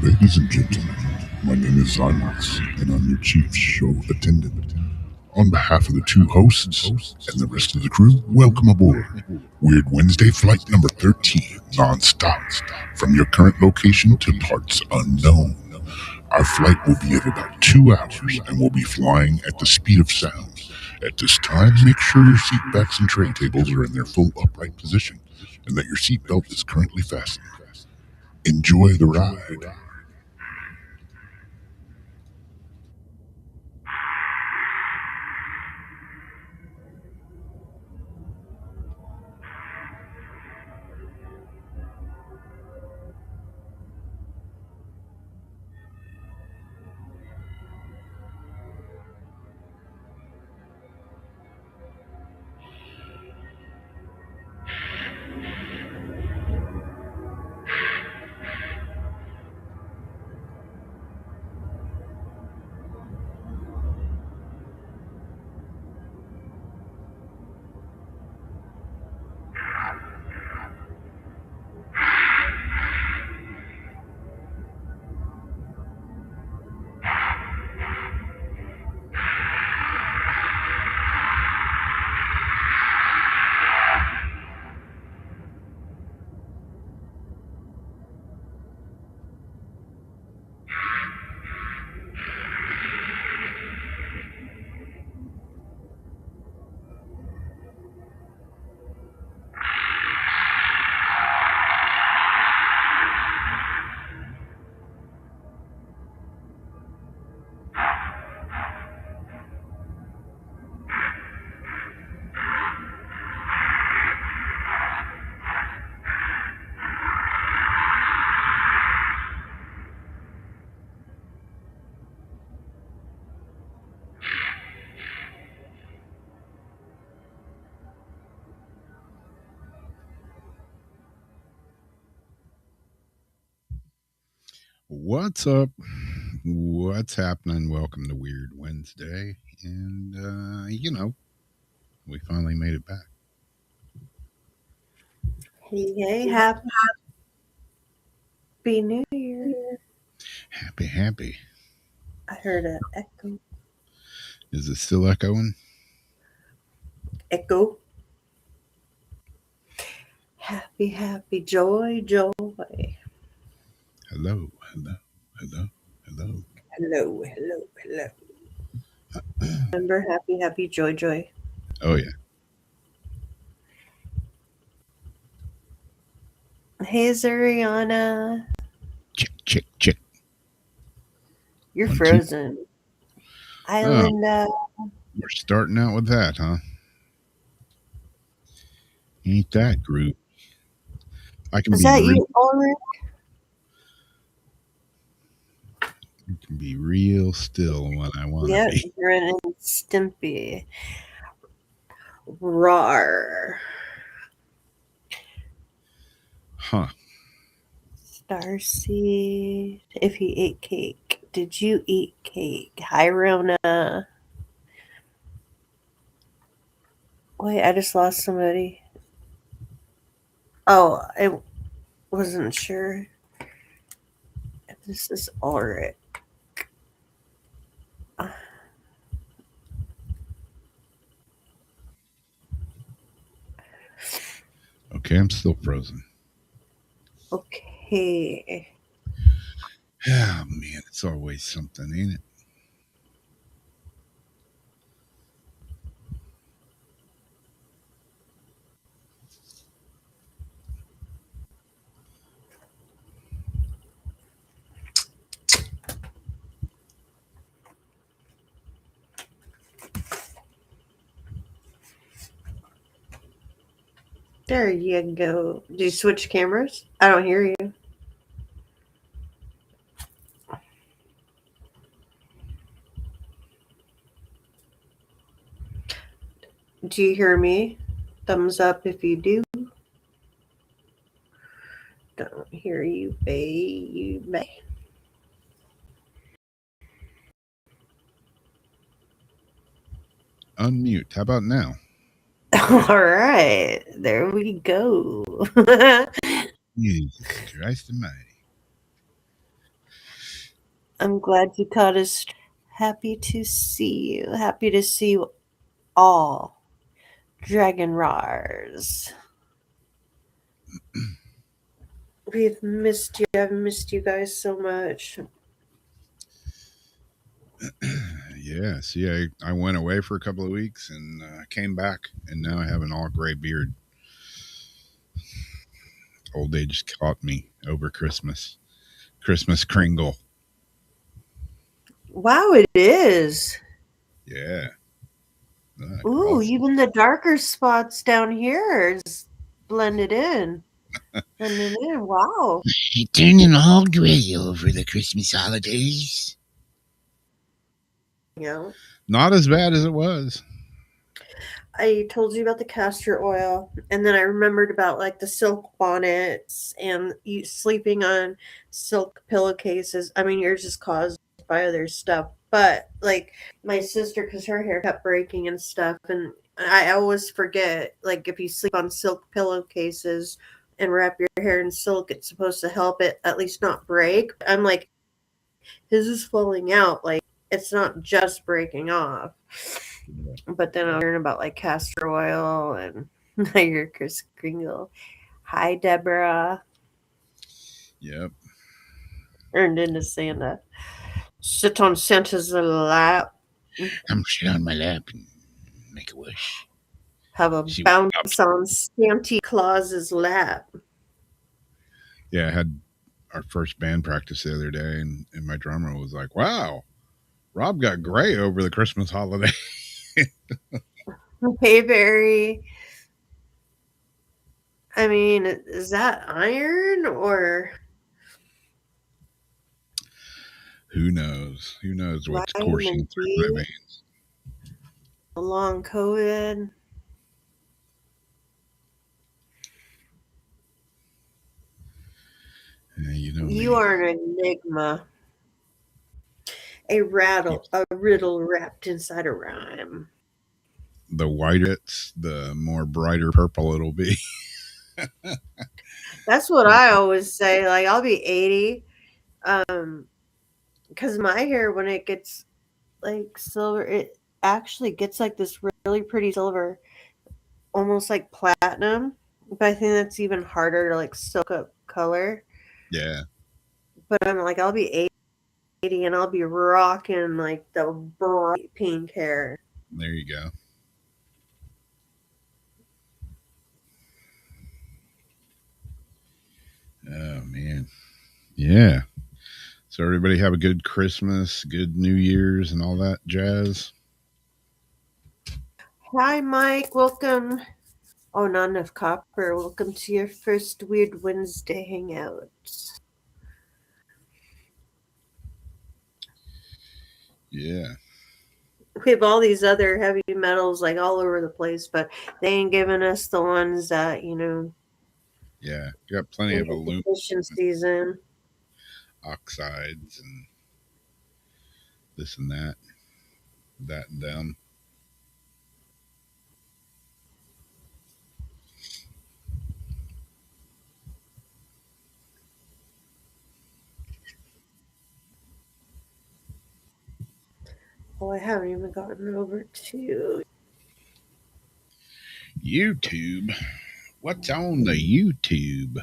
Ladies and gentlemen, my name is Zymax, and I'm your chief show attendant. On behalf of the two hosts and the rest of the crew, welcome aboard Weird Wednesday Flight number 13, non-stop, from your current location to parts unknown. Our flight will be at about 2 hours, and we'll be flying at the speed of sound. At this time, make sure your seat backs and tray tables are in their full upright position, and that your seatbelt is currently fastened. Enjoy the ride. What's up? What's happening? Welcome to Weird Wednesday. And, we finally made it back. Hey, happy New Year. Happy. I heard an echo. Is it still echoing? Echo. Happy, joy. Hello. Hello. Remember, happy, joy. Oh, yeah. Hey, Zuriana. Check. You're 1, 2. frozen. Island. We're starting out with that, huh? Ain't that groovy? Is that you, Ulrich? I can be real still when I want to be. You're an Stimpy. Rawr. Huh. Starseed. If he ate cake. Did you eat cake? Hi, Rona. Wait, I just lost somebody. Oh, I wasn't sure if this is Ulrich. Okay, I'm still frozen. Okay. Oh, man, it's always something, ain't it? There you go. Did you switch cameras? I don't hear you. Do you hear me? Thumbs up if you do. Don't hear you, babe. Unmute. How about now? All right. There we go. Jesus Christ almighty. I'm glad you caught us. Happy to see you. Happy to see you all. Dragon Rars. We've missed you. I've missed you guys so much. Yeah, see, I went away for a couple of weeks and came back, and now I have an all gray beard. Old age caught me over Christmas. Christmas Kringle. Wow, it is. Yeah. Ooh, Awesome. even the darker spots down here is blended in. Blended in. Wow. It turning all gray over the Christmas holidays. You know, Not as bad as it was. I told you about the castor oil, and then I remembered about like the silk bonnets and you sleeping on silk pillowcases. I mean, yours is caused by other stuff, but like my sister, because her hair kept breaking and stuff, and I always forget like if you sleep on silk pillowcases and wrap your hair in silk, it's supposed to help it at least not break. I'm like, his is falling out, like it's not just breaking off. But then I learn about like castor oil and now you're Chris Kringle. Hi, Deborah. Yep. Earned into Santa. Sit on Santa's lap. I'm sit on my lap and make a wish. Have a See bounce on Santa Claus's lap. Yeah, I had our first band practice the other day, and my drummer was like, "Wow, Rob got gray over the Christmas holiday." Hey, Barry. I mean, is that iron or Who knows? Who knows what's vitamin coursing through my D? veins? Long COVID? Yeah, you know You me. are an enigma. A rattle, a riddle wrapped inside a rhyme. The whiter it's, the more brighter purple it'll be. That's what I always say. Like I'll be 80, because my hair when it gets like silver, it actually gets like this really pretty silver, almost like platinum. But I think that's even harder to like soak up color. Yeah, But I'm like, I'll be 80 and I'll be rocking like the bright pink hair. there you go. Oh man, yeah. So everybody have a good Christmas, good New Year's, and all that jazz. Hi, Mike. Welcome. Oh, not enough copper. Welcome to your first Weird Wednesday hangout. Yeah, We have all these other heavy metals like all over the place, but they ain't giving us the ones that, yeah. Got plenty in of the aluminum deficiencies in. oxides and this and that and them. Oh, I haven't even gotten over to YouTube. What's on the YouTube?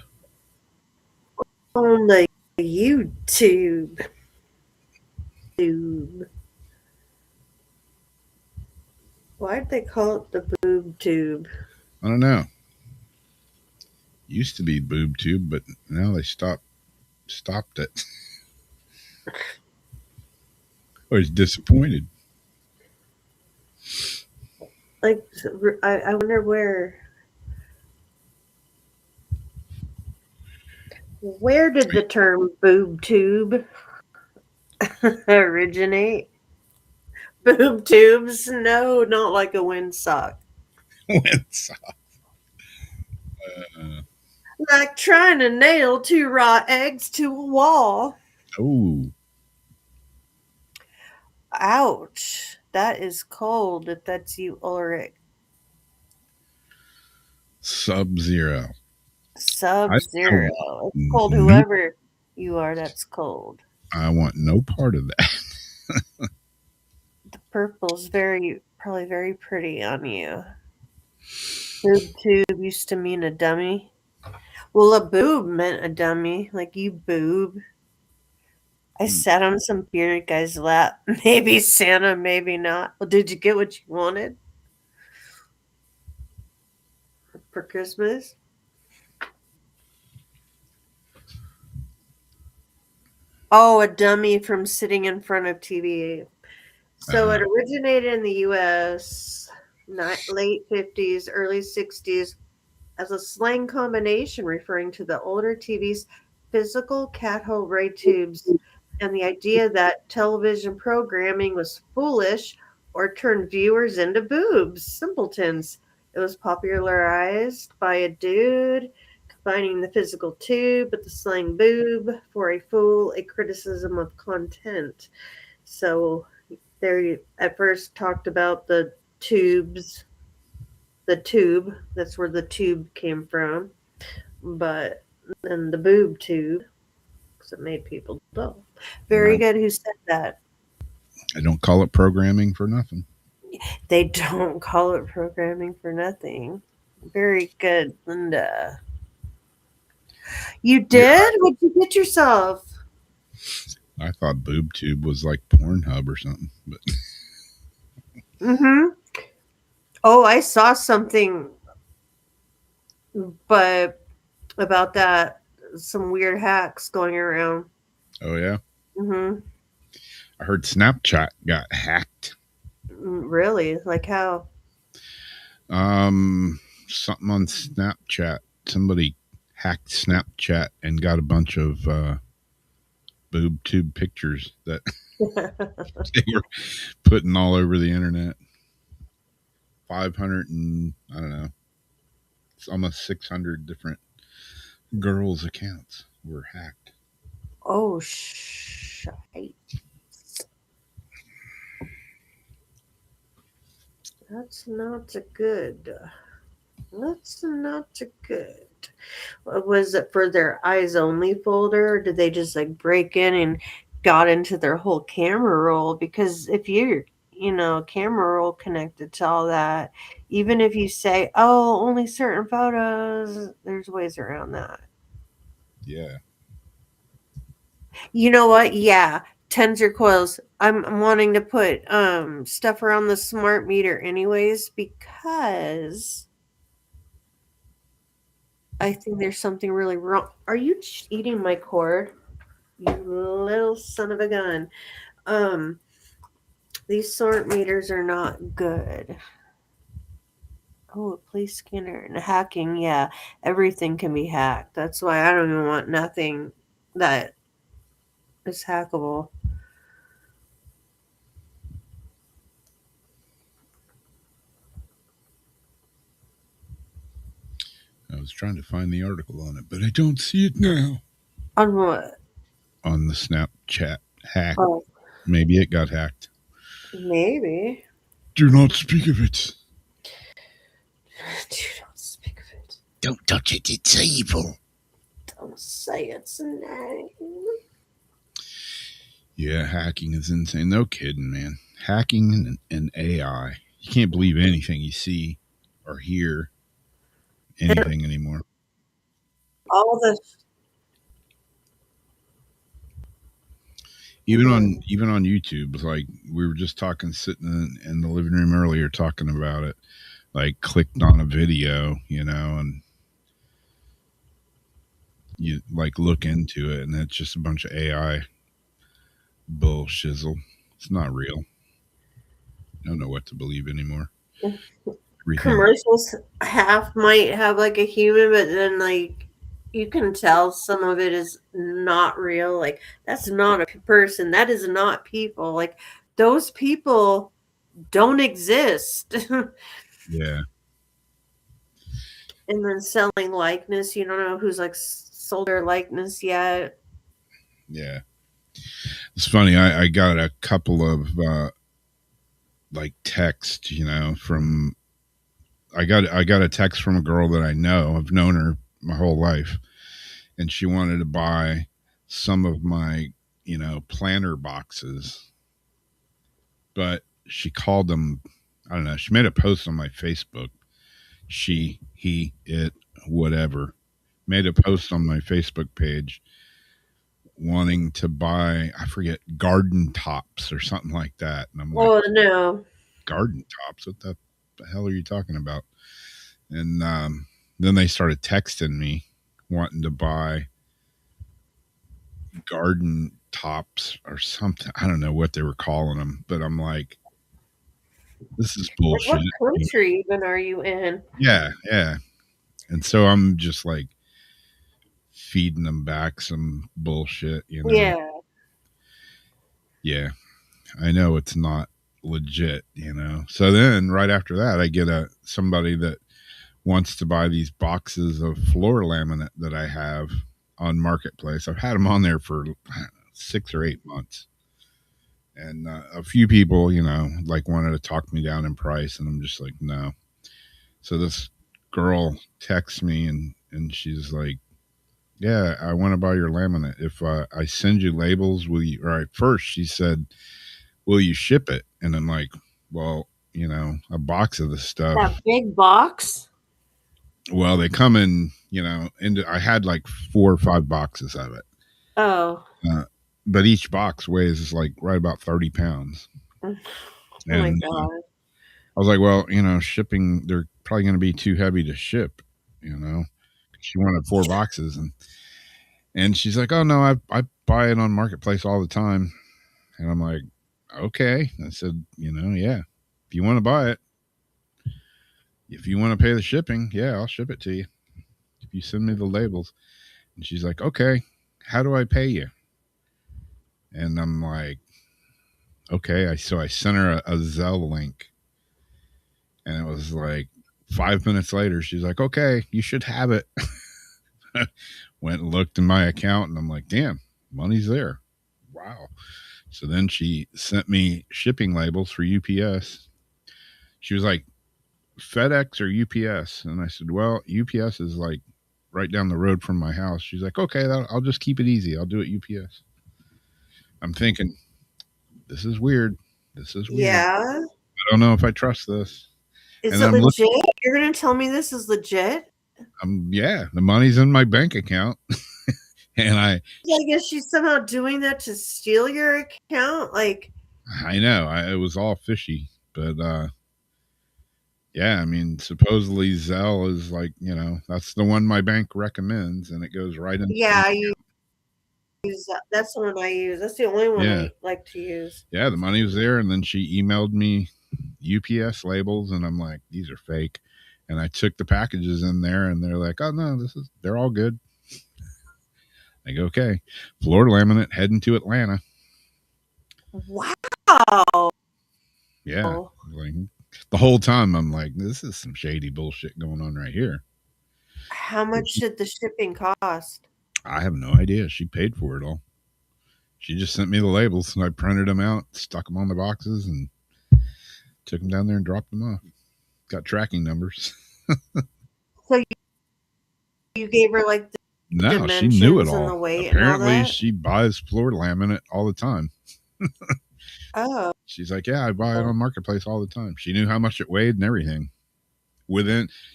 on the YouTube. Why'd they call it the boob tube? I don't know. Used to be boob tube, but now they stopped it. I was disappointed. Like, I wonder where did the term boob tube originate? Boob tubes? No, not like a windsock. Went Like trying to nail two raw eggs to a wall. oh, Ouch. That is cold if that's you, Ulrich. Sub-Zero. Sub I zero. know It's cold, whoever you are, that's cold. I want no part of that. The purple's probably very pretty on you. Boob tube used to mean a dummy. Well, a boob meant a dummy, like you boob. I sat on some bearded guy's lap. Maybe Santa, maybe not. Well, did you get what you wanted for Christmas? Oh, a dummy from sitting in front of TV. So it originated in the U.S. Late 50s, early 60s as a slang combination referring to the older TV's physical cathode ray tubes and the idea that television programming was foolish or turned viewers into boobs, simpletons. It was popularized by a dude combining the physical tube with the slang boob for a fool, a criticism of content. So there, at first talked about the tubes, the tube. That's where the tube came from. But then the boob tube, because it made people dull. Very good. Who said that? I don't call it programming for nothing. They don't call it programming for nothing. Very good, Linda. You did? What'd you get yourself? I thought boob tube was like Pornhub or something, but Mm-hmm. Oh, I saw something, but about that, some weird hacks going around. oh yeah, Mm-hmm. I heard Snapchat got hacked. Really? Like how? Something on Snapchat. Somebody hacked Snapchat and got a bunch of boob tube pictures that they were putting all over the internet. 500 and I don't know, it's almost 600 different girls' accounts were hacked. Oh, shite. That's not a good. That's not a good. Was it for their eyes only folder? Or did they just like break in and got into their whole camera roll? Because if you're, camera roll connected to all that, even if you say, oh, only certain photos, there's ways around that. Yeah. You know what? Yeah. Tensor coils. I'm wanting to put stuff around the smart meter anyways because I think there's something really wrong. Are you eating my cord? You little son of a gun. These smart meters are not good. Oh, a police scanner and hacking. Yeah, everything can be hacked. That's why I don't even want nothing that is hackable. I was trying to find the article on it, but I don't see it now. On what? On the Snapchat hack. Oh, Maybe it got hacked. maybe. Do not speak of it. Do not speak of it. Don't touch it, it's evil. Don't say its name. Yeah, hacking is insane. No kidding, man. Hacking and AI. You can't believe anything you see or hear anything anymore. All the Even on YouTube, it's like we were just talking, sitting in the living room earlier, talking about it. Like clicked on a video, and you like look into it, and it's just a bunch of AI bullshizzle. It's not real. I don't know what to believe anymore. commercials half might have like a human, but then like you can tell some of it is not real. Like that's not a person. That is not people. Like those people don't exist. Yeah. And then selling likeness, you don't know who's like sold their likeness yet. Yeah. It's funny. I got a couple of like text, from I got a text from a girl that I know. I've known her my whole life, and she wanted to buy some of my, planter boxes, but she called them, I don't know, she made a post on my Facebook. She, he, it, whatever, made a post on my Facebook page wanting to buy, I forget, garden tops or something like that. And I'm like, Oh, no. garden tops? What the hell are you talking about? And then they started texting me wanting to buy garden tops or something. I don't know what they were calling them, but I'm like, this is Like, bullshit. what country even are you in? Yeah. And so I'm just like feeding them back some bullshit, Yeah. Yeah. I know it's not legit, So then right after that, I get somebody that wants to buy these boxes of floor laminate that I have on Marketplace. I've had them on there for 6 or 8 months. And a few people, like wanted to talk me down in price, and I'm just like, no. So this girl texts me and she's like, yeah, I want to buy your laminate. If I send you labels, will you? Or first she said, will you ship it? And I'm like, well, a box of the stuff. That big box? Well, they come in, I had like 4 or 5 boxes of it. Oh. But each box weighs like right about 30 pounds. Oh and, my God. I was like, well, shipping, they're probably going to be too heavy to ship, She wanted 4 boxes. And she's like, oh, no, I buy it on Marketplace all the time. And I'm like, okay. I said, yeah, if you want to buy it, if you want to pay the shipping, yeah, I'll ship it to you. If you send me the labels. And she's like, okay, how do I pay you? And I'm like, okay. So I sent her a Zelle link. And it was like 5 minutes later, she's like, okay, you should have it. Went and looked in my account, and I'm like, damn, money's there. Wow. So then she sent me shipping labels for UPS. She was like, FedEx or UPS? And I said, well, UPS is like right down the road from my house. She's like, okay, I'll just keep it easy. I'll do it UPS. I'm thinking, this is weird. Yeah. I don't know if I trust this. Is it legit? You're going to tell me this is legit? Yeah, the money's in my bank account. And I guess she's somehow doing that to steal your account. Like, I know, it was all fishy, but yeah, I mean, supposedly Zelle is like, that's the one my bank recommends, and it goes right in. Yeah, I use that. That's the one I use. That's the only one I like to use. Yeah, the money was there, and then she emailed me UPS labels, and I'm like, these are fake. And I took the packages in there, and they're like, oh no, they're all good. I go, okay, floor laminate heading to Atlanta. Wow. Yeah, like the whole time I'm like, this is some shady bullshit going on right here. How much did the shipping cost? I have no idea. She paid for it all. She just sent me the labels, and I printed them out, stuck them on the boxes, and took them down there and dropped them off. Got tracking numbers. So you gave her like the no, she knew it all. Apparently, all she buys floor laminate all the time. Oh. She's like, yeah, I buy it on Marketplace all the time. She knew how much it weighed and everything.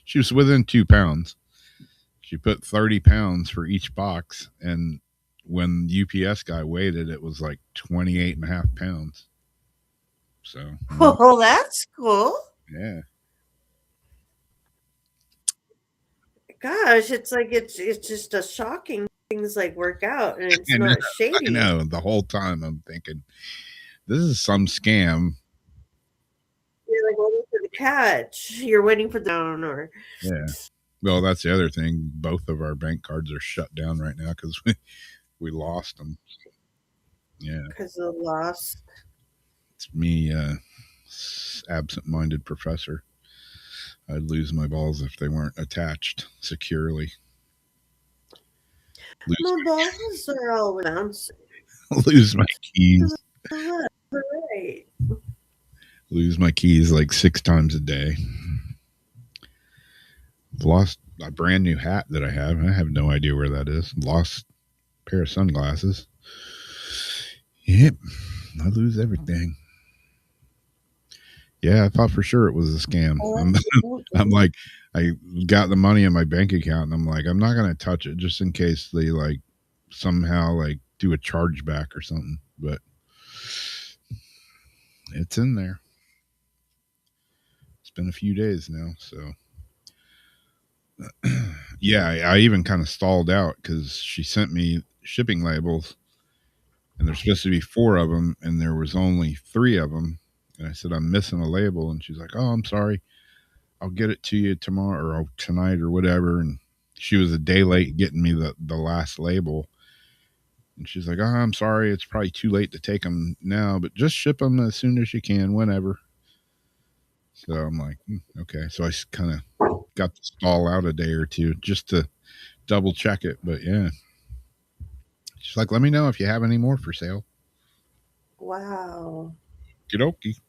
She was within 2 pounds. She put 30 pounds for each box, and when UPS guy weighed it, it was like 28 and a half pounds. So, oh, that's cool. Yeah. Gosh, it's like it's just a shocking things like work out, and it's not shady. I know. The whole time I'm thinking, this is some scam. You're like waiting for the catch. You're waiting for the down or yeah. Well, that's the other thing. Both of our bank cards are shut down right now because we lost them. Yeah. Because of the loss. It's me, absent-minded professor. I'd lose my balls if they weren't attached securely. My balls are all bouncing. Lose my keys. Right. Lose my keys like 6 times a day. Lost a brand new hat that I have. I have no idea where that is. Lost a pair of sunglasses. Yep, I lose everything. Yeah, I thought for sure it was a scam. Oh, I'm, I'm absolutely. like, I got the money in my bank account, and I'm like, I'm not gonna touch it just in case they like somehow like do a chargeback or something. But it's in there. It's been a few days now, so yeah, I even kind of stalled out because she sent me shipping labels, and there's supposed to be four of them, and there was only three of them. And I said I'm missing a label, and she's like, "Oh, I'm sorry. I'll get it to you tomorrow or tonight or whatever." And she was a day late getting me the last label. And she's like, "Oh, I'm sorry. It's probably too late to take them now, but just ship them as soon as you can, whenever." So I'm like, okay. So I kind of got to stall out a day or two just to double check it. But yeah, she's like, "Let me know if you have any more for sale." Wow. Okie.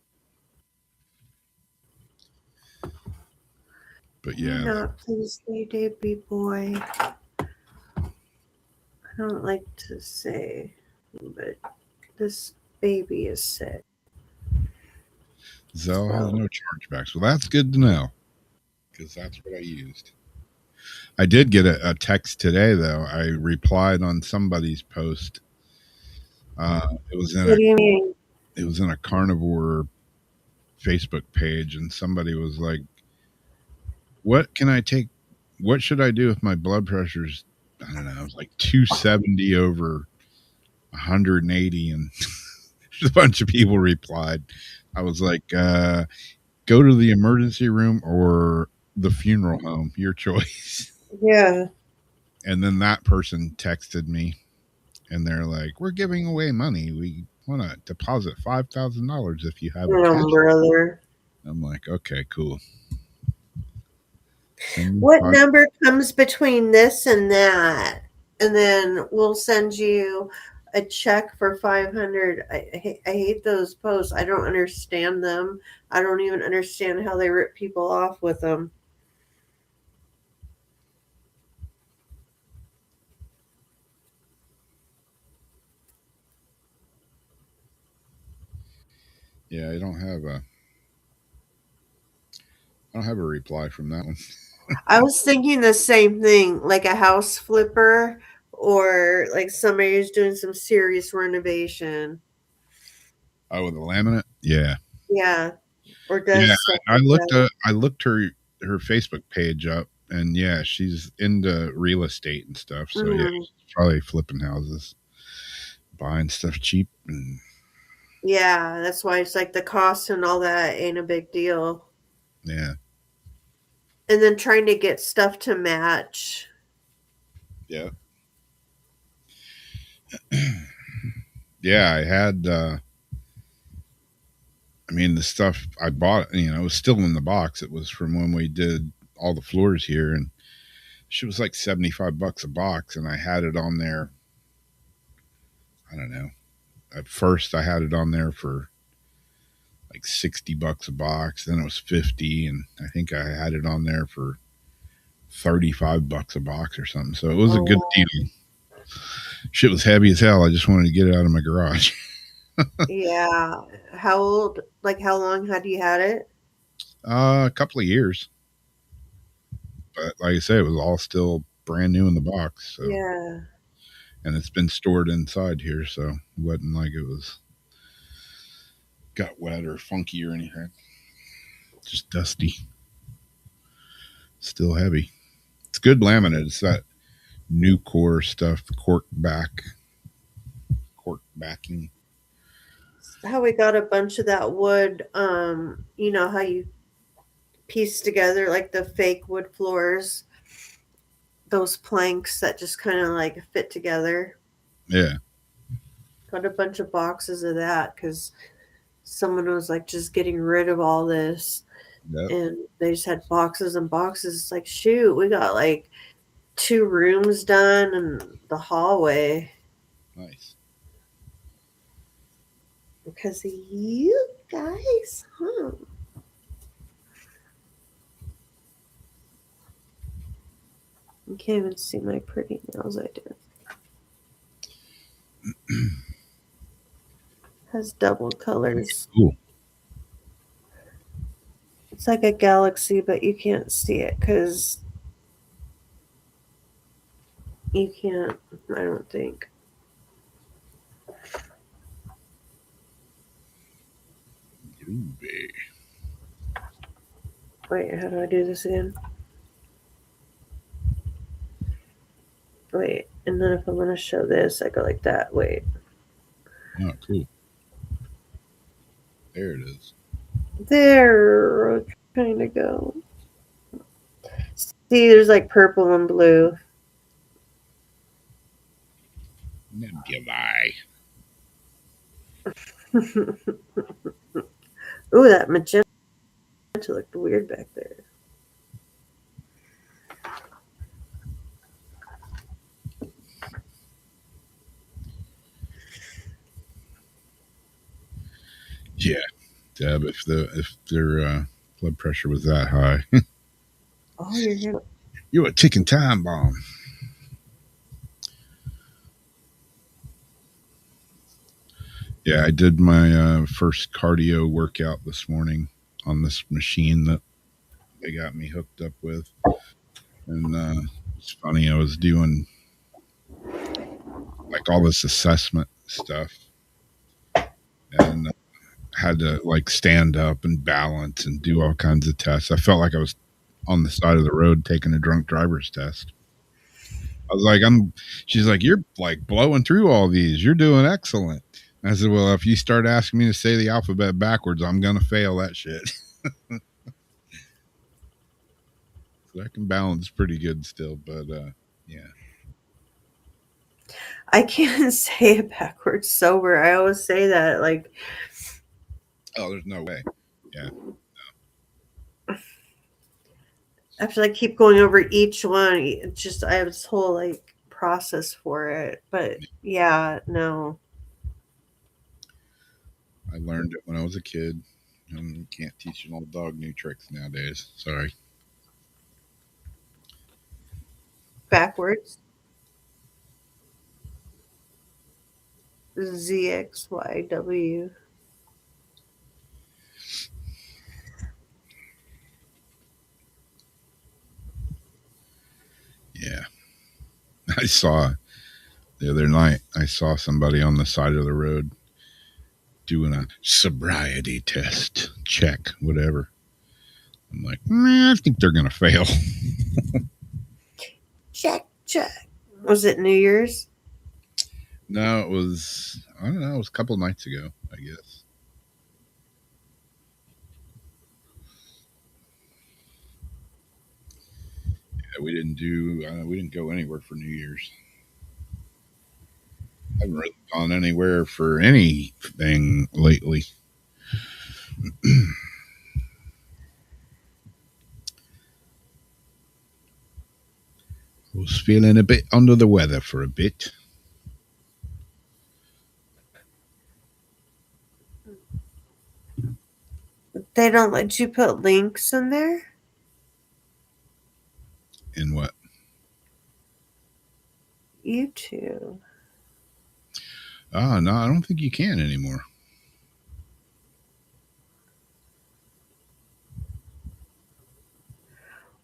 But You're yeah, not pleased, baby boy. I don't like to say, but this baby is sick. Zelle has So no chargebacks. Well, that's good to know because that's what I used. I did get a text today though. I replied on somebody's post. It was in what a do you mean? carnivore Facebook page, and somebody was like, "What can I take? What should I do if my blood pressure's, I don't know, it was like 270 over 180?" And a bunch of people replied. I was like, "Go to the emergency room or the funeral home, your choice." Yeah. And then that person texted me, and they're like, "We're giving away money. We want to deposit $5,000 if you have a cash." Brother. I'm like, "Okay, cool. Send me What five." number comes between this and that? And then we'll send you a check for 500. I hate those posts. I don't understand them. I don't even understand how they rip people off with them. Yeah, I don't have a reply from that one. I was thinking the same thing, like a house flipper or like somebody who's doing some serious renovation. Oh, with the laminate. Yeah, Yeah. Or yeah. does stuff I like looked. that. I looked her Facebook page up, and yeah, she's into real estate and stuff. So yeah, Mm. she's probably flipping houses, buying stuff cheap, and Yeah, that's why it's like the cost and all that ain't a big deal. yeah, And then trying to get stuff to match. yeah, yeah. I had. I mean, the stuff I bought, it was still in the box. It was from when we did all the floors here, and she was like $75 a box, and I had it on there. I don't know. At first, I had it on there for like $60 a box. Then it was 50, and I think I had it on there for $35 a box or something. So it was a good Oh, deal. Shit was heavy as hell. I just wanted to get it out of my garage. yeah. How old? Like, how long had you had it? A couple of years, but like I say, it was all still brand new in the box. So, Yeah. and it's been stored inside here, so it wasn't like it was got wet or funky or anything. Just dusty, still heavy. It's good laminate. It's that new core stuff, cork backing. How we got a bunch of that wood. You know how you piece together like the fake wood floors, those planks that just kind of like fit together. Yeah, Got a bunch of boxes of that because someone was like just getting rid of all this, yep, and they just had boxes and boxes. It's like, shoot, we got like 2 rooms done and the hallway nice. because of you guys, huh? You can't even see my pretty nails I did. Has double colors. Cool. It's like a galaxy, but you can't see it because you can't, I don't think. Groovy. Wait, how do I do this again? Wait, and then if I want to show this, I go like that. Wait. Oh, cool. There it is. There, I'm trying to go. See, there's like purple and blue. Nebulae. Ooh, that magenta looked weird back there. Yeah, Deb. If their blood pressure was that high, Oh, you're here. you're a ticking time bomb. Yeah, I did my first cardio workout this morning on this machine that they got me hooked up with, and it's funny. I was doing like all this assessment stuff, and had to like stand up and balance and do all kinds of tests. I felt like I was on the side of the road taking a drunk driver's test. I was like, she's like, you're like blowing through all these. You're doing excellent. I said, well, if you start asking me to say the alphabet backwards, I'm going to fail that shit. So I can balance pretty good still, but yeah. I can't say it backwards sober. I always say that like, Oh, there's no way. Yeah. I have to like keep going over each one. It's just I have this whole like process for it. But yeah, no. I learned it when I was a kid. You can't teach an old dog new tricks nowadays. Sorry. Backwards. ZXYW. Yeah. I saw the other night, I saw somebody on the side of the road doing a sobriety test, check, whatever. I'm like, I think they're going to fail. Check. Was it New Year's? No, it was, I don't know, it was a couple nights ago, I guess. Yeah, we didn't go anywhere for New Year's. I haven't really gone anywhere for anything lately. Was feeling a bit under the weather for a bit. They don't let you put links in there? In what? YouTube. Oh, no, I don't think you can anymore.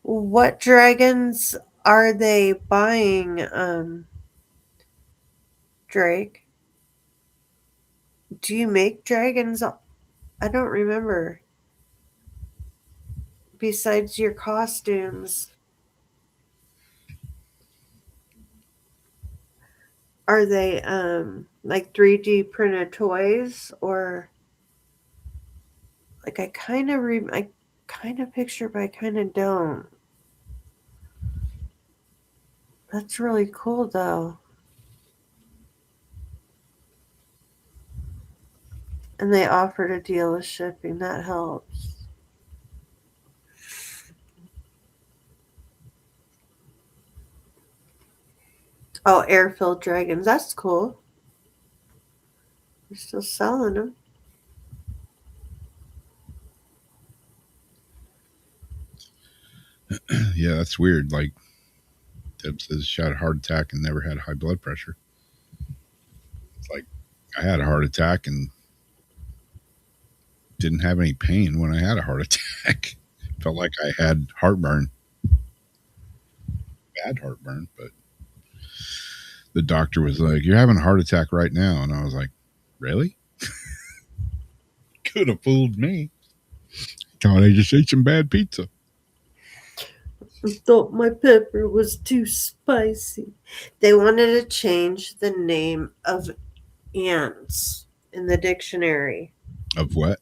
What dragons are they buying, Drake? Do you make dragons? I don't remember. Besides your costumes, are they like 3D printed toys, or like I kind of picture, but I kind of don't. That's really cool, though. And they offered a deal with shipping. That helps. Oh, air-filled dragons. That's cool. They're still selling them. Yeah, that's weird. Like, Deb says she had a heart attack and never had high blood pressure. It's like, I had a heart attack and didn't have any pain when I had a heart attack. Felt like I had heartburn. Bad heartburn, but the doctor was like, "You're having a heart attack right now." And I was like, "Really?" Could have fooled me. Thought I just ate some bad pizza. I thought my pepper was too spicy. They wanted to change the name of ants in the dictionary. Of what?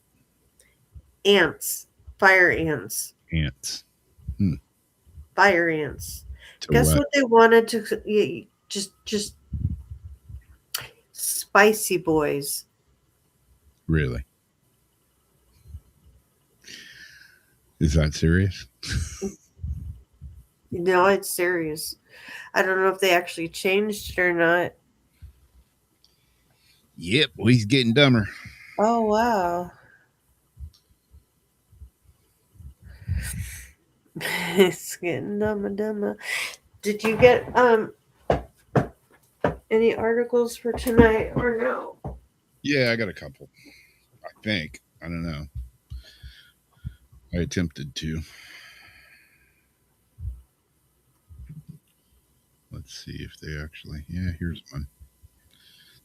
Ants. Fire ants. Ants. Fire ants. To Guess what? what they wanted to just spicy boys. Really? Is that serious? No, it's serious. I don't know if they actually changed it or not. Yep. Well, he's getting dumber. Oh wow. It's getting dumber. Did you get any articles for tonight or no? Yeah, I got a couple. I think. I don't know. I attempted to. Let's see if they actually. Yeah, here's one.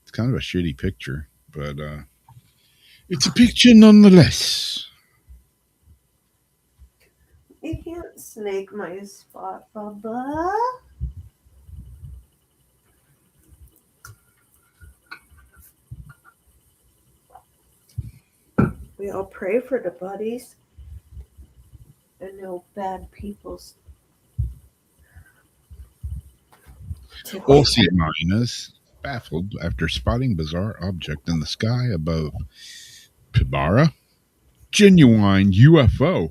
It's kind of a shitty picture, but it's a picture nonetheless. You can't snake my spot, Bubba. We all pray for the buddies and no bad peoples. Aussie miners baffled after spotting bizarre object in the sky above Pibara. Genuine UFO.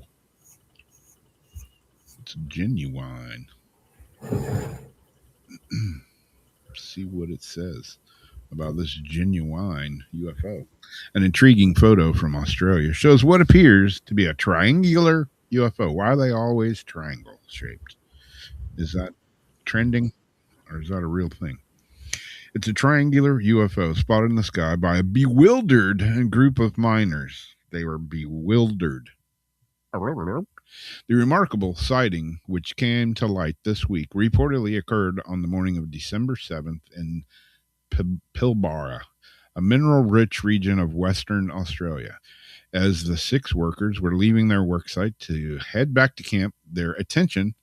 It's genuine. See what it says about this genuine UFO. An intriguing photo from Australia shows what appears to be a triangular UFO. Why are they always triangle shaped? Is that trending or is that a real thing? It's a triangular UFO spotted in the sky by a bewildered group of miners. They were bewildered. The remarkable sighting, which came to light this week, reportedly occurred on the morning of December 7th in Pilbara, a mineral-rich region of Western Australia. As the 6 workers were leaving their worksite to head back to camp, their attention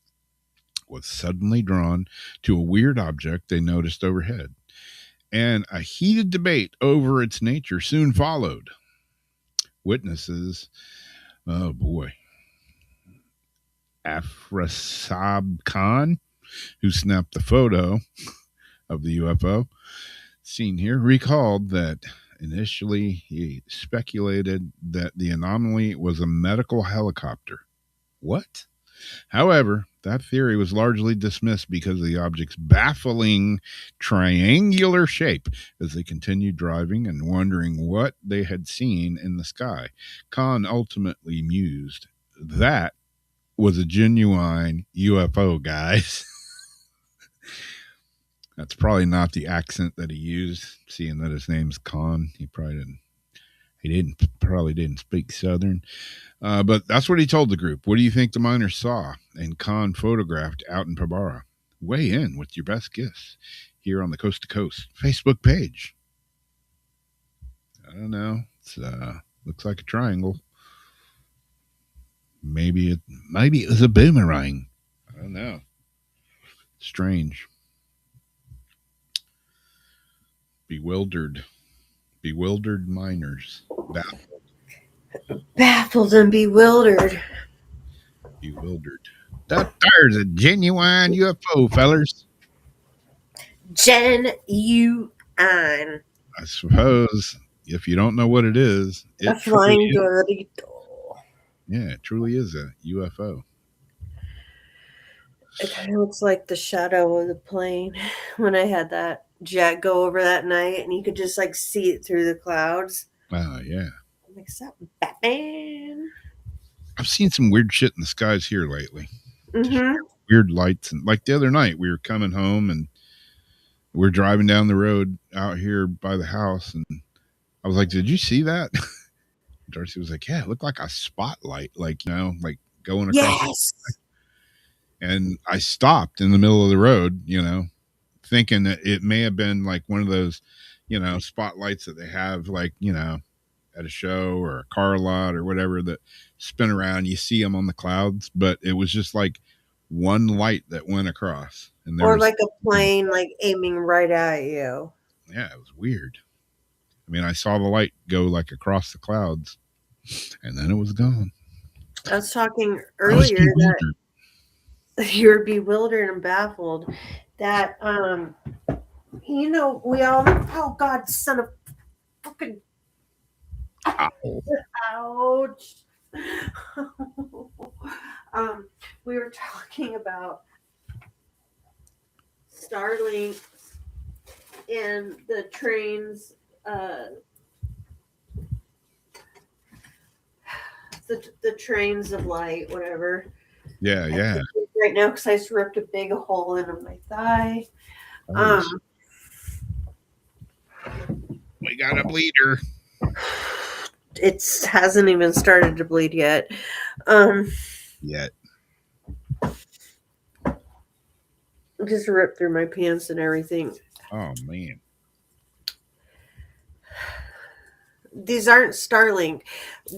was suddenly drawn to a weird object they noticed overhead, and a heated debate over its nature soon followed. Witnesses, oh boy, Afrasab Khan, who snapped the photo of the UFO seen here, recalled that initially he speculated that the anomaly was a medical helicopter. What? However, that theory was largely dismissed because of the object's baffling triangular shape as they continued driving and wondering what they had seen in the sky. Khan ultimately mused, that was a genuine UFO, guys. That's probably not the accent that he used, seeing that his name's Khan. He probably didn't speak Southern. But that's what he told the group. What do you think the miners saw and Khan photographed out in Pabara? Weigh in with your best guess here on the Coast to Coast Facebook page. I don't know. It's looks like a triangle. Maybe it was a boomerang. I don't know. Strange. Bewildered miners. Baffled and bewildered. There's a genuine UFO, fellers. Genuine. I suppose if you don't know what it is, A flying burrito. Yeah, it truly is a UFO. It kind of looks like the shadow of the plane when I had that jet go over that night, and you could just like see it through the clouds. Oh, yeah. Like something Batman. I've seen some weird shit in the skies here lately. Mm-hmm. Weird lights. And like the other night, we were coming home and we're driving down the road out here by the house. And I was like, did you see that? Darcy was like, "Yeah, it looked like a spotlight, like like going across." Yes. And I stopped in the middle of the road, thinking that it may have been like one of those, spotlights that they have, like at a show or a car lot or whatever that spin around. You see them on the clouds, but it was just like one light that went across, and there Or was like a plane like aiming right at you. yeah, it was weird. I mean, I saw the light go like across the clouds, and then it was gone. I was talking I was earlier that bewildered. you're bewildered and baffled that we all, oh God, son of fucking Ow. ouch. We were talking about Starlink and the trains, the trains of light, whatever. Yeah, yeah. Right now, because I just ripped a big hole into my thigh. Oh, we got a bleeder. It hasn't even started to bleed yet. Yet. Just ripped through my pants and everything. Oh man. These aren't Starlink.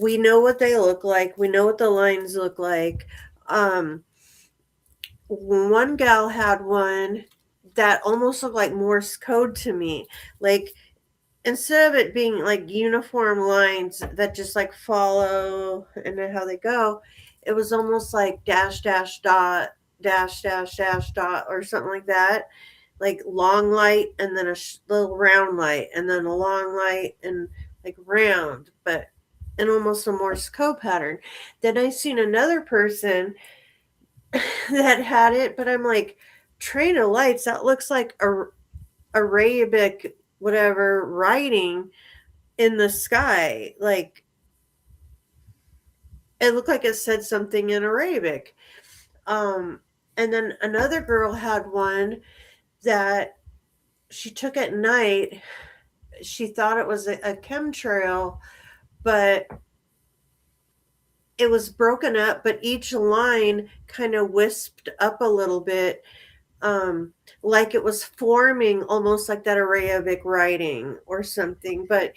We know what they look like. We know what the lines look like. One gal had one that almost looked like Morse code to me. Like, instead of it being like uniform lines that just like follow and then how they go, it was almost like dash dash dot dash dash dash dot or something like that. Like long light and then a little round light and then a long light and like round, but in almost a Morse code pattern. Then I seen another person that had it, but I'm like, train of lights, that looks like Arabic whatever writing in the sky. Like, it looked like it said something in Arabic. And then another girl had one that she took at night. She thought it was a chemtrail, but it was broken up, but each line kind of wisped up a little bit, like it was forming almost like that Arabic writing or something. But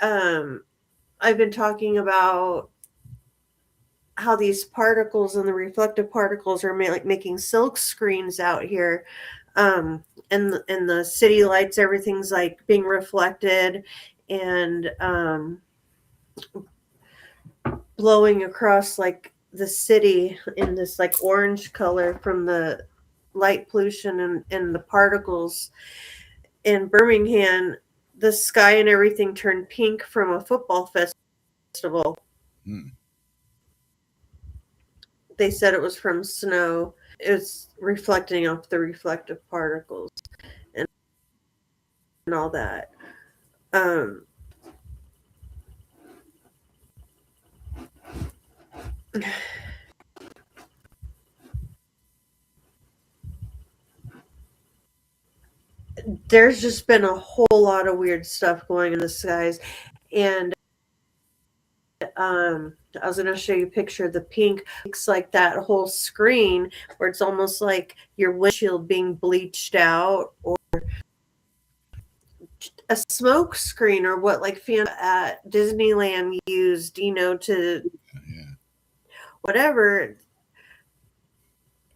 I've been talking about how these particles and the reflective particles are making silk screens out here, and the city lights, everything's like being reflected and blowing across like the city in this like orange color from the light pollution and the particles. In Birmingham, the sky and everything turned pink from a football festival. They said it was from snow. It was reflecting off the reflective particles and all that. There's just been a whole lot of weird stuff going in the skies. And I was going to show you a picture of the pink. It's like that whole screen where it's almost like your windshield being bleached out, or a smoke screen, or what like fans at Disneyland used, to whatever.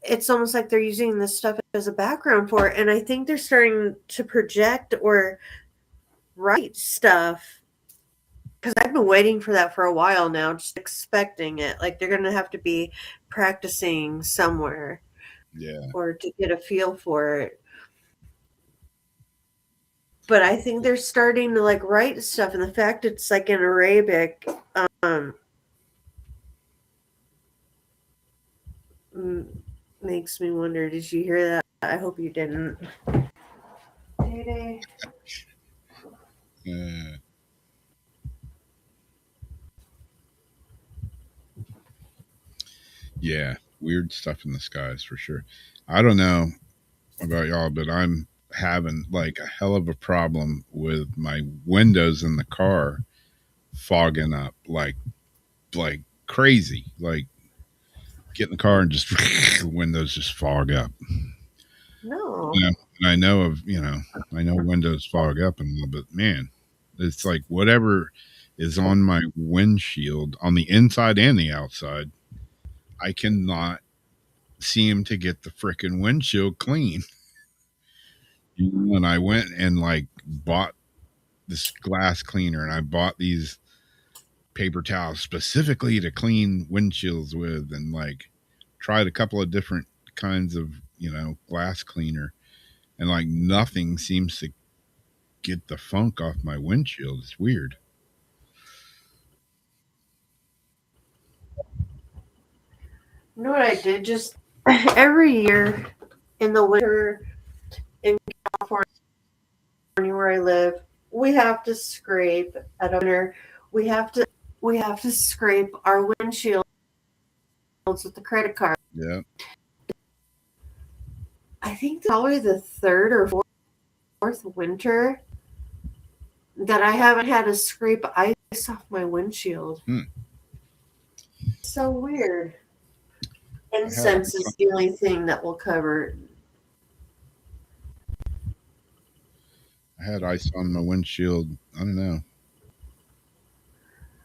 It's almost like they're using this stuff as a background for it. And I think they're starting to project or write stuff, because I've been waiting for that for a while now, just expecting it. Like, they're going to have to be practicing somewhere, or to get a feel for it. But I think they're starting to like write stuff, and the fact it's like in Arabic, makes me wonder, did you hear that? I hope you didn't. Day-Day. Yeah, weird stuff in the skies for sure. I don't know about y'all, but I'm having like a hell of a problem with my windows in the car fogging up like crazy. Like get in the car and just the windows just fog up. No. Yeah, and I know I know windows fog up and all, but man, it's like whatever is on my windshield on the inside and the outside, I cannot seem to get the freaking windshield clean. And I went and like bought this glass cleaner, and I bought these paper towels specifically to clean windshields with, and like tried a couple of different kinds of glass cleaner, and like nothing seems to get the funk off my windshield. It's weird. You know what I did? Just every year in the winter in California where I live, we have to scrape at a winter. We have to scrape our windshields with the credit card. Yeah. I think probably the third or fourth winter that I haven't had to scrape ice off my windshield. So weird. Incense is the only thing that will cover it. I had ice on my windshield, I don't know,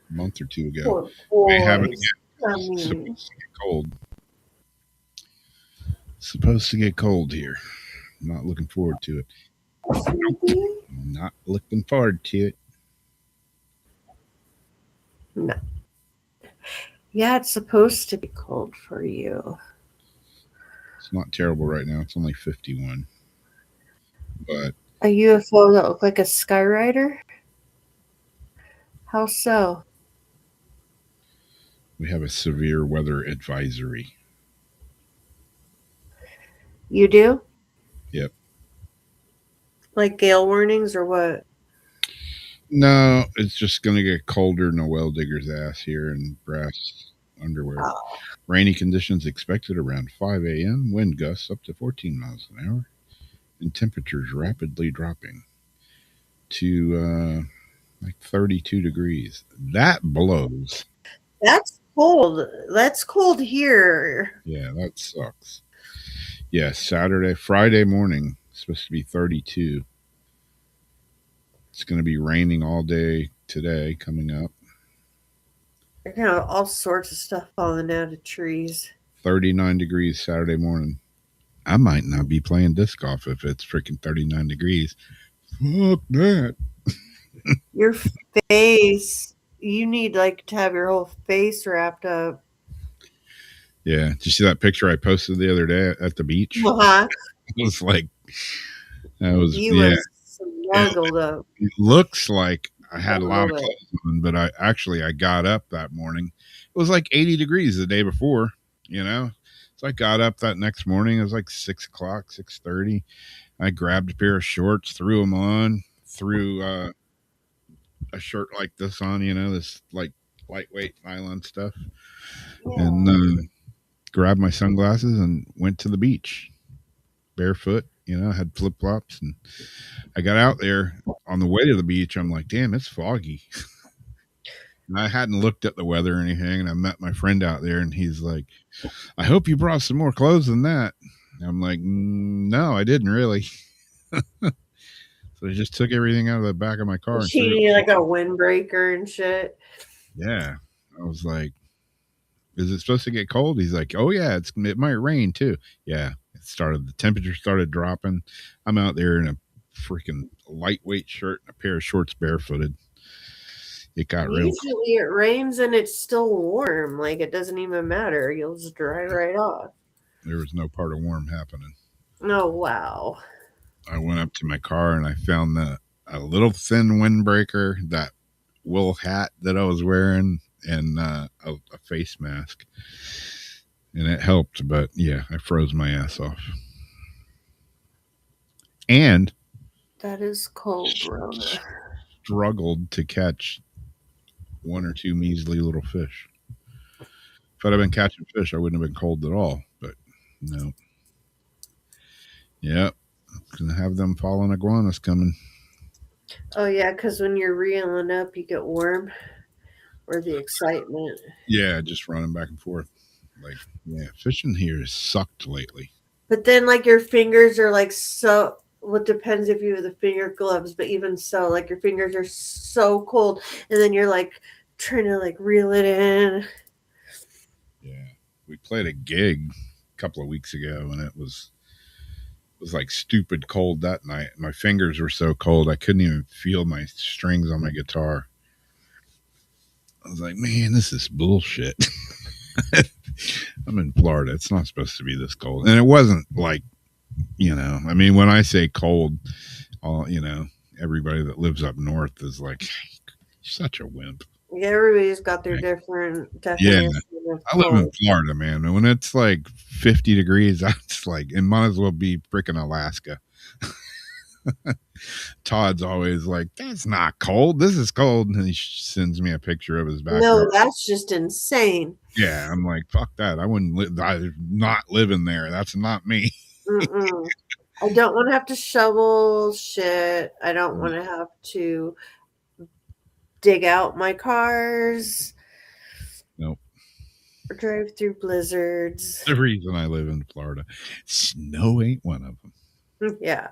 a month or two ago. Poor May have it boys. again. I mean, It's supposed to get cold. Supposed to get cold here. I'm not looking forward to it. Not looking forward to it. no. Yeah, it's supposed to be cold for you. It's not terrible right now. It's only 51. But A UFO that looked like a skyrider? How so? we have a severe weather advisory. You do? Yep. Like gale warnings or what? No, it's just going to get colder than a well digger's ass here in brass underwear. Oh. Rainy conditions expected around 5 a.m. Wind gusts up to 14 miles an hour. And temperatures rapidly dropping to like 32 degrees. That blows. That's cold. That's cold here. Yeah, that sucks. Yeah, Friday morning, supposed to be 32. It's going to be raining all day today coming up. There's kind of all sorts of stuff falling out of trees. 39 degrees Saturday morning. I might not be playing disc golf if it's freaking 39 degrees. Fuck that. Your face. You need like to have your whole face wrapped up. Yeah. Did you see that picture I posted the other day at the beach? Uh-huh. It was like, You was snuggled up. It looks like I had a lot of clothes on, but I got up that morning. It was like 80 degrees the day before, So I got up that next morning. It was like 6 o'clock, 6:30. I grabbed a pair of shorts, threw them on, threw a shirt like this on, this like lightweight nylon stuff, and grabbed my sunglasses and went to the beach barefoot. I had flip flops, and I got out there on the way to the beach. I'm like, damn, it's foggy. And I hadn't looked at the weather or anything, and I met my friend out there, and he's like, I hope you brought some more clothes than that. And I'm like, no, I didn't really. So I just took everything out of the back of my car. She needed like a windbreaker and shit. Yeah. I was like, is it supposed to get cold? He's like, oh yeah, it might rain too. Yeah. The temperature started dropping. I'm out there in a freaking lightweight shirt and a pair of shorts barefooted. It got real cold. Usually it rains and it's still warm. Like it doesn't even matter. You'll just dry right off. There was no part of warm happening. Oh, wow. I went up to my car and I found a little thin windbreaker, that wool hat that I was wearing, and a face mask. And it helped, but yeah, I froze my ass off. And that is cold, Rona. Struggled to catch one or two measly little fish. If I'd have been catching fish, I wouldn't have been cold at all, but no. Yep. Gonna have them fallen iguanas coming. Oh yeah, because when you're reeling up, you get warm. or the excitement. Yeah, just running back and forth. Like, yeah, fishing here has sucked lately. But then, like, your fingers are like so. Well, it depends if you have the finger gloves, but even so, like, your fingers are so cold, and then you're like trying to like reel it in. Yeah, we played a gig a couple of weeks ago, and it was like stupid cold that night. My fingers were so cold I couldn't even feel my strings on my guitar. I was like, man, this is bullshit. I'm in Florida. It's not supposed to be this cold. And it wasn't like, I mean, when I say cold, everybody that lives up north is like, such a wimp. Yeah, everybody's got their different definition of I live in cold. Florida, man. And when it's like 50 degrees, it's like, it might as well be freaking Alaska. Todd's always like, that's not cold. This is cold. And he sends me a picture of his backyard. No, that's just insane. Yeah, I'm like, fuck that. I wouldn't live. I'm not living there. That's not me. Mm-mm. I don't want to have to shovel shit. I don't want to have to dig out my cars. Nope. Or drive through blizzards. The reason I live in Florida. Snow ain't one of them. Yeah.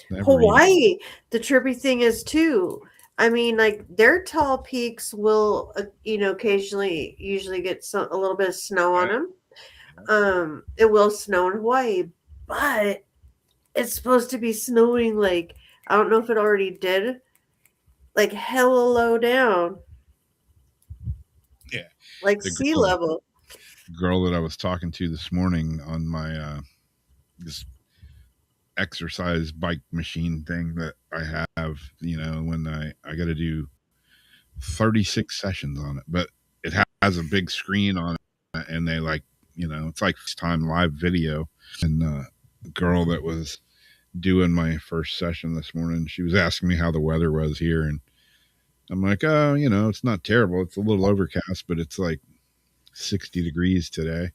Never Hawaii, even. the trippy thing is too. I mean, like their tall peaks will, occasionally, usually get a little bit of snow on them. It will snow in Hawaii, but it's supposed to be snowing like, I don't know if it already did, like hella low down. Yeah. Like sea level. Girl that I was talking to this morning on my this exercise bike machine thing that I have, when I got to do 36 sessions on it, but it has a big screen on it, and they like, it's like time live video. And the girl that was doing my first session this morning, she was asking me how the weather was here, and I'm like, oh, it's not terrible. It's a little overcast, but it's like 60 degrees today.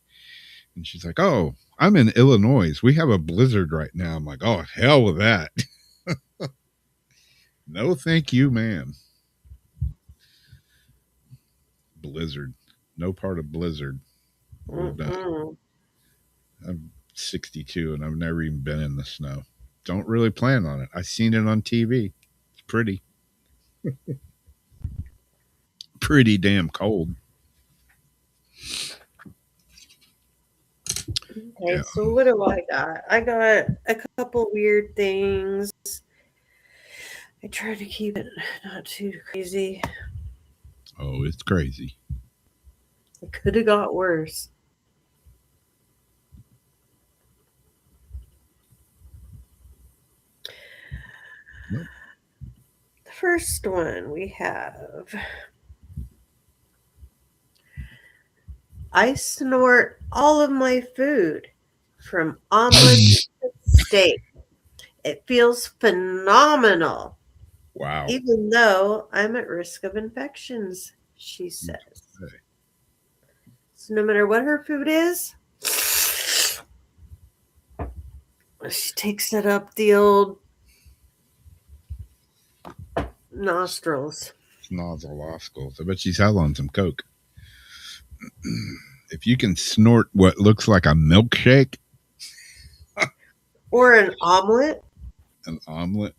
And she's like, oh, I'm in Illinois. We have a blizzard right now. I'm like, oh, hell with that. No, thank you, ma'am. Blizzard. No part of blizzard. I'm 62 and I've never even been in the snow. Don't really plan on it. I've seen it on TV. It's pretty. Pretty damn cold. Okay, so what do I got? I got a couple weird things. I try to keep it not too crazy. Oh, it's crazy. It could have got worse. Nope. The first one we have. I snort all of my food, from omelets to steak. It feels phenomenal. Wow. Even though I'm at risk of infections, she says. Okay. So no matter what her food is, she takes it up the old nostrils. Nostrils. I bet she's hell on some Coke. If you can snort what looks like a milkshake. Or an omelet. An omelet?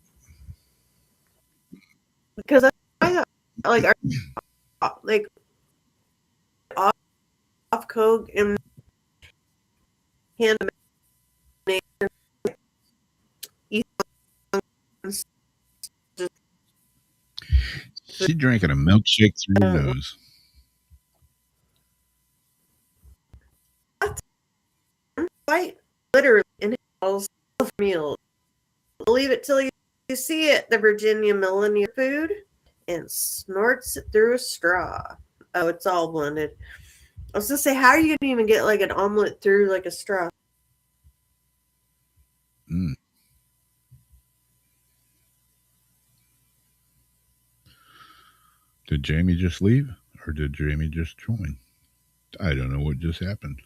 Because I like off Coke and hand She drinking a milkshake through your nose. Quite literally inhales meals. Leave it till you see it, the Virginia Millennial food, and snorts it through a straw. Oh, it's all blended. I was gonna say, how are you gonna even get like an omelet through like a straw? Did Jamie just leave, or did Jamie just join? I don't know what just happened.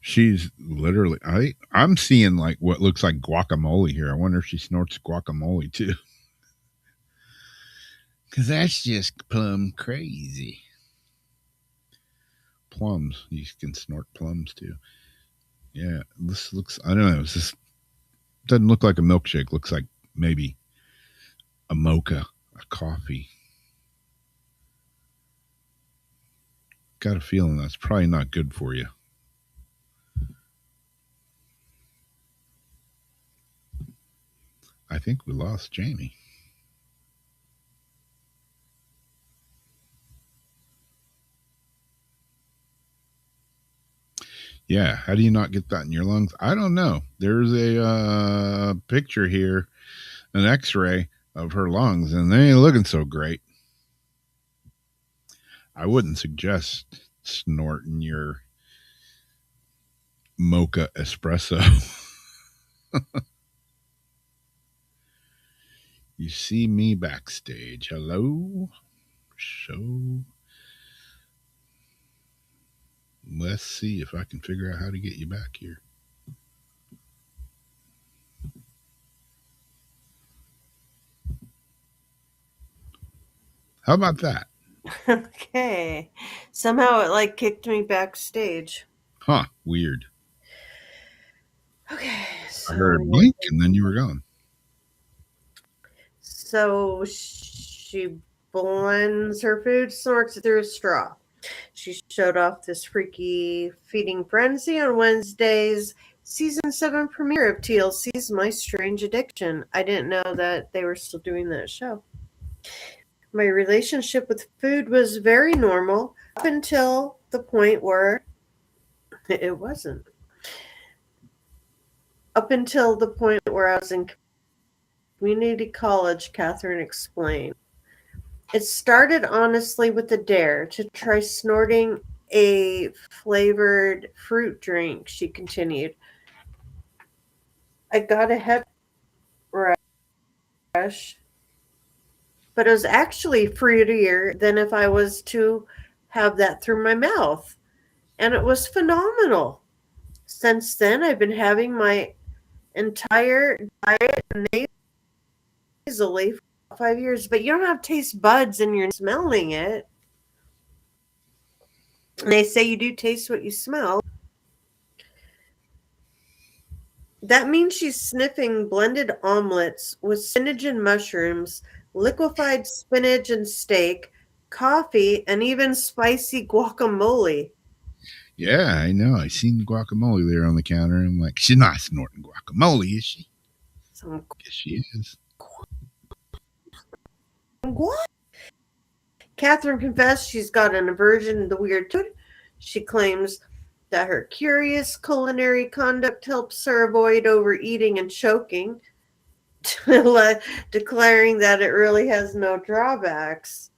She's literally, I'm seeing like what looks like guacamole here. I wonder if she snorts guacamole too. Because that's just plum crazy. Plums. You can snort plums too. Yeah, this looks, I don't know. This doesn't look like a milkshake. Looks like maybe a mocha, a coffee. Got a feeling that's probably not good for you. I think we lost Jamie. Yeah, how do you not get that in your lungs? I don't know. There's a picture here, an X-ray of her lungs, and they ain't looking so great. I wouldn't suggest snorting your mocha espresso. You see me backstage. Hello? Show. Let's see if I can figure out how to get you back here. How about that? Okay. Somehow it like kicked me backstage. Huh, weird. Okay. I heard blink and then you were gone. So she blends her food, snorts it through a straw. She showed off this freaky feeding frenzy on Wednesday's season 7 premiere of TLC's My Strange Addiction. I didn't know that they were still doing that show. My relationship with food was very normal up until the point where it wasn't. Up until the point where I was in community college, Catherine explained. It started honestly with a dare to try snorting a flavored fruit drink, she continued. I got a head rush, but it was actually fruitier than if I was to have that through my mouth. And it was phenomenal. Since then, I've been having my entire diet nasally for 5 years, but you don't have taste buds and you're smelling it. And they say you do taste what you smell. That means she's sniffing blended omelets with spinach and mushrooms, liquefied spinach and steak, coffee, and even spicy guacamole. Yeah, I know. I seen guacamole there on the counter. I'm like, she's not snorting guacamole, is she? Some Guess she is. what? Catherine confessed she's got an aversion to the weird food. She claims that her curious culinary conduct helps her avoid overeating and choking, declaring that it really has no drawbacks.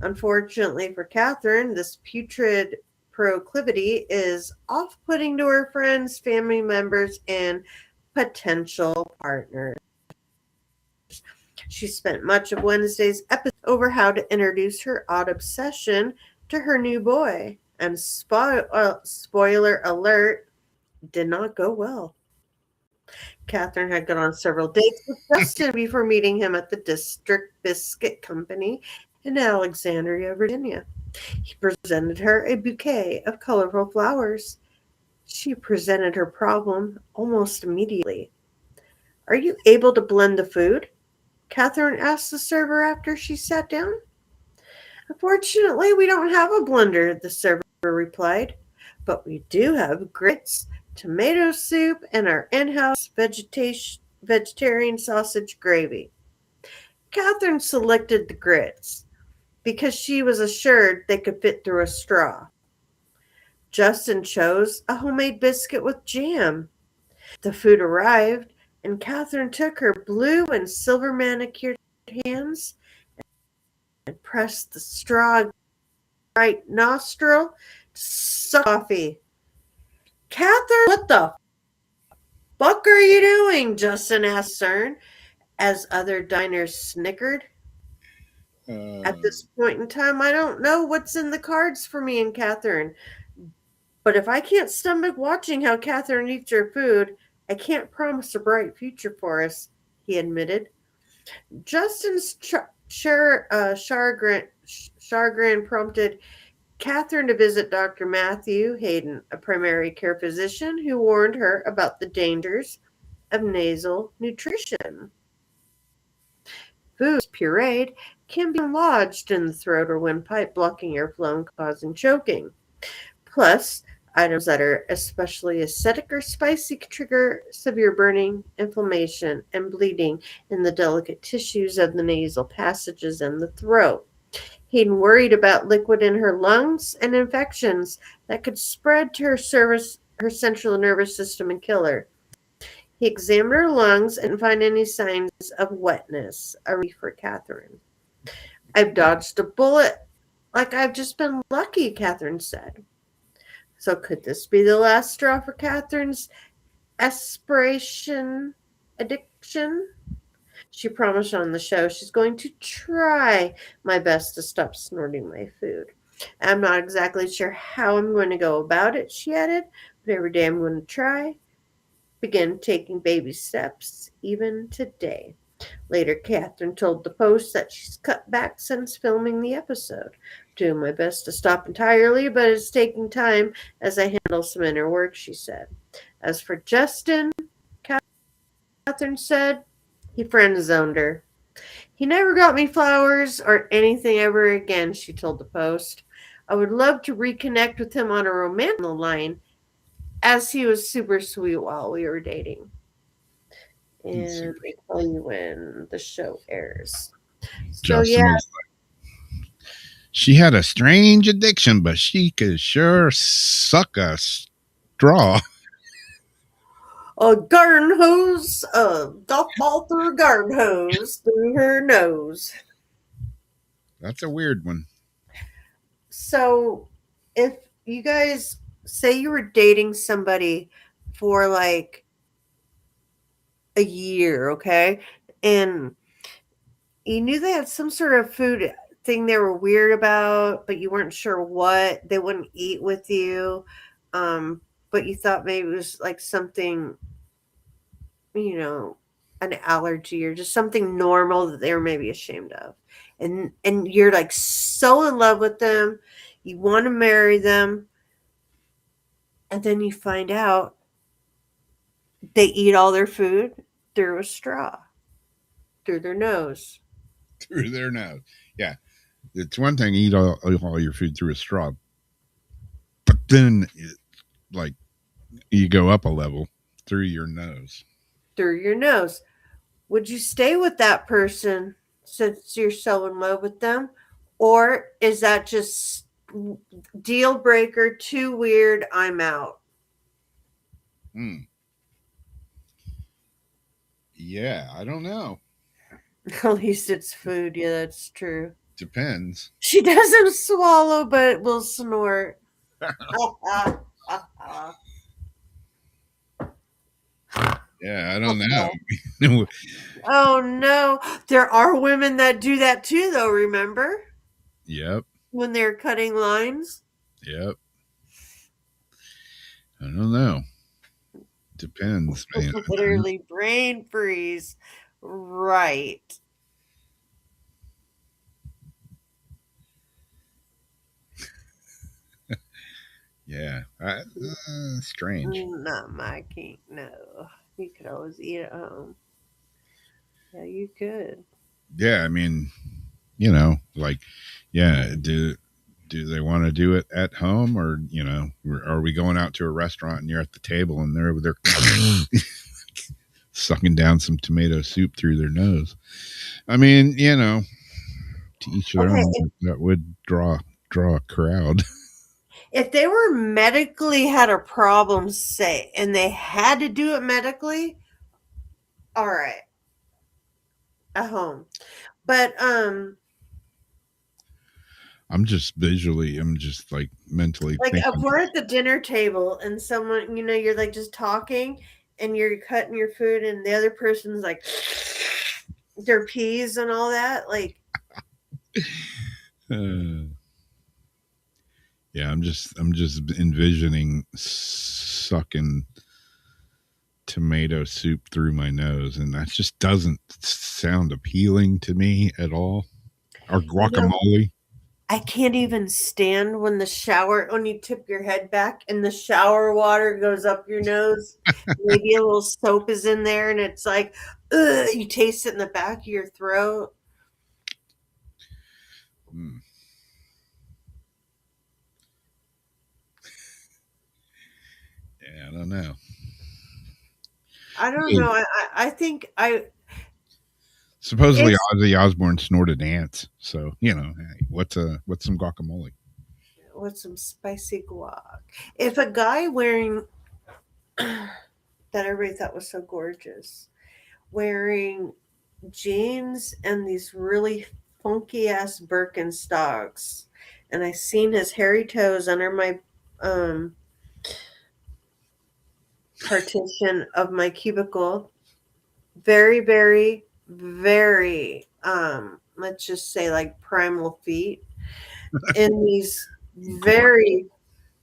Unfortunately for Catherine, this putrid proclivity is off-putting to her friends, family members, and potential partners. She spent much of Wednesday's episode over how to introduce her odd obsession to her new boy. And spoiler alert, did not go well. Catherine had gone on several dates with Justin before meeting him at the District Biscuit Company in Alexandria, Virginia. He presented her a bouquet of colorful flowers. She presented her problem almost immediately. Are you able to blend the food? Catherine asked the server after she sat down. Unfortunately, we don't have a blender, the server replied, but we do have grits, tomato soup, and our in-house vegetarian sausage gravy. Catherine selected the grits because she was assured they could fit through a straw. Justin chose a homemade biscuit with jam. The food arrived, and Catherine took her blue and silver manicured hands and pressed the straw right nostril to suck coffee. Catherine, what the fuck are you doing? Justin asked Cern as other diners snickered. At this point in time, I don't know what's in the cards for me and Catherine. But if I can't stomach watching how Catherine eats her food, I can't promise a bright future for us, he admitted. Justin's Chargren prompted Catherine to visit Dr. Matthew Hayden, a primary care physician who warned her about the dangers of nasal nutrition. Food pureed can be lodged in the throat or windpipe, blocking airflow and causing choking. Plus, items that are especially acidic or spicy can trigger severe burning, inflammation, and bleeding in the delicate tissues of the nasal passages and the throat. He'd worried about liquid in her lungs and infections that could spread to her central nervous system and kill her. He examined her lungs and didn't find any signs of wetness, a relief for Catherine. I've dodged a bullet like I've just been lucky, Catherine said. So could this be the last straw for Catherine's aspiration addiction? She promised on the show she's going to try my best to stop snorting my food. I'm not exactly sure how I'm going to go about it, she added, but every day I'm going to try. Begin taking baby steps, even today. Later, Catherine told the Post that she's cut back since filming the episode. Doing my best to stop entirely, but it's taking time as I handle some inner work, she said. As for Justin, Catherine said, he friend zoned her. He never got me flowers or anything ever again, she told the Post. I would love to reconnect with him on a romantic line, as he was super sweet while we were dating. And they tell you when the show airs. So Justin was like, she had a strange addiction, but she could sure suck a straw. A garden hose, a golf ball through a garden hose through her nose. That's a weird one. So, if you guys say you were dating somebody for like a year, okay, and you knew they had some sort of food thing they were weird about, but you weren't sure what, they wouldn't eat with you, but you thought maybe it was like something, an allergy or just something normal that they were maybe ashamed of, and you're like so in love with them, you want to marry them, and then you find out they eat all their food through a straw, through their nose. Through their nose. Yeah. It's one thing to eat all your food through a straw, but then like you go up a level through your nose. Through your nose. Would you stay with that person since you're so in love with them? Or is that just deal breaker, too weird, I'm out? Yeah, I don't know. At least it's food. Yeah, that's true. Depends. She doesn't swallow, but will snort. Yeah, I don't know. Oh, no. There are women that do that too, though, remember? Yep. When they're cutting lines? Yep. I don't know. Depends, man. Literally brain freeze. Right. Yeah. Strange. Not my kink, no. You could always eat at home. Yeah, you could. Yeah, I mean, like, yeah, do they want to do it at home, or are we going out to a restaurant and you're at the table and they're sucking down some tomato soup through their nose? I mean, to each their own. That would draw a crowd. If they were medically had a problem, say, and they had to do it medically, all right, at home. But I'm just like mentally like thinking. if we're at the dinner table and someone, you're like just talking and you're cutting your food and the other person's like their peas and all that, like. Yeah, I'm just envisioning sucking tomato soup through my nose, and that just doesn't sound appealing to me at all. Or You know, guacamole. I can't even stand when you tip your head back and the shower water goes up your nose. Maybe a little soap is in there and it's like, ugh, you taste it in the back of your throat. Mm. Yeah, I don't know. I don't Hey, know. I think supposedly it's Ozzy Osbourne snorted ants, so hey, what's some guacamole? with some spicy guac. If a guy wearing that everybody thought was so gorgeous, wearing jeans and these really funky ass Birkenstocks, and I seen his hairy toes under my um, partition of my cubicle. Very, very, very. Let's just say like primal feet in these Corn. very,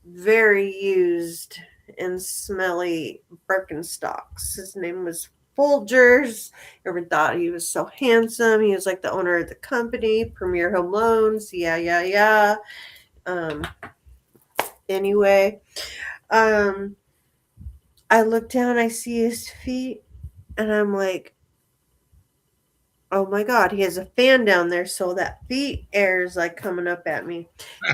very used and smelly Birkenstocks. His name was Folgers. Ever thought he was so handsome? He was like the owner of the company, Premier Home Loans. Yeah, yeah, yeah. Um, anyway, um, I look down, I see his feet, and I'm like, oh my God, he has a fan down there, so that feet air is like coming up at me.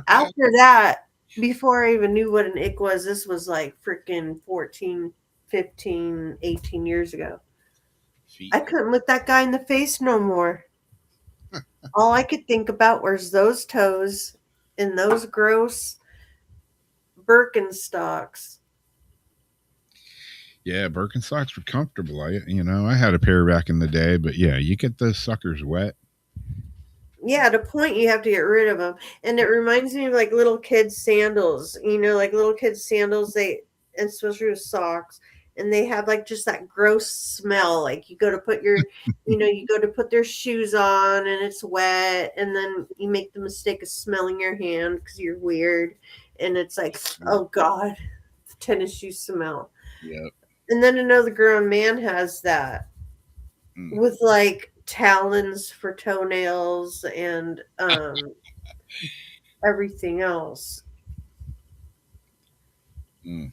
After that, before I even knew what an ick was, this was like freaking 14, 15, 18 years ago. Feet. I couldn't look that guy in the face no more. All I could think about was those toes and those gross Birkenstocks. Yeah, Birkenstocks were comfortable. I had a pair back in the day, but yeah, you get those suckers wet. Yeah, at a point you have to get rid of them. And it reminds me of like little kids' sandals. Like little kids' sandals, especially with socks, and they have like just that gross smell. Like you go to put their shoes on and it's wet, and then you make the mistake of smelling your hand because you're weird. And it's like, oh God, the tennis shoe smell. Yep. And then another grown man has that Mm, with like talons for toenails and everything else. mm.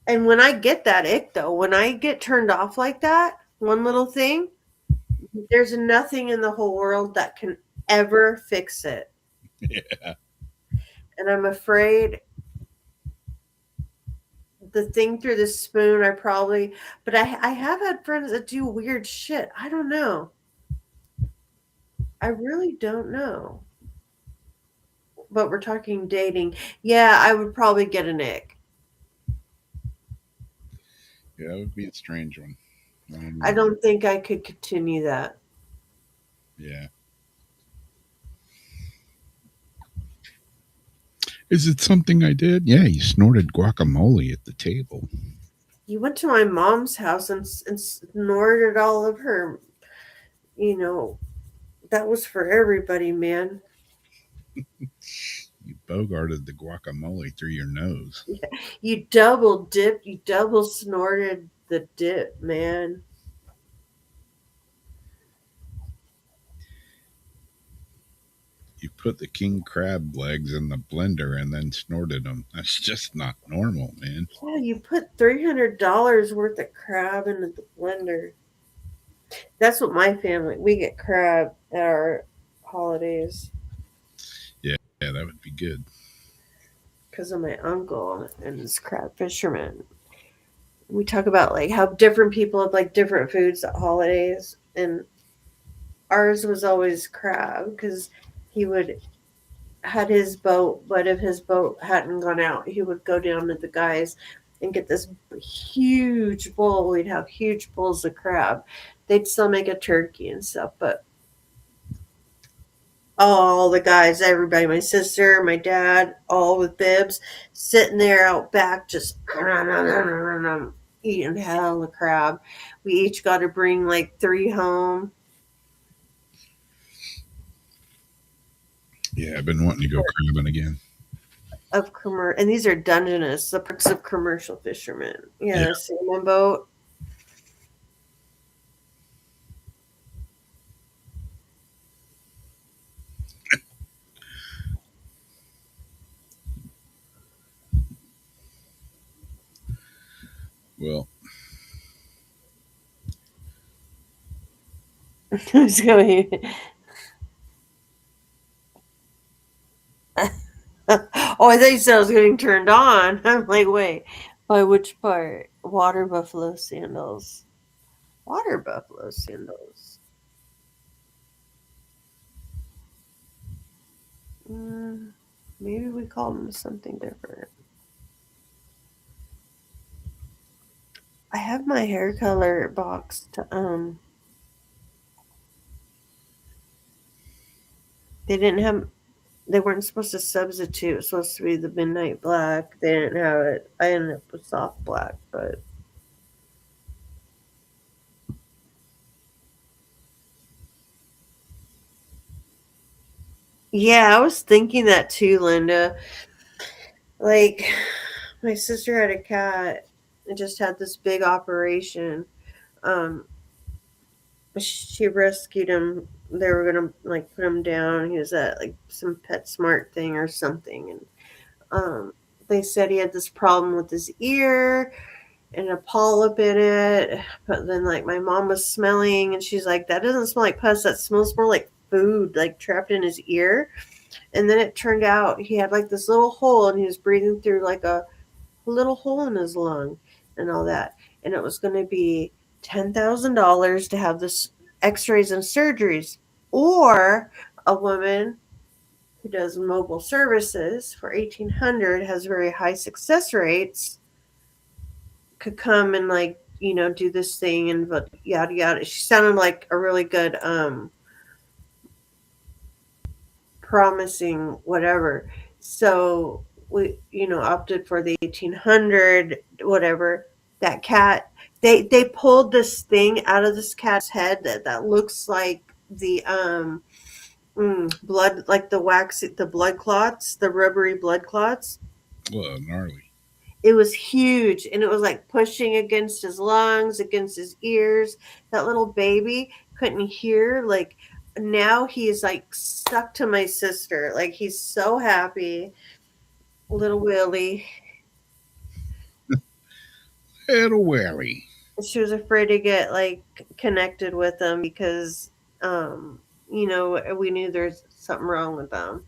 And when I get that ick though, when I get turned off like that, one little thing, there's nothing in the whole world that can ever fix it. Yeah. And I'm afraid the thing through the spoon, but I have had friends that do weird shit. I don't know. I really don't know. But we're talking dating. Yeah, I would probably get an ick. Yeah, that would be a strange one. I don't think I could continue that. Yeah. Is it something I did? Yeah, you snorted guacamole at the table. You went to my mom's house and snorted all of her, you know, that was for everybody, man. You bogarted the guacamole through your nose. You double dipped, you double snorted the dip, man. You put the king crab legs in the blender and then snorted them. That's just not normal, man. Yeah, you put $300 worth of crab into the blender. That's what my family, we get crab at our holidays Yeah, that would be good. because of my uncle and his crab fisherman. We talk about like how different people have like different foods at holidays, and ours was always crab because he would had his boat, but if his boat hadn't gone out, he would go down to the guys and get this huge bowl. We'd have huge bowls of crab. They'd still make a turkey and stuff, but all the guys, everybody, my sister, my dad, all with bibs, sitting there out back, just eating hell of crab. We each got to bring like 3 home. Yeah, I've been wanting to go crabbing again. And these are Dungeness, the perks of commercial fishermen. Yeah. Yeah, salmon boat. Well, Who's going? Oh, I thought you said I was getting turned on. I'm like, wait, by which part? Water buffalo sandals. Water buffalo sandals. Mm, maybe we call them something different. I have my hair color boxed. They didn't have. They weren't supposed to substitute. It was supposed to be the midnight black. They didn't have it. I ended up with soft black, but yeah, I was thinking that too, Linda. Like, my sister had a cat. It just had this big operation. Um, she rescued him. They were gonna like put him down. He was at like some Pet Smart thing or something, and um, they said he had this problem with his ear and a polyp in it. But then, like, my mom was smelling, and she's like, "That doesn't smell like pus. That smells more like food, like trapped in his ear." And then it turned out he had like this little hole, and he was breathing through like a little hole in his lung and all that. And it was going to be $10,000 to have this X-rays and surgeries, or a woman who does mobile services for 1,800 has very high success rates could come and like do this thing and but yada yada. She sounded like a really good promising whatever. So we opted for the 1,800 whatever. That cat, they pulled this thing out of this cat's head that looks like the blood, like the blood clots, the rubbery blood clots. well, gnarly. It was huge, and it was like pushing against his lungs, against his ears. That little baby couldn't hear. Like, now he's like stuck to my sister. Like, he's so happy. Little Willie. Little wary. She was afraid to get like connected with him because we knew there's something wrong with them.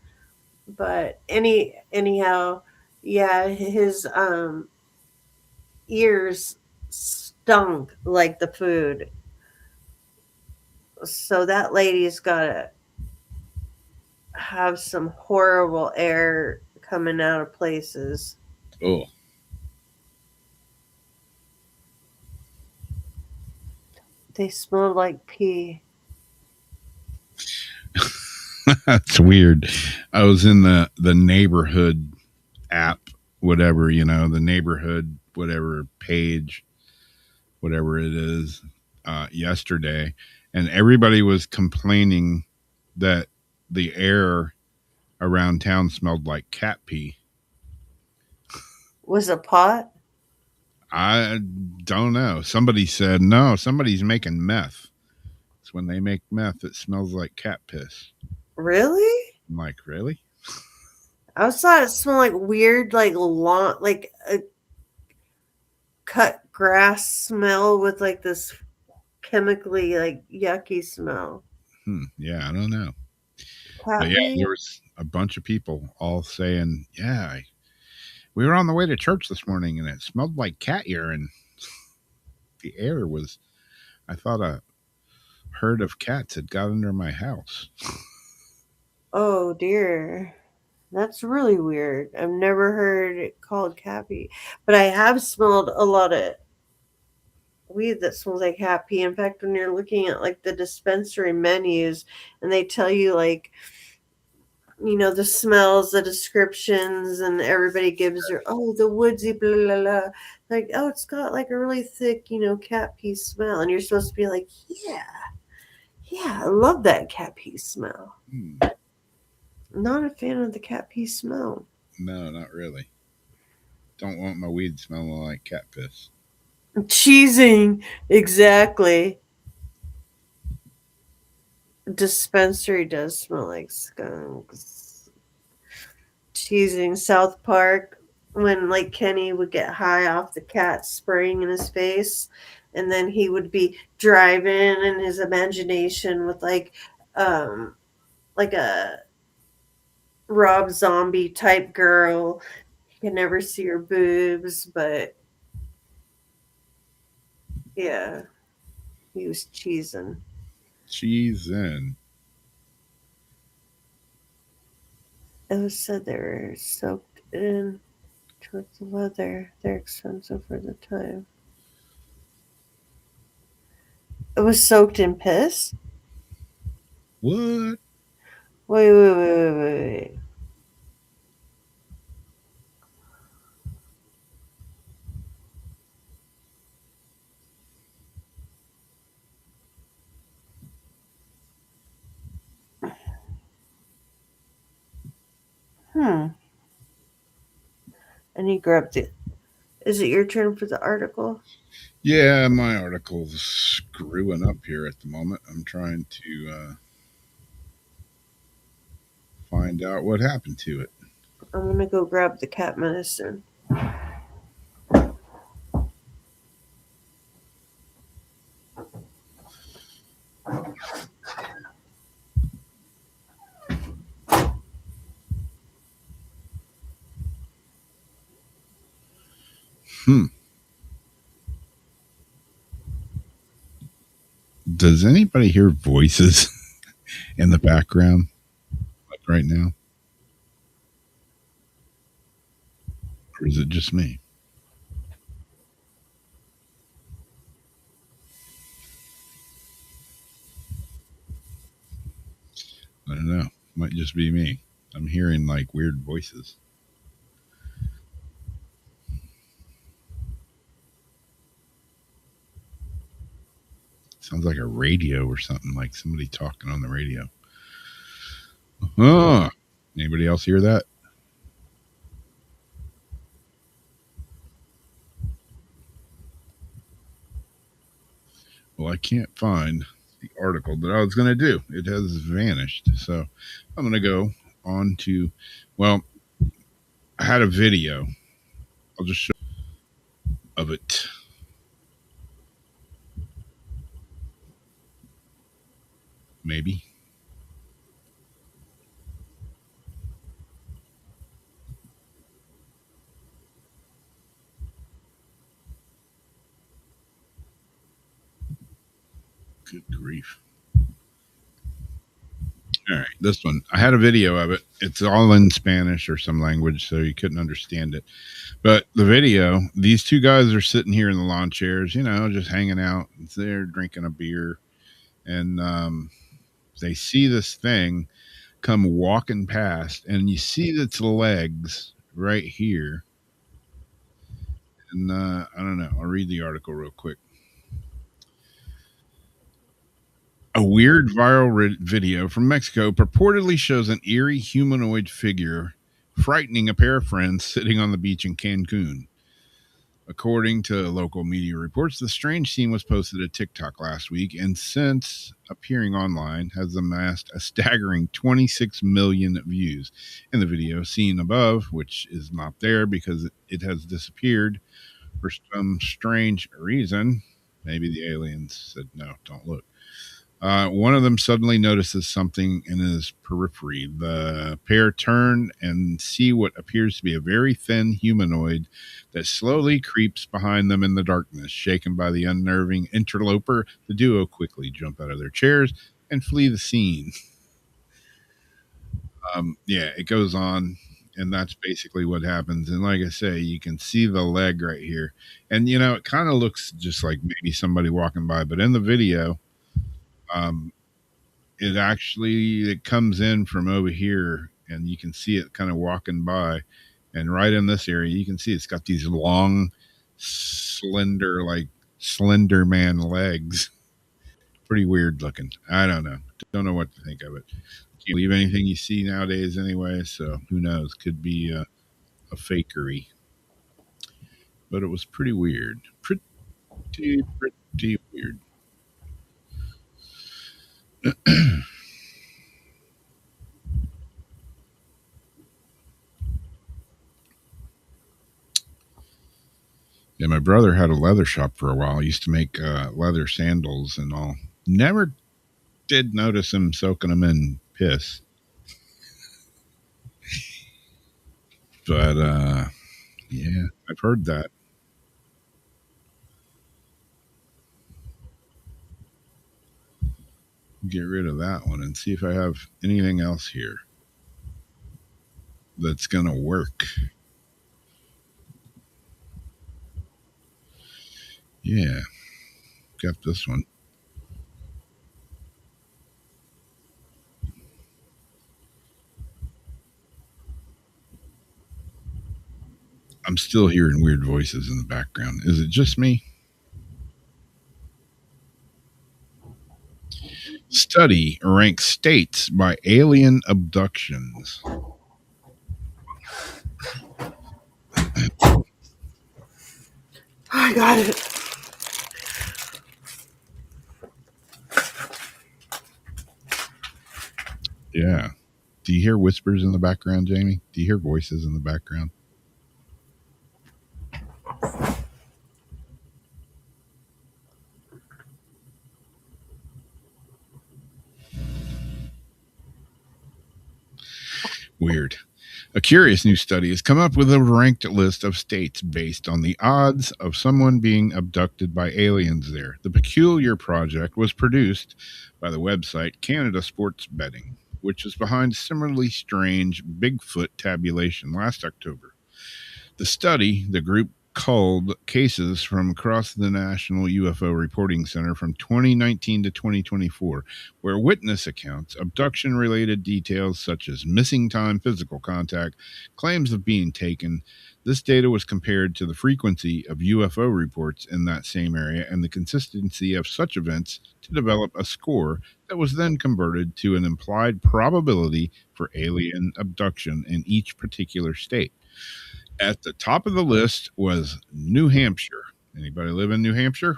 But anyhow, yeah, his ears stunk like the food. So that lady's got to have some horrible air coming out of places. Oh, They smelled like pee. that's weird. I was in the neighborhood app, whatever, the neighborhood, whatever page, whatever it is, yesterday, and everybody was complaining that the air around town smelled like cat pee. Was it pot? I don't know. Somebody said no. Somebody's making meth. It's when they make meth, it smells like cat piss. Really? I'm like, really? I was thought it smelled like weird, like lawn, like a cut grass smell with like this chemically like yucky smell. Yeah, I don't know. But Cat yeah, pee? there was a bunch of people all saying, yeah, we were on the way to church this morning and it smelled like cat urine. The air was, I thought a herd of cats had got under my house. Oh dear. That's really weird. I've never heard it called cat pee. But I have smelled a lot of weed that smells like cat pee. In fact, when you're looking at like the dispensary menus and they tell you like, the smells, the descriptions, and everybody gives their, oh, the woodsy, blah, blah, blah. Like, oh, it's got like a really thick, cat pee smell. And you're supposed to be like, yeah, I love that cat pee smell. Not a fan of the cat pee smell. No, not really. Don't want my weed smelling like cat piss. Cheesing, exactly. Dispensary does smell like skunks. Cheesing, South Park. when like Kenny would get high off the cat spraying in his face, and then he would be driving in his imagination with like a Rob Zombie type girl. He could never see her boobs, but yeah, he was cheesing. Cheese in. It was said they were soaked in towards the leather. They're expensive for the time. It was soaked in piss? What? Wait. Hmm. And he grabbed it. Is it your turn for the article? Yeah, my article's screwing up here at the moment. I'm trying to find out what happened to it. I'm gonna go grab the cat medicine. Hmm. Does anybody hear voices in the background like right now? Or is it just me? I don't know. Might just be me. I'm hearing like weird voices. Sounds like a radio or something, like somebody talking on the radio. Oh, anybody else hear that? Well, I can't find the article that I was going to do. It has vanished. So I'm going to go on to, well, I had a video. I'll just show of it. Maybe. Good grief. All right, this one. I had a video of it. It's all in Spanish or some language, so you couldn't understand it. But the video, these two guys are sitting here in the lawn chairs, just hanging out. They're drinking a beer, and they see this thing come walking past, and you see its legs right here. And I don't know. I'll read the article real quick. A weird viral video from Mexico purportedly shows an eerie humanoid figure frightening a pair of friends sitting on the beach in Cancun. According to local media reports, the strange scene was posted to TikTok last week and since appearing online has amassed a staggering 26 million views. In the video seen above, which is not there because it has disappeared for some strange reason, maybe the aliens said, no, don't look. One of them suddenly notices something in his periphery. The pair turn and see what appears to be a very thin humanoid that slowly creeps behind them in the darkness. Shaken by the unnerving interloper, the duo quickly jump out of their chairs and flee the scene. Yeah, it goes on, and that's basically what happens. And like I say, you can see the leg right here. And, it kind of looks just like maybe somebody walking by, but in the video, um, it comes in from over here and you can see it kind of walking by, and right in this area you can see it's got these long slender man legs. Pretty weird looking. I don't know what to think of it. Can't believe anything you see nowadays anyway, so who knows, could be a fakery, but it was pretty weird. Pretty weird. brother had a leather shop for a while. He used to make leather sandals and all. Never did notice him soaking them in piss. But yeah, I've heard that. Get rid of that one and see if I have anything else here that's going to work. Yeah, got this one. I'm still hearing weird voices in the background. Is it just me? Study ranks states by alien abductions. I got it. Yeah. Do you hear whispers in the background, Jamie? Do you hear voices in the background? Weird. A curious new study has come up with a ranked list of states based on the odds of someone being abducted by aliens there. The peculiar project was produced by the website Canada Sports Betting, which is behind similarly strange Bigfoot tabulation last October. The study, the group culled cases from across the National UFO Reporting Center from 2019 to 2024, where witness accounts, abduction related details such as missing time, physical contact, claims of being taken. This data was compared to the frequency of UFO reports in that same area and the consistency of such events to develop a score that was then converted to an implied probability for alien abduction in each particular state. At the top of the list was New Hampshire. Anybody live in New Hampshire?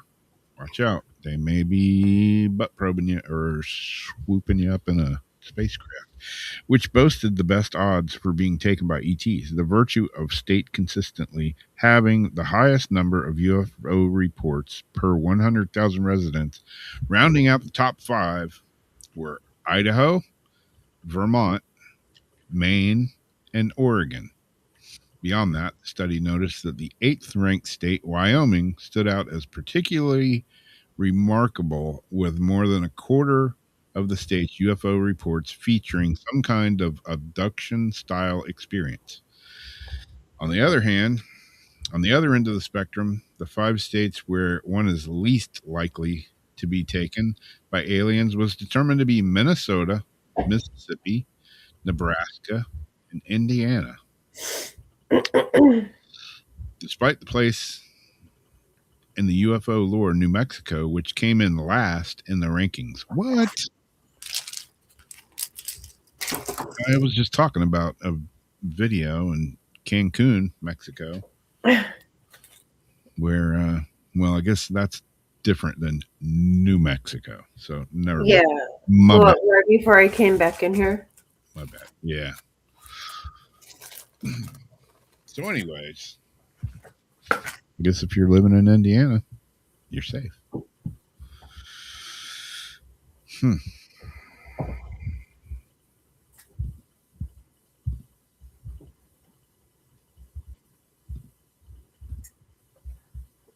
Watch out. They may be butt probing you or swooping you up in a spacecraft, which boasted the best odds for being taken by ETs. The virtue of state consistently having the highest number of UFO reports per 100,000 residents. Rounding out the top five were Idaho, Vermont, Maine, and Oregon. Beyond that, the study noticed that the eighth ranked state, Wyoming, stood out as particularly remarkable, with more than a quarter of the state's UFO reports featuring some kind of abduction style experience. On the other hand, on the other end of the spectrum, the five states where one is least likely to be taken by aliens was determined to be Minnesota, Mississippi, Nebraska, and Indiana. Despite the place in the UFO lore, New Mexico, which came in last in the rankings. What? I was just talking about a video in Cancun, Mexico, where, well, I guess that's different than New Mexico. So never Yeah. My Well, bad. right before I came back in here. My bad. Yeah. So, anyways, I guess if you're living in Indiana, you're safe.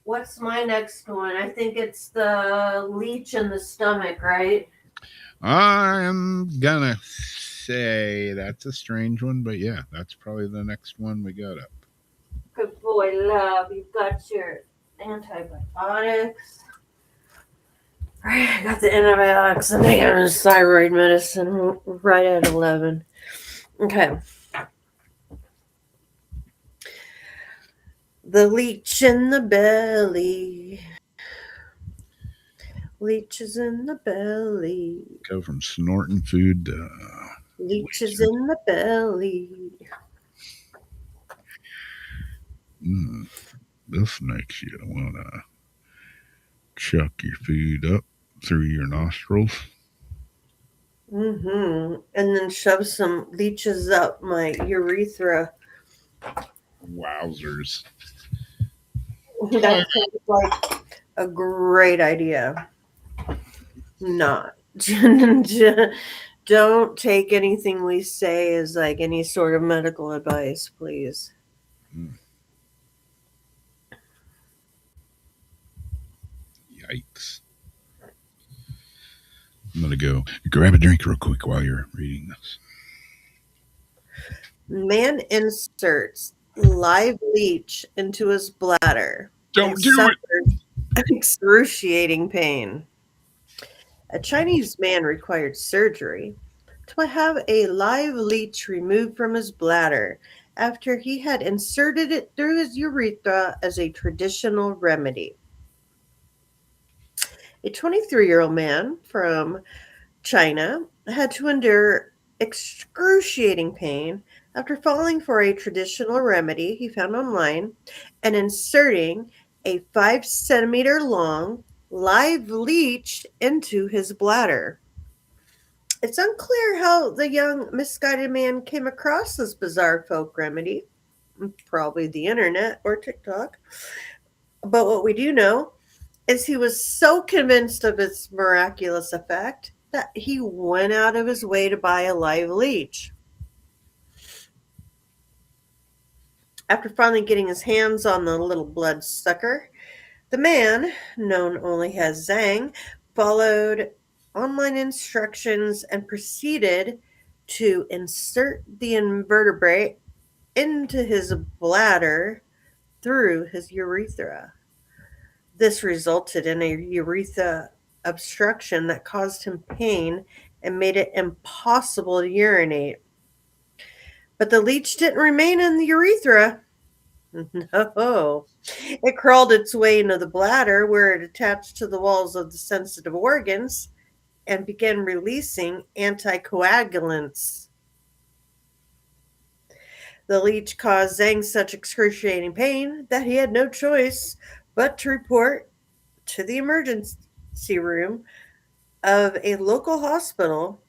What's my next one? I think it's the leech in the stomach, right? I'm gonna say that's a strange one, but yeah, that's probably the next one we got up. Good boy, love. You've got your antibiotics. I got the antibiotics and I got his thyroid medicine right at 11. Okay. The leech in the belly. Leeches in the belly. Go from snorting food to Leeches in the belly. This makes you want to chuck your food up through your nostrils. And then shove some leeches up my urethra. Wowzers. That sounds like a great idea. Not. Don't take anything we say as like any sort of medical advice, please. Mm, yikes. I'm going to go grab a drink real quick while you're reading this. Man inserts live leech into his bladder and Don't do it. suffers excruciating pain. A Chinese man required surgery to have a live leech removed from his bladder after he had inserted it through his urethra as a traditional remedy. A 23-year-old man from China had to endure excruciating pain after falling for a traditional remedy he found online and inserting a 5 centimeter long live leech into his bladder. It's unclear how the young, misguided man came across this bizarre folk remedy, probably the internet or TikTok. But what we do know is he was so convinced of its miraculous effect that he went out of his way to buy a live leech. After finally getting his hands on the little bloodsucker, the man, known only as Zhang, followed online instructions and proceeded to insert the invertebrate into his bladder through his urethra. This resulted in a urethra obstruction that caused him pain and made it impossible to urinate. But the leech didn't remain in the urethra. No. It crawled its way into the bladder where it attached to the walls of the sensitive organs and began releasing anticoagulants. The leech caused Zhang such excruciating pain that he had no choice but to report to the emergency room of a local hospital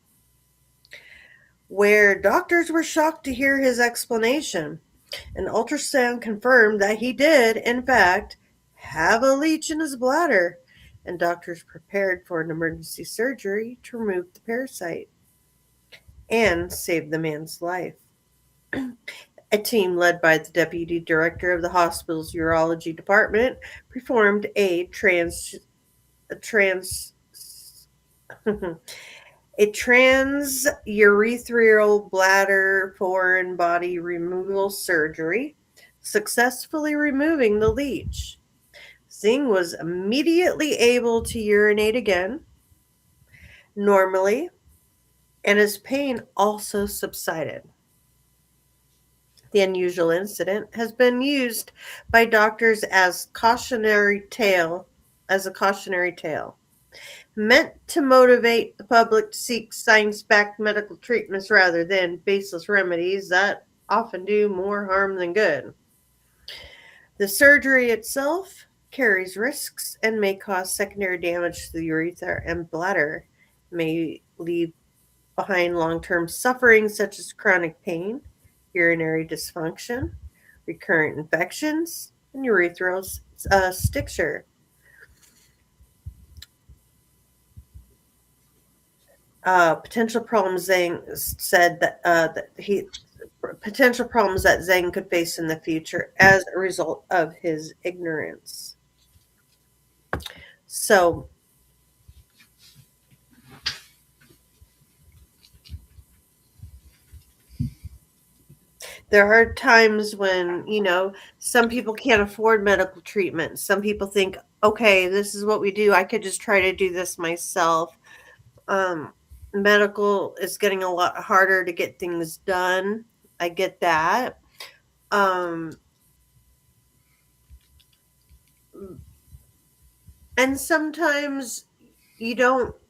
where doctors were shocked to hear his explanation. An ultrasound confirmed that he did, in fact, have a leech in his bladder, and doctors prepared for an emergency surgery to remove the parasite and save the man's life. A team led by the deputy director of the hospital's urology department performed a trans a transurethral bladder foreign body removal surgery, successfully removing the leech. Zing was immediately able to urinate again, normally, and his pain also subsided. The unusual incident has been used by doctors as a cautionary tale, meant to motivate the public to seek science-backed medical treatments rather than baseless remedies that often do more harm than good. The surgery itself carries risks and may cause secondary damage to the urethra and bladder, may leave behind long-term suffering such as chronic pain, urinary dysfunction, recurrent infections, and urethral stricture. Potential problems Zhang said that he potential problems that Zhang could face in the future as a result of his ignorance. So there are times when, some people can't afford medical treatment. Some people think, okay, this is what we do. I could just try to do this myself. Um, Medical is getting a lot harder to get things done. I get that. Um, and sometimes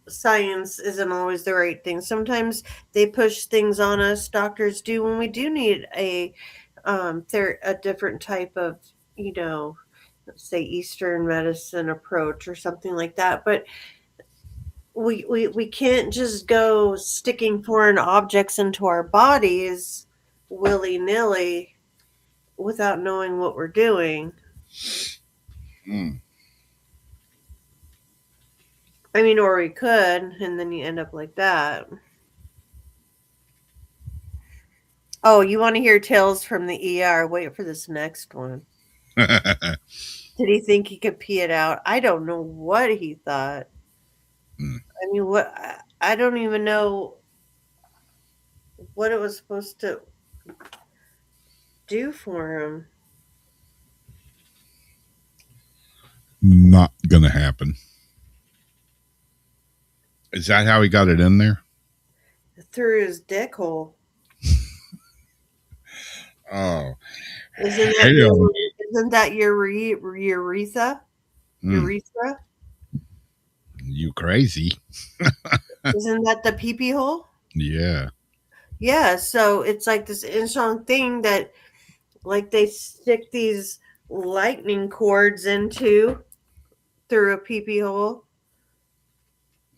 science isn't always the right thing. Sometimes they push things on us, doctors do, when we do need a different type of, say Eastern medicine approach or something like that. But we can't just go sticking foreign objects into our bodies willy-nilly without knowing what we're doing. Mm. I mean, or we could, and then you end up like that. Oh, you want to hear tales from the ER? Wait for this next one. Did he think he could pee it out? I don't know what he thought. Mm. I mean, what? I don't even know what it was supposed to do for him. Not gonna happen. Is that how he got it in there? Through his dick hole. Oh, Isn't that hell. isn't that your urethra? Mm. Urethra? You crazy? Isn't that the pee pee hole? Yeah. Yeah, so it's like this inch-long thing that, like, they stick these lightning cords into through a pee pee hole.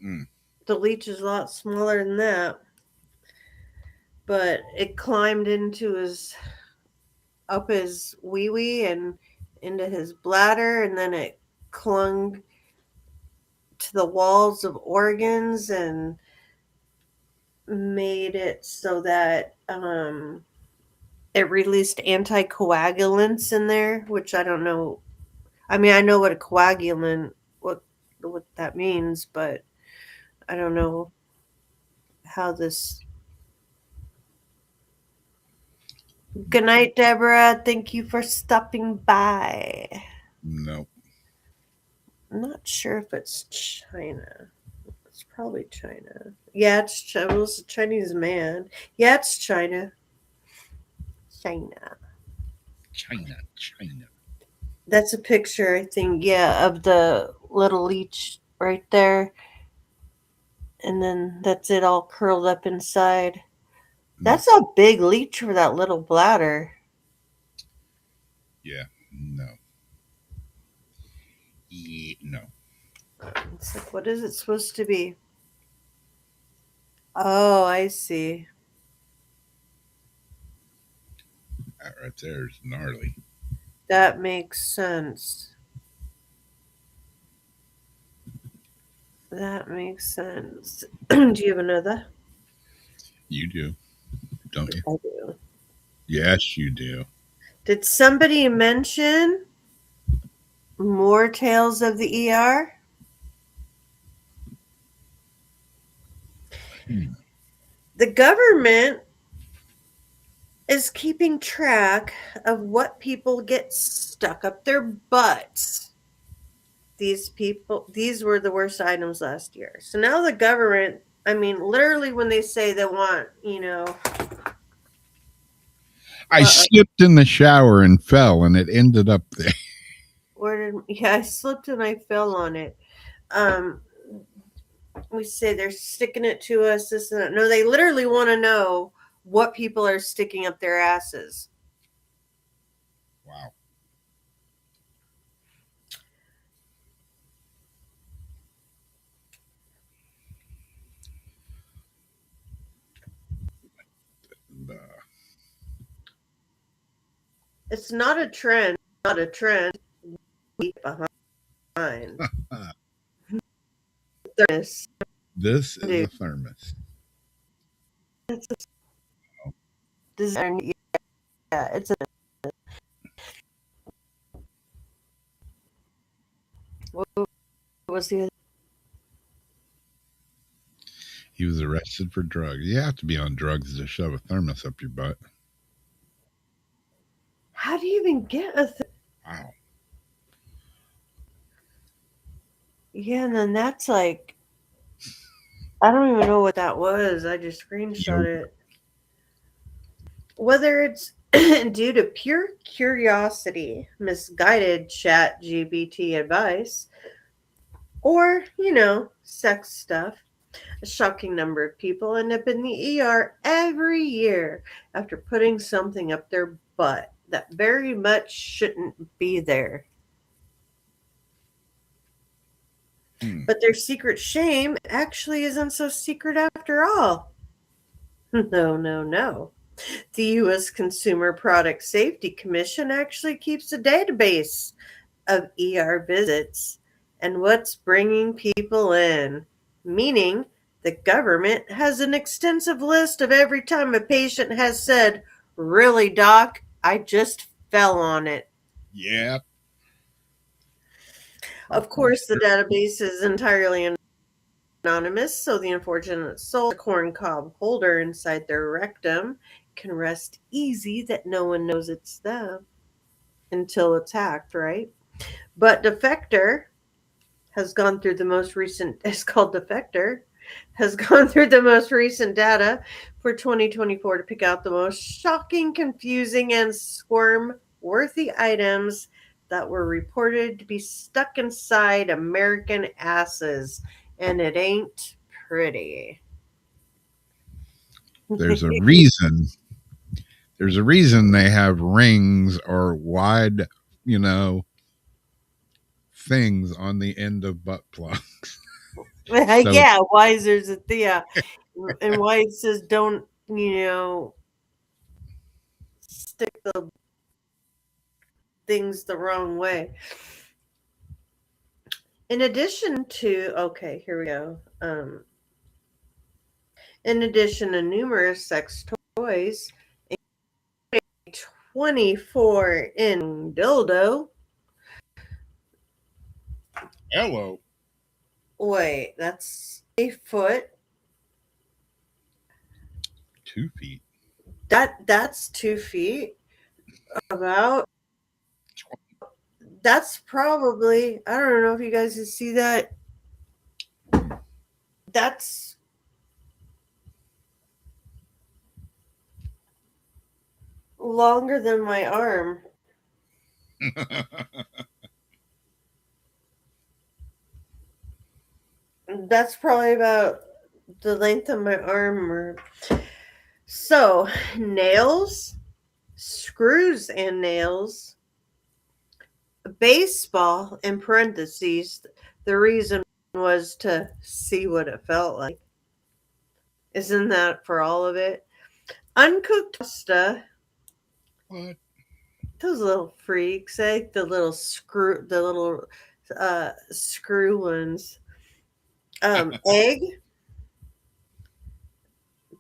Mm. The leech is a lot smaller than that, but it climbed into his up his wee wee and into his bladder, and then it clung to the walls of organs and made it so that it released anticoagulants in there, which I don't know. I mean, I know what a coagulant what that means, but I don't know how this. Good night, Deborah. Thank you for stopping by. No. I'm not sure if it's China. It's probably China. Yeah, it's China. It was a Chinese man. Yeah, it's China. China. China. That's a picture, I think, yeah, of the little leech right there. And then that's it all curled up inside. That's a big leech for that little bladder. Yeah. No. Yeah, no. It's like, what is it supposed to be? Oh, I see. That right there is gnarly. That makes sense. That makes sense. Do you have another? You do, don't you? I do. Yes, you do. Did somebody mention more tales of the ER? The government is keeping track of what people get stuck up their butts. These were the worst items last year. So now the government, I mean, literally when they say they want, I slipped in the shower and fell, and it ended up there. I slipped and I fell on it. We say they're sticking it to us, this and that. No, they literally want to know what people are sticking up their asses. Wow. It's not a trend. Not a trend. Behind. This is a thermos. Yeah, it's a. What was the? He was arrested for drugs. You have to be on drugs to shove a thermos up your butt. How do you even get a? Wow. Yeah, and then that's like. I don't even know what that was. I just screenshot it. Whether it's due to pure curiosity, misguided chat GBT advice, or, sex stuff, a shocking number of people end up in the ER every year after putting something up their butt that very much shouldn't be there. But their secret shame actually isn't so secret after all. No, no, no. The U.S. Consumer Product Safety Commission actually keeps a database of ER visits and what's bringing people in, meaning the government has an extensive list of every time a patient has said, "Really, doc, I just fell on it." Yeah. Of course, the database is entirely anonymous, so the unfortunate soul, the corn cob holder inside their rectum, can rest easy that no one knows it's them until it's hacked, right? But Defector has gone through the most recent, it's called Defector, has gone through the most recent data for 2024 to pick out the most shocking, confusing, and squirm worthy items that were reported to be stuck inside American asses. And it ain't pretty. There's a reason. There's a reason they have rings or wide, things on the end of butt plugs. Yeah, why there's a Thea. And why it says don't, stick the things the wrong way. In addition to, okay, here we go. In addition to numerous sex toys, a 24-inch dildo. Hello. Wait, that's a foot. 2 feet. That's 2 feet. About. That's probably. I don't know if you guys can see that. That's longer than my arm. That's probably about the length of my arm. So, nails, screws and nails, baseball, in parentheses, the reason was to see what it felt like. Isn't that for all of it? Uncooked pasta. What? Those little freaks, the little screw ones. Egg,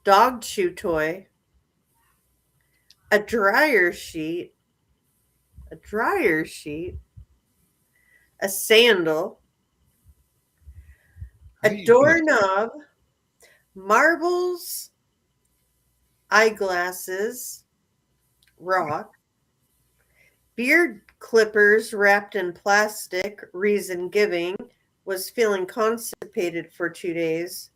dog chew toy, a dryer sheet, a sandal, a doorknob, marbles, eyeglasses, rock, beard clippers wrapped in plastic, reason giving, was feeling constipated for 2 days.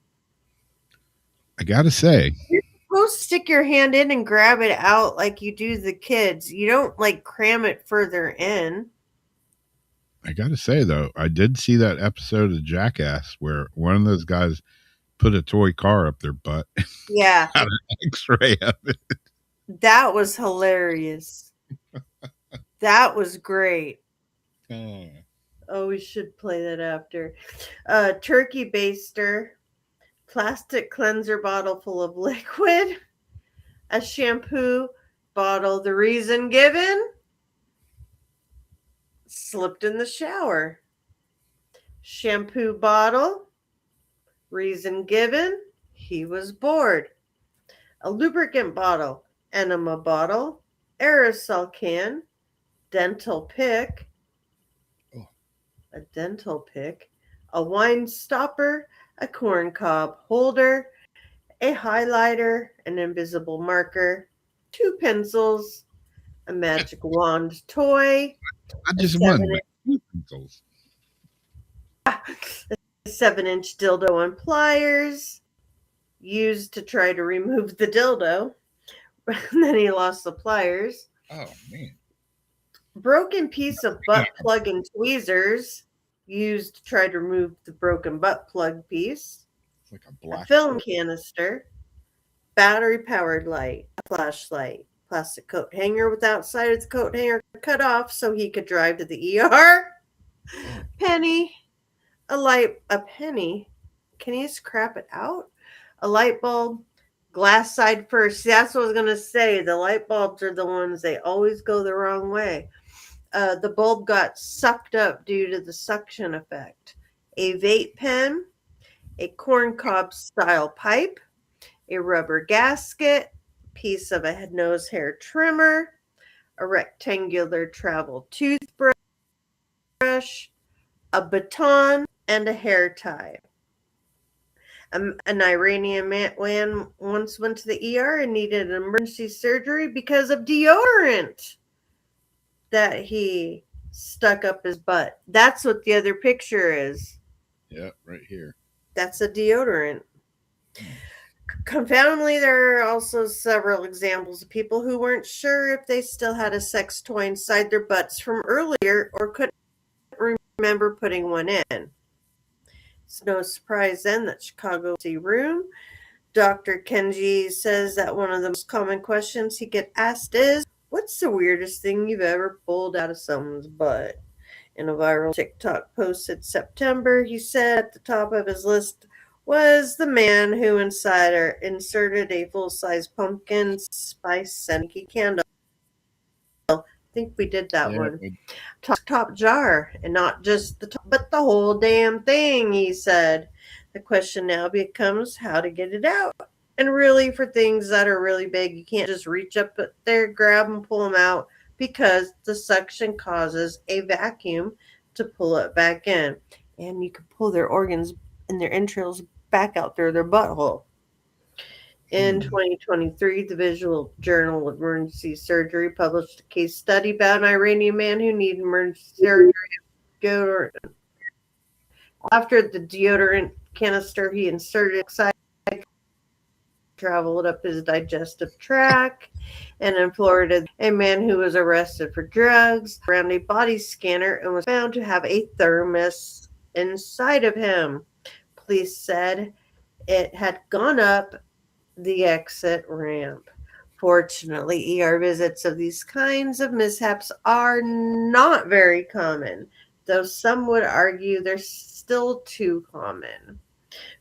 I gotta say, You're supposed to stick your hand in and grab it out like you do the kids. You don't like cram it further in. I gotta say though, I did see that episode of Jackass where one of those guys put a toy car up their butt. Yeah. Got an X-ray of it. That was hilarious. That was great. Oh, we should play that after. Turkey baster, plastic cleanser bottle full of liquid, a shampoo bottle. The reason given? Slipped in the shower. Shampoo bottle. Reason given? He was bored. A lubricant bottle. Enema bottle. Aerosol can. Dental pick. A dental pick. A wine stopper. A corn cob holder. A highlighter. An invisible marker. 2 pencils. A magic wand toy. Not just one, but 2 pencils. A 7-inch dildo and pliers used to try to remove the dildo. And then he lost the pliers. Oh, man. Broken piece of butt plug and tweezers used to try to remove the broken butt plug piece. It's like a black film canister. Battery powered light. A flashlight. Plastic coat hanger with outside of the coat hanger cut off so he could drive to the ER. Penny. A penny. Can you scrap it out? A light bulb. Glass side first. See, that's what I was going to say. The light bulbs are the ones, they always go the wrong way. the bulb got sucked up due to the suction effect. A vape pen, a corncob style pipe, a rubber gasket, piece of a nose hair trimmer, a rectangular travel toothbrush, a baton, and a hair tie. An Iranian man once went to the ER and needed emergency surgery because of deodorant that he stuck up his butt. That's what the other picture is. Yeah, right here. That's a deodorant. Confoundingly, there are also several examples of people who weren't sure if they still had a sex toy inside their butts from earlier or couldn't remember putting one in. It's no surprise then that Chicago room. Dr. Kenji says that one of the most common questions he gets asked is, "What's the weirdest thing you've ever pulled out of someone's butt?" In a viral TikTok post in September, he said at the top of his list was the man who inserted a full-size pumpkin spice scented candle. I think we did that one. Top jar, and not just the top, but the whole damn thing, he said. The question now becomes how to get it out. And really, for things that are really big, you can't just reach up there, grab and pull them out because the suction causes a vacuum to pull it back in. And you can pull their organs and their entrails back out through their butthole. In 2023, the Visual Journal of Emergency Surgery published a case study about an Iranian man who needed emergency surgery deodorant. After the deodorant canister he inserted inside traveled up his digestive tract, and in Florida, a man who was arrested for drugs ran a body scanner and was found to have a thermos inside of him. Police said it had gone up the exit ramp. Fortunately, ER visits of these kinds of mishaps are not very common, though some would argue they're still too common.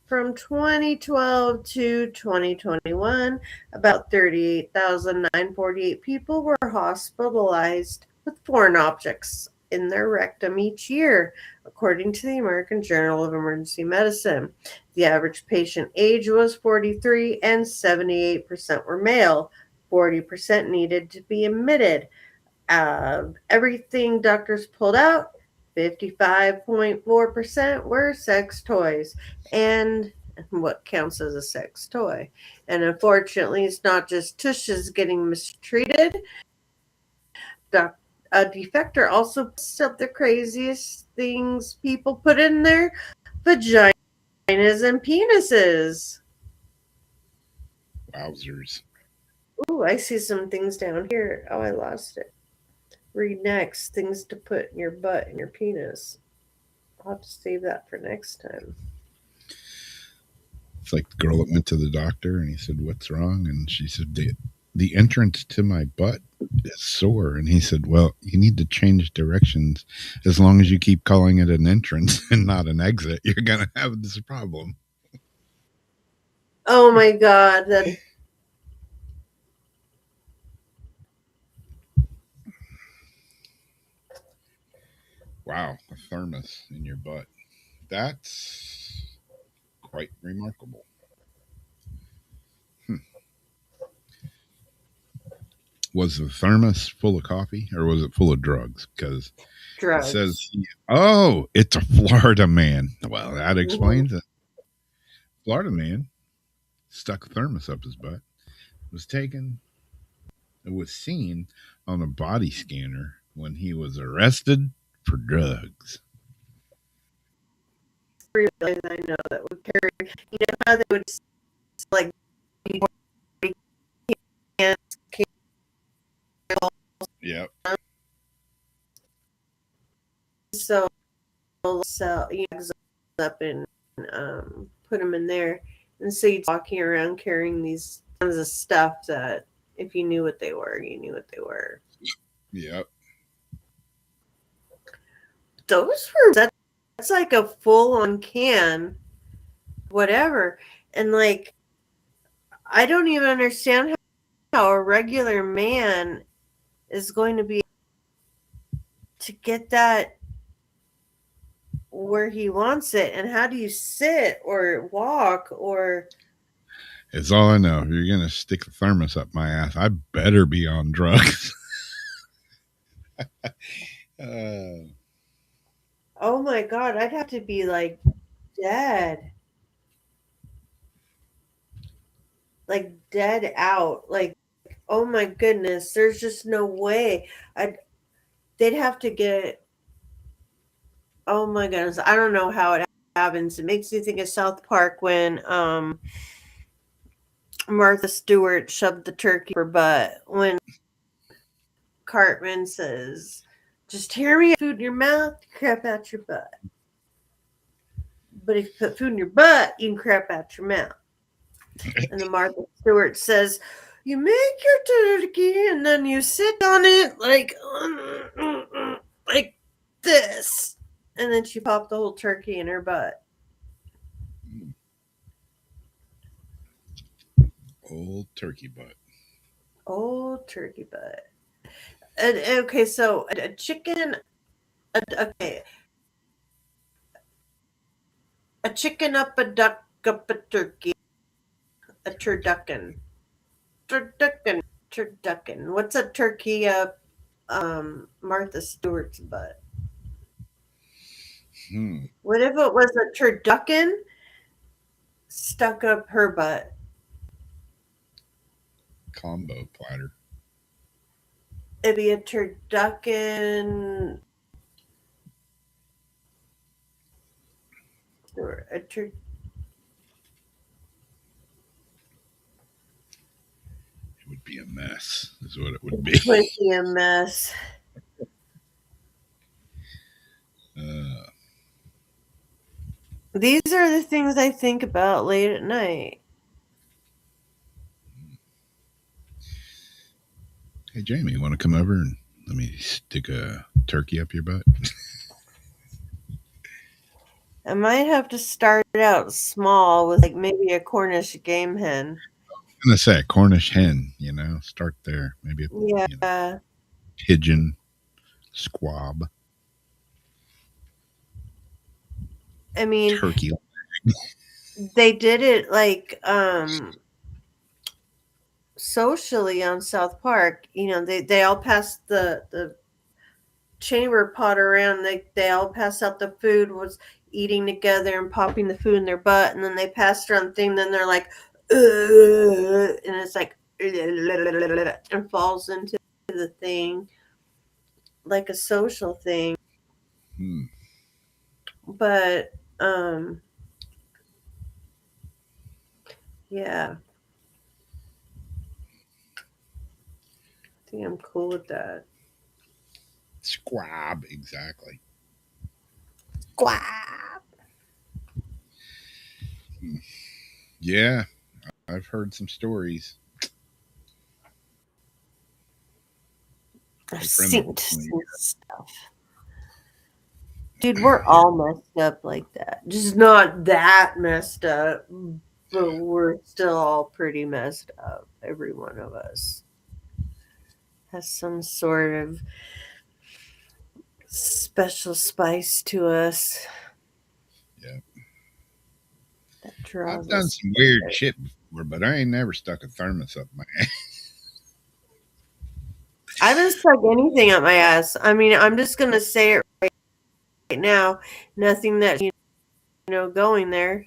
From 2012 to 2021, about 38,948 people were hospitalized with foreign objects in their rectum each year, according to the American Journal of Emergency Medicine. The average patient age was 43 and 78% were male. 40% needed to be admitted. Everything doctors pulled out, 55.4% were sex toys. And what counts as a sex toy? And unfortunately, it's not just tushes getting mistreated. A defector also puts up the craziest things people put in their vaginas and penises. Wowzers. Ooh, I see some things down here. Oh, I lost it. Read next. Things to put in your butt and your penis. I'll have to save that for next time. It's like the girl that went to the doctor and he said, "What's wrong?" And she said, the entrance to my butt is sore. And he said, "Well, you need to change directions. As long as you keep calling it an entrance and not an exit, you're going to have this problem." Oh my God. Wow, a thermos in your butt. That's quite remarkable. Was the thermos full of coffee or was it full of drugs? Because drugs. It says, "Oh, it's a Florida man." Well, that explains it. Florida man stuck a thermos up his butt. It was seen on a body scanner when he was arrested for drugs. I know that would carry. You know how they would like Yep. So you know, up and put them in there, and so you're walking around carrying these kinds of stuff that if you knew what they were, you knew what they were. Yep. Those were that's like a full-on can, whatever, and like I don't even understand how a regular man is going to be to get that where he wants it? And how do you sit or walk or It's all I know. If you're gonna stick the thermos up my ass, I better be on drugs. uh, oh my god, I'd have to be like dead. Like dead out. Like oh my goodness, there's just no way. They'd have to get oh my goodness, I don't know how it happens. It makes me think of South Park when Martha Stewart shoved the turkey up her butt when Cartman says, just hear me, food in your mouth, crap out your butt. But if you put food in your butt, you can crap out your mouth. And then Martha Stewart says, you make your turkey and then you sit on it like this. And then she popped the whole turkey in her butt. old turkey butt. Old turkey butt. Okay, so a chicken. Okay, a chicken up a duck up a turkey. A turducken. Turducken. What's a turkey up Martha Stewart's butt? What if it was a turducken stuck up her butt? Combo platter. It'd be a turducken or a tur. It would be a mess, is what it would be. It would be a mess. These are the things I think about late at night. Hey, Jamie, you want to come over and let me stick a turkey up your butt? I might have to start out small with like maybe a Cornish game hen. I'm going to say a Cornish hen, start there. Maybe a pigeon, squab. I mean, turkey. They did it like socially on South Park. They all passed the chamber pot around. They all passed out the food, was eating together and popping the food in their butt, and then they passed around the thing. Then they're like, and it's like and falls into the thing like a social thing. But yeah. I think I'm cool with that. Squab, exactly. Squab. Yeah, I've heard some stories. I've seen some stuff. Dude, we're all messed up like that. Just not that messed up, but we're still all pretty messed up. Every one of us has some sort of special spice to us. Yeah. That draws I've done some weird shit before, but I ain't never stuck a thermos up my ass. I haven't stuck anything up my ass. I mean, I'm just gonna say it right now. Nothing that going there.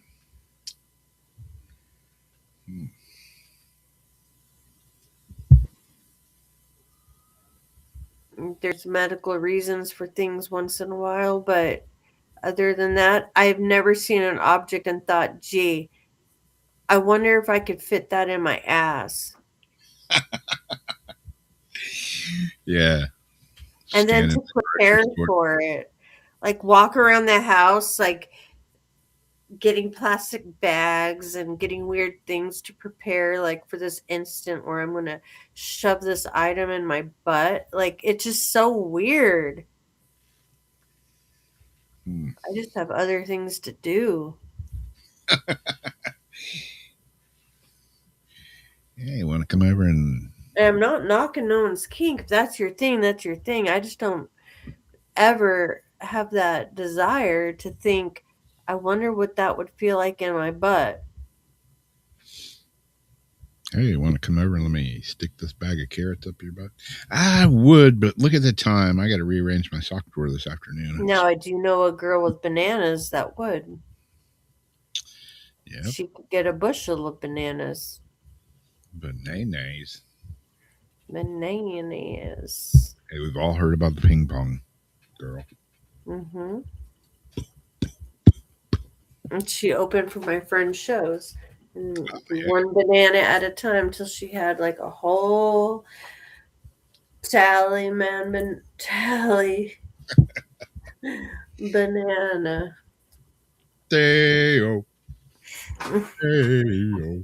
There's medical reasons for things once in a while, but other than that, I've never seen an object and thought, gee, I wonder if I could fit that in my ass. Yeah. And then to prepare for it, like walk around the house, like getting plastic bags and getting weird things to prepare, like for this instant where I'm going to shove this item in my butt. Like, it's just so weird. I just have other things to do. Yeah, you want to come over and I'm not knocking no one's kink. If that's your thing, that's your thing. I just don't. ever have that desire to think, I wonder what that would feel like in my butt. Hey, you want to come over and let me stick this bag of carrots up your butt? I would, but look at the time. I got to rearrange my sock drawer this afternoon. Now, I do know a girl with bananas that would. Yep. She could get a bushel of bananas. Bananas. Bananas. Hey, we've all heard about the ping pong girl. Mm-hmm. And she opened for my friend's shows. And one banana at a time till she had like a whole tally banana. Day-o. Day-o.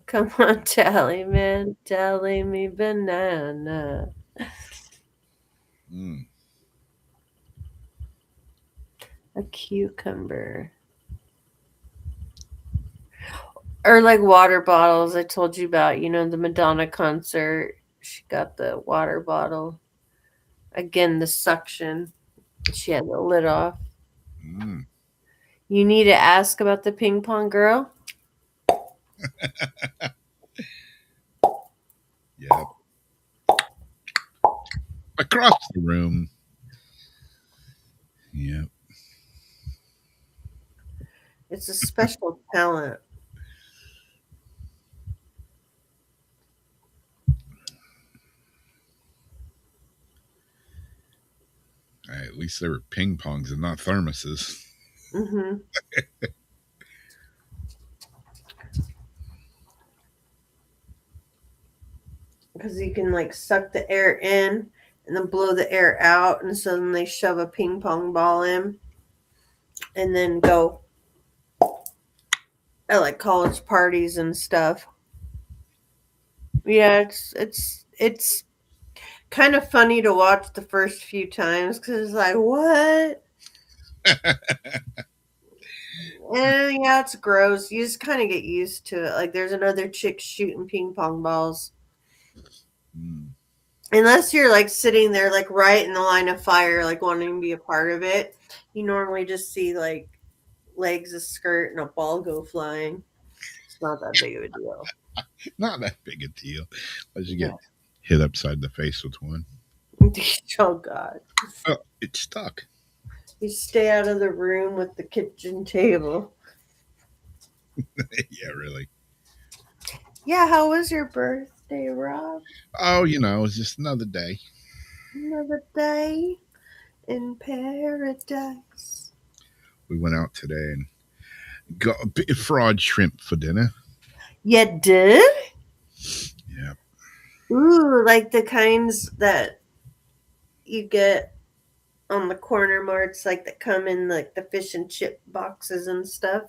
Come on, tally man, tally me banana. Mm. A cucumber. Or like water bottles I told you about, the Madonna concert. She got the water bottle. Again, the suction. She had the lid off. Mm. You need to ask about the ping pong girl? Yep. Across the room. Yep. It's a special talent. At least they were ping pongs and not thermoses. Mm-hmm. Because you can like suck the air in and then blow the air out, and so then they shove a ping pong ball in and then go at like college parties and stuff. Yeah, it's kind of funny to watch the first few times because it's like, what? And yeah, it's gross. You just kind of get used to it. Like, there's another chick shooting ping pong balls. Mm. Unless you're like sitting there, like right in the line of fire, like wanting to be a part of it, you normally just see like legs, a skirt, and a ball go flying. It's not that big of a deal. Not that big a deal. Unless you get hit upside the face with one. Oh, God. Oh, it's stuck. You stay out of the room with the kitchen table. Yeah, really. Yeah, how was your birthday, Rob? Oh, it's just another day. Another day in paradise. We went out today and got a bit of fried shrimp for dinner. You did? Yeah. Ooh, like the kinds that you get on the corner marts, like that come in like the fish and chip boxes and stuff.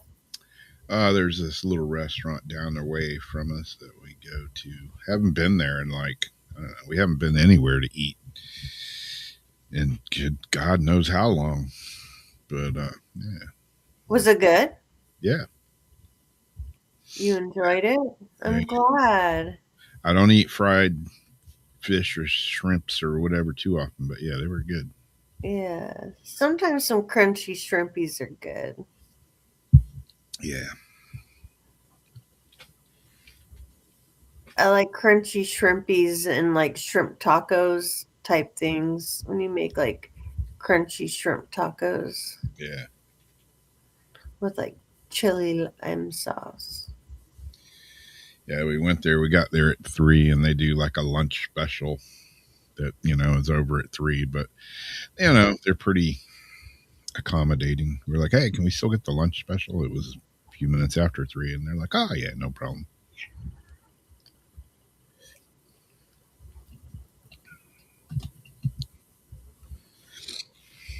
There's this little restaurant down the way from us that we go to. Haven't been there in like, I don't know, we haven't been anywhere to eat in God knows how long. But yeah. Was it good? Yeah. You enjoyed it? I'm Yeah. glad. I don't eat fried fish or shrimps or whatever too often, but yeah, they were good. Yeah. Sometimes some crunchy shrimpies are good. Yeah. I like crunchy shrimpies and like shrimp tacos type things when you make like crunchy shrimp tacos Yeah. with like chili lime sauce. Yeah, we went there. We got there at 3, and they do like a lunch special that, is over at 3. But, they're pretty accommodating. We're like, hey, can we still get the lunch special? It was a few minutes after 3, and they're like, oh, yeah, no problem.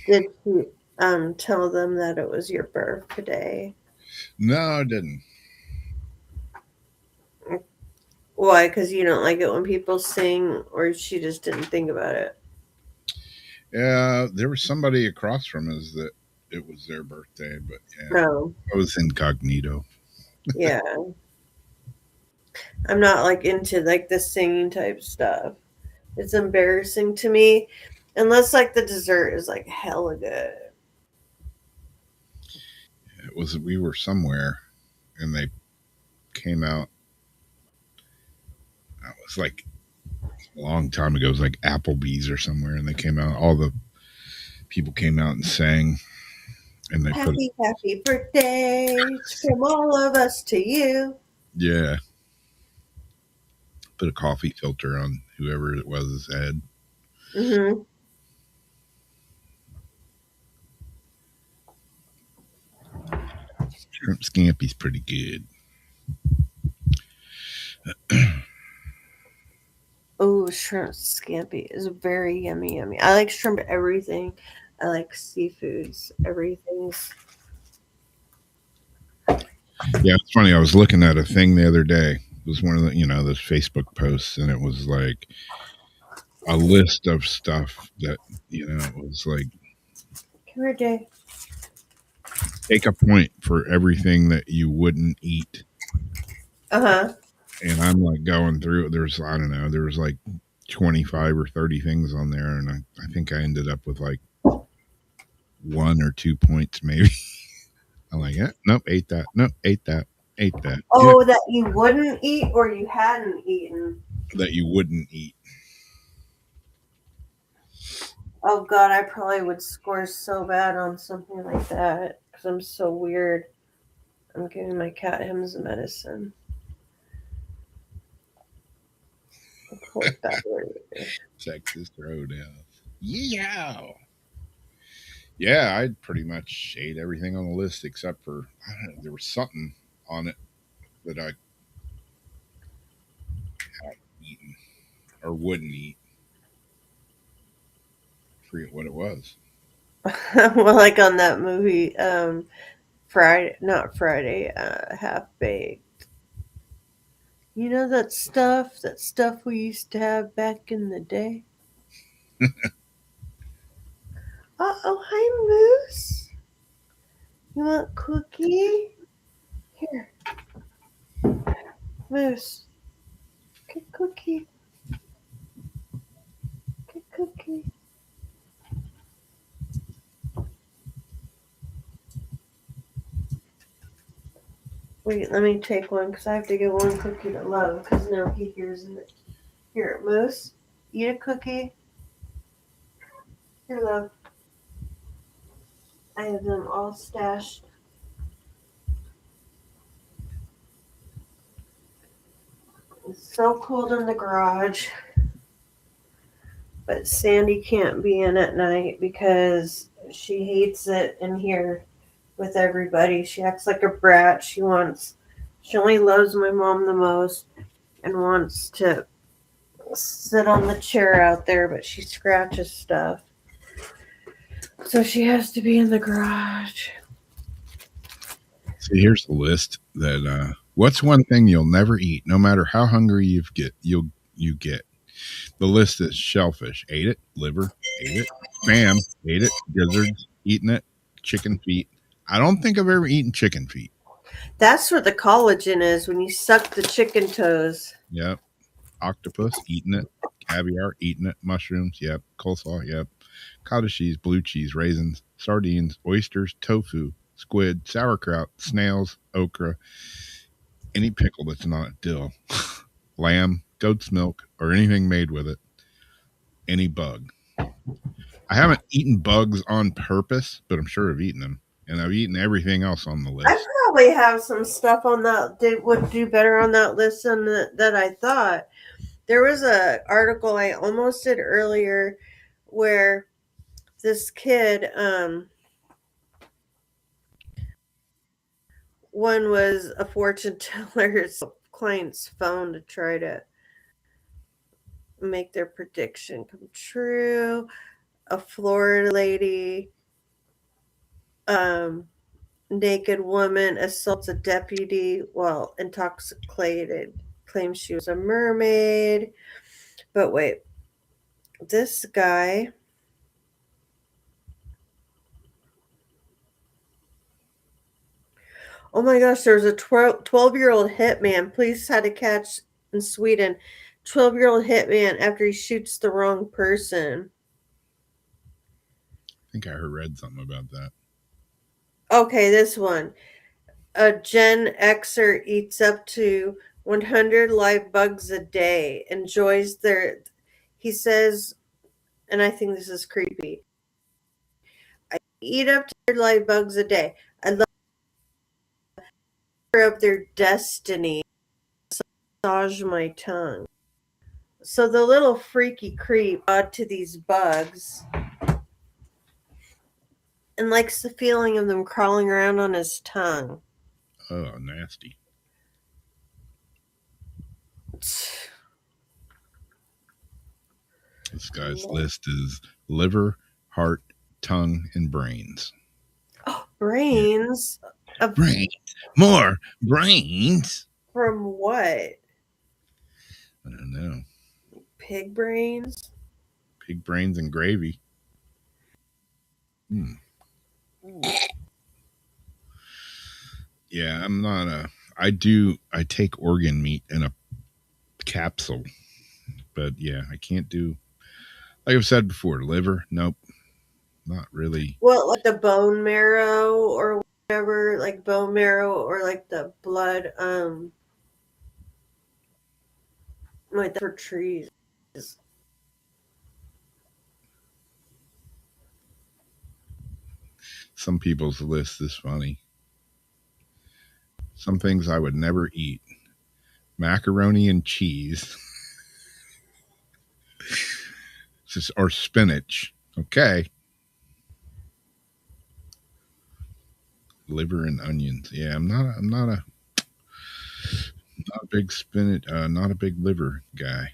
Did you tell them that it was your birthday? No, I didn't. Why? Because you don't like it when people sing, or she just didn't think about it? Yeah, there was somebody across from us that it was their birthday, but yeah, No. I was incognito. Yeah. I'm not like into like the singing type stuff. It's embarrassing to me. Unless like the dessert is like hella good. It was we were somewhere and they came out. It was like a long time ago. It was like Applebee's or somewhere, and they came out. All the people came out and sang, and they put Happy birthday from all of us to you. yeah, put a coffee filter on whoever it was head. Mm-hmm. Shrimp scampi's pretty good. Oh, shrimp scampi is very yummy, yummy. I like shrimp everything. I like seafoods, everything's. Yeah, it's funny. I was looking at a thing the other day. It was one of the those Facebook posts, and it was like a list of stuff that it was like Come here, Jay. take a point for everything that you wouldn't eat. Uh-huh. And I'm like going through it. There's I don't know. There was like 25 or 30 things on there, and I think I ended up with like 1 or 2 points maybe. I'm like, yeah, nope, ate that. Nope, ate that. Ate that. Oh, yeah. That you wouldn't eat or you hadn't eaten. That you wouldn't eat. Oh God, I probably would score so bad on something like that because I'm so weird. I'm giving my cat Hims medicine. Texas Roadhouse. Yeah. Yeah, I pretty much ate everything on the list except for I don't know, there was something on it that I hadn't eaten or wouldn't eat. I forget what it was. Well, like on that movie, Friday, not Friday, Half Baked. You know that stuff we used to have back in the day? Uh-oh, hi, Moose. You want cookie? Here. Moose. Get cookie. Get cookie. Wait, let me take one because I have to give one cookie to Love because now he hears it. Here, Moose. Eat a cookie. Here, Love. I have them all stashed. It's so cold in the garage. But Sandy can't be in at night because she hates it in here with everybody. She acts like a brat. She only loves my mom the most and wants to sit on the chair out there, but she scratches stuff. So she has to be in the garage. See, here's the list that what's one thing you'll never eat, no matter how hungry you get. The list is shellfish, ate it, liver, ate it, spam, ate it, gizzards, eaten it, chicken feet. I don't think I've ever eaten chicken feet. That's where the collagen is when you suck the chicken toes. Yep. Octopus, eating it. Caviar, eating it. Mushrooms, yep. Coleslaw, yep. Cottage cheese, blue cheese, raisins, sardines, oysters, tofu, squid, sauerkraut, snails, okra, any pickle that's not dill, lamb, goat's milk, or anything made with it, any bug. I haven't eaten bugs on purpose, but I'm sure I've eaten them. And I've eaten everything else on the list. I probably have some stuff on that would do better on that list than that I thought. There was a article I almost did earlier where this kid, one was a fortune teller's client's phone to try to make their prediction come true. A Florida lady, naked woman assaults a deputy while intoxicated, claims she was a mermaid. But wait, this guy. Oh my gosh, there's a 12-year-old hitman. Police had to catch in Sweden. 12-year-old hitman after he shoots the wrong person. think I read something about that. Okay, this one. A Gen Xer eats up to 100 live bugs a day, enjoys their, he says, and I think this is creepy. I eat up to 100 live bugs a day. I love of their destiny. Massage my tongue. So the little freaky creep to these bugs and likes the feeling of them crawling around on his tongue. Oh, nasty. This guy's list is liver, heart, tongue, and brains. Oh, brains? Brains. More brains. From what? I don't know. Pig brains? Pig brains and gravy. Yeah, I'm not a. I take organ meat in a capsule, but yeah, I can't do. Like I've said before, liver. Nope, not really. Well, like the bone marrow or whatever, like bone marrow or like the blood, like for trees. Some people's list is funny. Some things I would never eat: macaroni and cheese, or spinach. Okay. Liver and onions. Yeah, I'm not a big spinach. Not a big liver guy.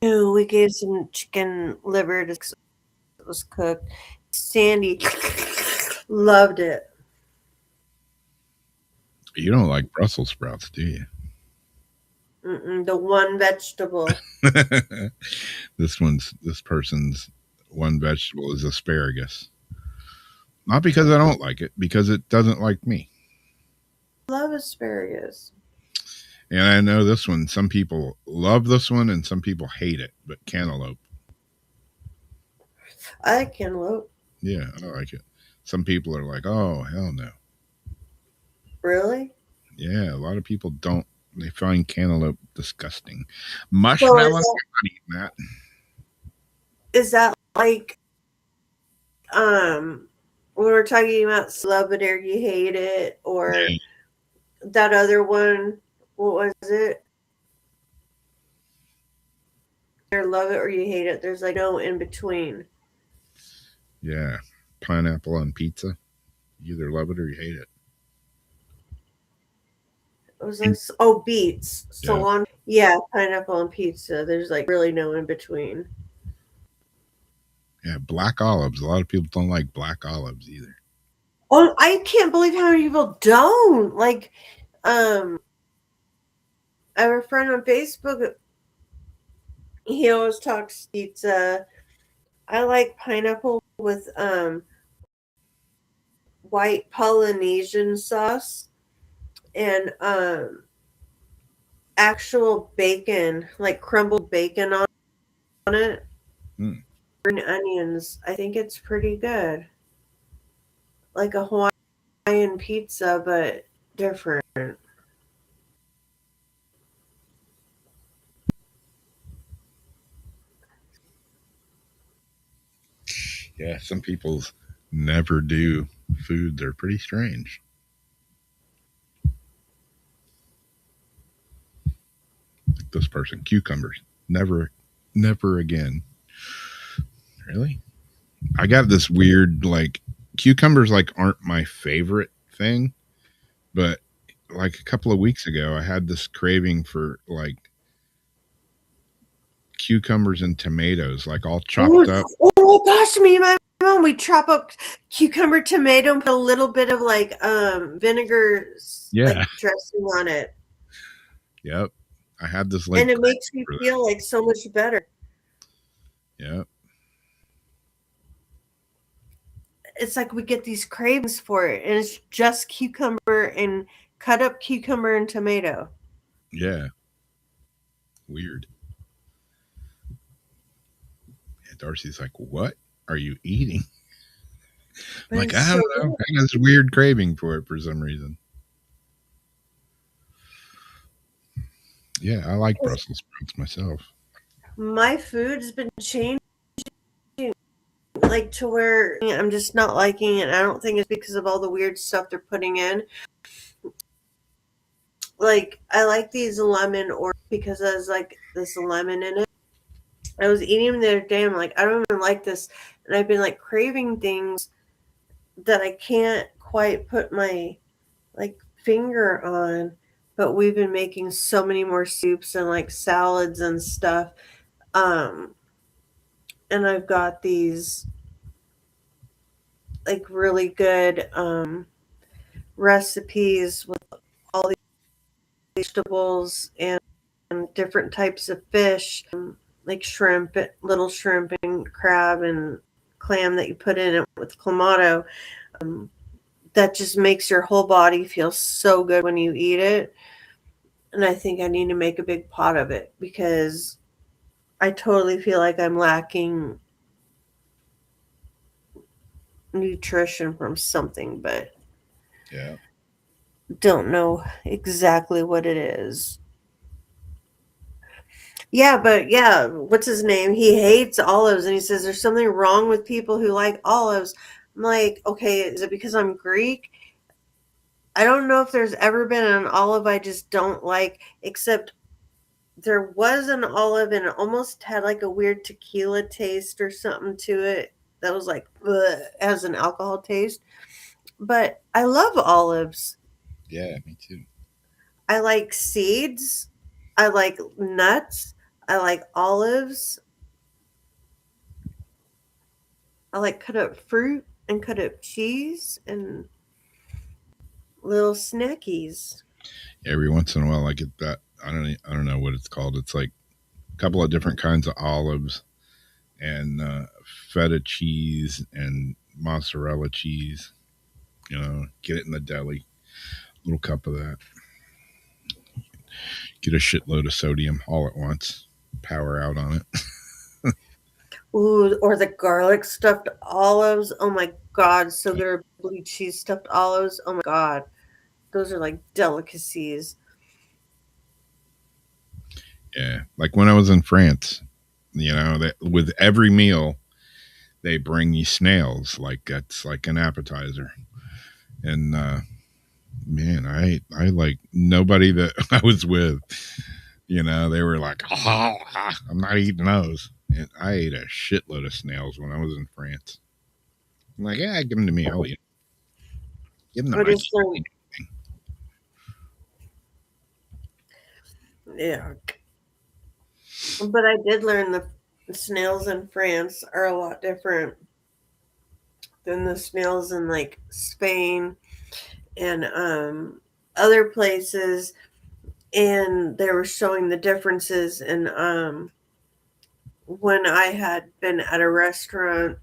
Ew, we gave some chicken liver to it was cooked. Sandy loved it. You don't like Brussels sprouts, do you? The one vegetable. This person's one vegetable is asparagus. Not because I don't like it, because it doesn't like me. Love asparagus. And I know this one, some people love this one and some people hate it, but cantaloupe. I like cantaloupe. Yeah, I like it. Some people are like, oh, hell no. Really? Yeah, a lot of people don't. They find cantaloupe disgusting. Mushmelon, I'm not eating that. Is that like, when we're talking about love it or you hate it, or that other one, what was it? Either love it or you hate it. There's like no in between. Yeah, pineapple on pizza. You either love it or you hate it. It was like, beets. Cilantro. Yeah, pineapple on pizza. There's like really no in between. Yeah, black olives. A lot of people don't like black olives either. Oh, I can't believe how many people don't. Like, I have a friend on Facebook. He always talks pizza. I like pineapple with white Polynesian sauce and actual bacon, like crumbled bacon on it. And onions. I think it's pretty good. Like a Hawaiian pizza, but different. Yeah, some people never do food. They're pretty strange. Like this person, cucumbers. Never again. Really? I got this weird, like, cucumbers like aren't my favorite thing, but like a couple of weeks ago I had this craving for like cucumbers and tomatoes, like all chopped up. Oh gosh, me and my mom, we chop up cucumber, tomato, and put a little bit of like vinegar, like dressing on it. Yep, I had this like, and it makes me feel like so much better. Yep. It's like we get these cravings for it, and it's just cucumber and cut up cucumber and tomato. Yeah. Weird. Yeah, Darcy's like, what? are you eating? But Like, it's I so don't know. I got this weird craving for it for some reason. Yeah, I like good. Brussels sprouts myself. My food's been changing, like to where I'm just not liking it. I don't think it's because of all the weird stuff they're putting in. Like I like these lemon or because there's like this lemon in it. I was eating them the other day. I'm like, I don't even like this, and I've been like craving things that I can't quite put my like finger on. But we've been making so many more soups and like salads and stuff. Um, and I've got these like really good recipes with all these vegetables and different types of fish, like shrimp, little shrimp and crab and clam that you put in it with clamato. Um, that just makes your whole body feel so good when you eat it. And I think I need to make a big pot of it because I totally feel like I'm lacking nutrition from something, but Yeah. don't know exactly what it is. Yeah, but yeah, what's his name? He hates olives and he says there's something wrong with people who like olives. I'm like, okay, is it because I'm Greek? I don't know if there's ever been an olive I just don't like, except there was an olive and it almost had like a weird tequila taste or something to it that was like, ugh, has an alcohol taste. But I love olives. Yeah, me too. I like seeds. I like nuts. I like olives. I like cut up fruit and cut up cheese and little snackies. Every once in a while, I get that. I don't know what it's called. It's like a couple of different kinds of olives and feta cheese and mozzarella cheese. You know, get it in the deli. Little cup of that. Get a shitload of sodium all at once. Power out on it. Ooh, or the garlic stuffed olives. Oh my god, so good. Or blue cheese stuffed olives. Oh my god. Those are like delicacies. Yeah, like when I was in France, you know, that with every meal they bring you snails, like that's like an appetizer. And man, I like nobody that I was with, you know, they were like, oh, I'm not eating those. And I ate a shitload of snails when I was in France. I'm like, yeah, give them to me. I'll eat them. Give them to I my just learned, yeah. But I did learn the snails in France are a lot different than the snails in like Spain and other places. And they were showing the differences. And when I had been at a restaurant,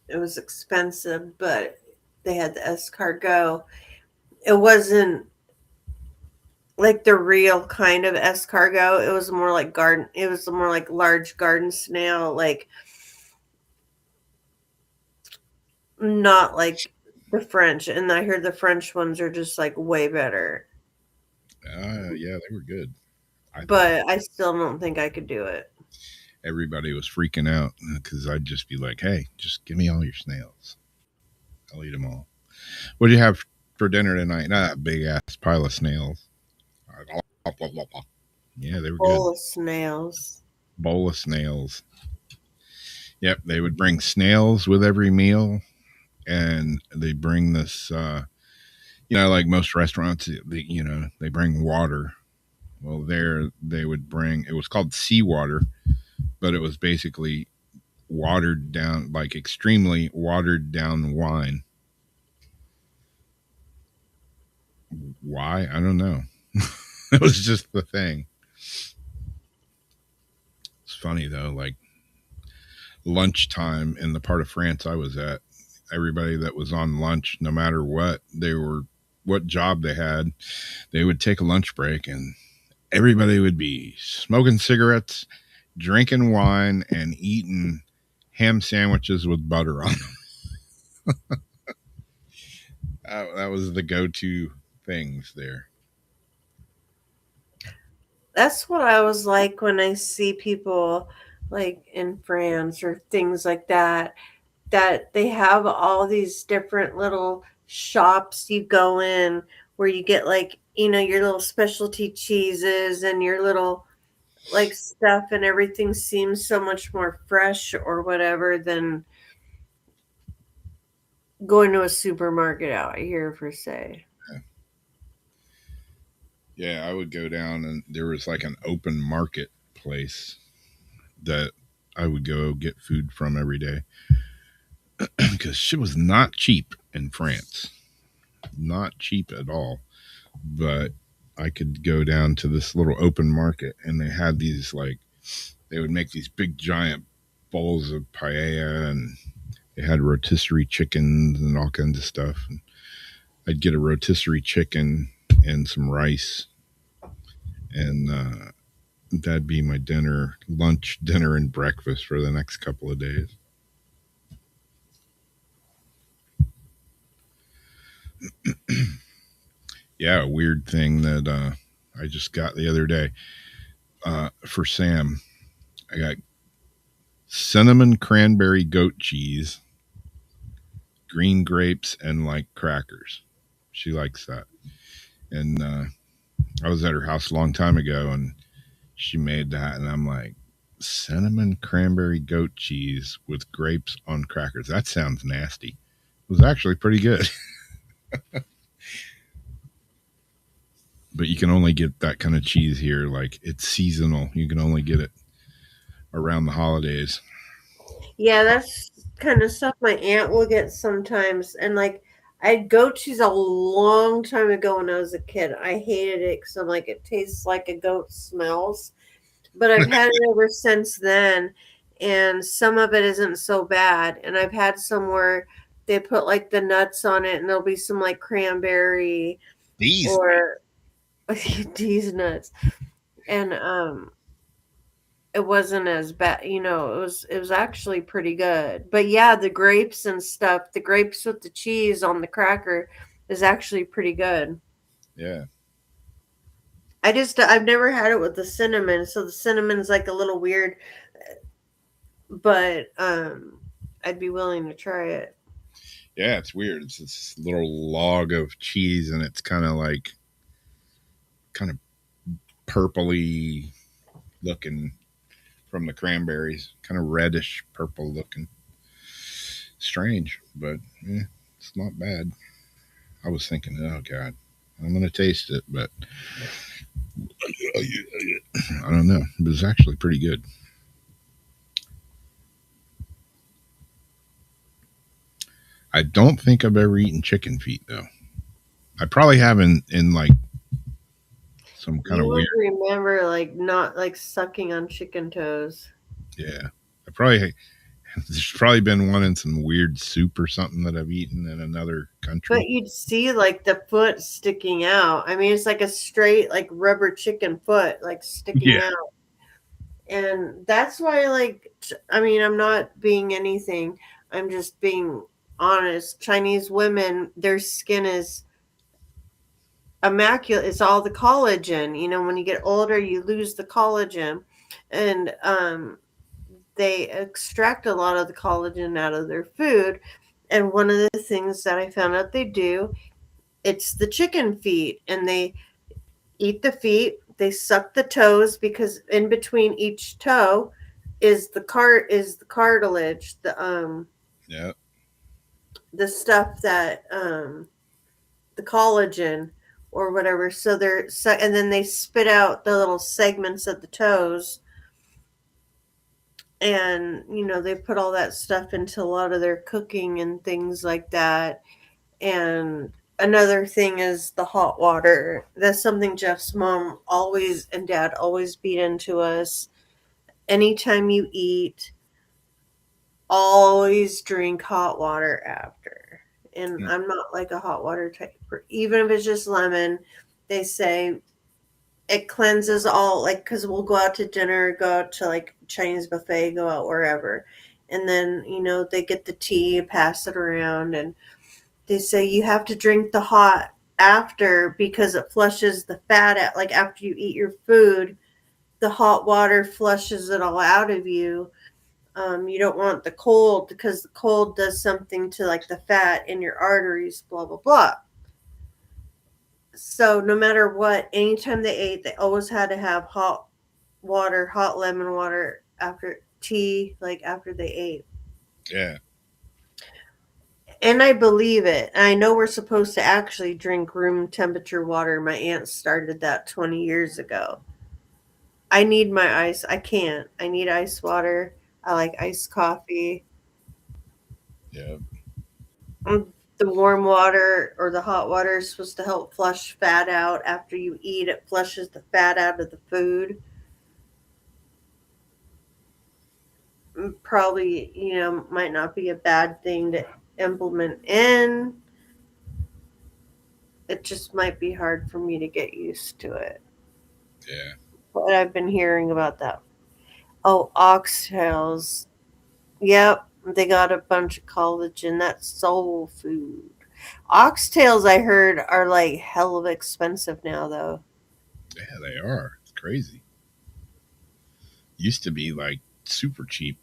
it was expensive, but they had the escargot. It wasn't like the real kind of escargot. It was more like garden. It was more like large garden snail, like not like the French. And I heard the French ones are just like way better. Yeah, they were good. I thought But I still don't think I could do it. everybody was freaking out because I'd just be like, hey, just give me all your snails. I'll eat them all. What do you have for dinner tonight? Not a big ass pile of snails. Yeah, they were good. Bowl of snails. Bowl of snails. Yep, they would bring snails with every meal, and they bring this. You know, like most restaurants, you know, they bring water. Well, there they would bring. It was called seawater, but it was basically watered down, like extremely watered down wine. Why? I don't know. It was just the thing. It's funny though, like lunchtime in the part of France I was at, everybody that was on lunch, no matter what they were, what job they had, they would take a lunch break and everybody would be smoking cigarettes, drinking wine, and eating ham sandwiches with butter on them. That was the go-to things there. That's what I was like when I see people like in France or things like that, that they have all these different little shops you go in where you get like, your little specialty cheeses and your little like stuff, and everything seems so much more fresh or whatever than going to a supermarket out here per se. Yeah, I would go down and there was like an open market place that I would go get food from every day because shit was not cheap in France. Not cheap at all. But I could go down to this little open market and they had these like, they would make these big giant bowls of paella and they had rotisserie chickens and all kinds of stuff. And I'd get a rotisserie chicken and some rice, and that'd be my dinner, lunch, dinner, and breakfast for the next couple of days. Yeah, a weird thing that I just got the other day for Sam. I got cinnamon cranberry goat cheese, green grapes, and like crackers. She likes that. And I was at her house a long time ago and she made that. And I'm like, cinnamon cranberry goat cheese with grapes on crackers. That sounds nasty. It was actually pretty good. But you can only get that kind of cheese here. Like it's seasonal. You can only get it around the holidays. Yeah, that's kind of stuff my aunt will get sometimes. And like, I had goat cheese a long time ago when I was a kid. I hated it because I'm like, it tastes like a goat smells. But I've had it ever since then. And some of it isn't so bad. And I've had some where they put like the nuts on it and there'll be some like cranberry These or these nuts. And it wasn't as bad, it was actually pretty good. But yeah, the grapes and stuff, the grapes with the cheese on the cracker is actually pretty good. Yeah. I've never had it with the cinnamon, so the cinnamon's like a little weird, but I'd be willing to try it. Yeah, it's weird. It's this little log of cheese and it's kind of purpley looking from the cranberries, kind of reddish purple looking. Strange, but yeah, it's not bad. I was thinking, oh god, I'm gonna taste it, but I don't know. It was actually pretty good. I don't think I've ever eaten chicken feet though. I probably haven't in like some kind You of would weird. remember like not like sucking on chicken toes. Yeah, I probably there's probably been one in some weird soup or something that I've eaten in another country. But you'd see like the foot sticking out. I mean, it's like a straight like rubber chicken foot like sticking Yeah, out. And that's why like I mean, I'm not being anything. I'm just being honest. Chinese women, their skin is immaculate. It's all the collagen. When you get older, you lose the collagen. And they extract a lot of the collagen out of their food. And one of the things that I found out they do, it's the chicken feet, and they eat the feet. They suck the toes because in between each toe is the cartilage, yeah, the stuff that the collagen or whatever. So and then they spit out the little segments of the toes, and they put all that stuff into a lot of their cooking and things like that. And another thing is the hot water. That's something Jeff's mom always and dad always beat into us. Anytime you eat, always drink hot water after. And I'm not like a hot water type. Even if it's just lemon, they say it cleanses all, like, because we'll go out to dinner, go out to like Chinese buffet, go out wherever. and then they get the tea, pass it around, and they say you have to drink the hot after because it flushes the fat out. Like after you eat your food, the hot water flushes it all out of you. You don't want the cold because the cold does something to like the fat in your arteries, blah blah blah. So no matter what, anytime they ate, they always had to have hot water, hot lemon water after tea, like after they ate. Yeah. And I believe it. I know we're supposed to actually drink room temperature water. My aunt started that 20 years ago. I need my ice. I can't. I need ice water. I like iced coffee. Yeah. The warm water or the hot water is supposed to help flush fat out after you eat. It flushes the fat out of the food. Probably, might not be a bad thing to implement in. It just might be hard for me to get used to it. Yeah. But I've been hearing about that. Oh, oxtails. Yep, they got a bunch of collagen. That's soul food. Oxtails, I heard, are like hell of expensive now, though. Yeah, they are. It's crazy. Used to be like super cheap,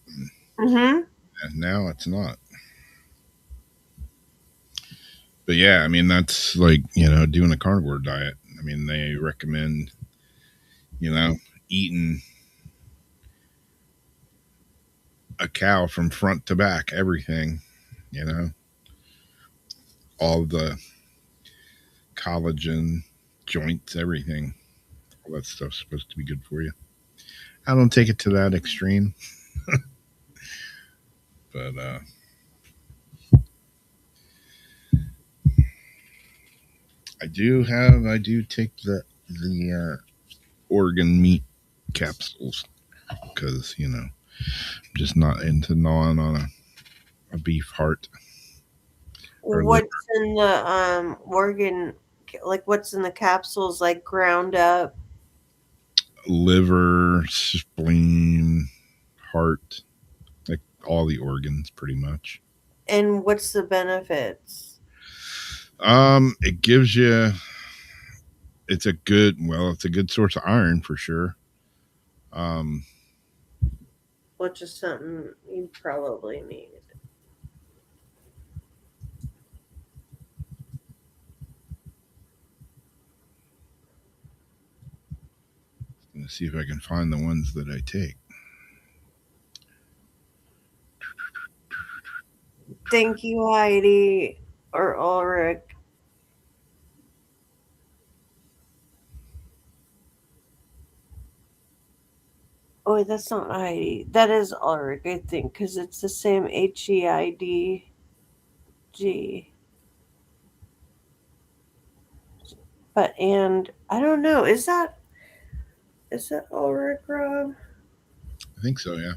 Mm-hmm. and now it's not. But yeah, I mean, that's like, doing a carnivore diet. I mean, they recommend, you know, eating a cow from front to back, everything, you know, all the collagen, joints, everything. All that stuff's supposed to be good for you. I don't take it to that extreme, but I do take the organ meat capsules because, I'm just not into gnawing on a beef heart or liver. What's in the organ? Like what's in the capsules? Like ground up. Liver, spleen, heart, like all the organs pretty much. And what's the benefits? It gives you it's a good source of iron for sure. Um, Which is something you probably need. let's see if I can find the ones that I take. Thank you, Heidi or Ulrich. Oh, wait, that's not Heidi. That is Ulrich, I think, because it's the same HEIDG. But and I don't know. Is that Ulrich, Rob? I think so, yeah.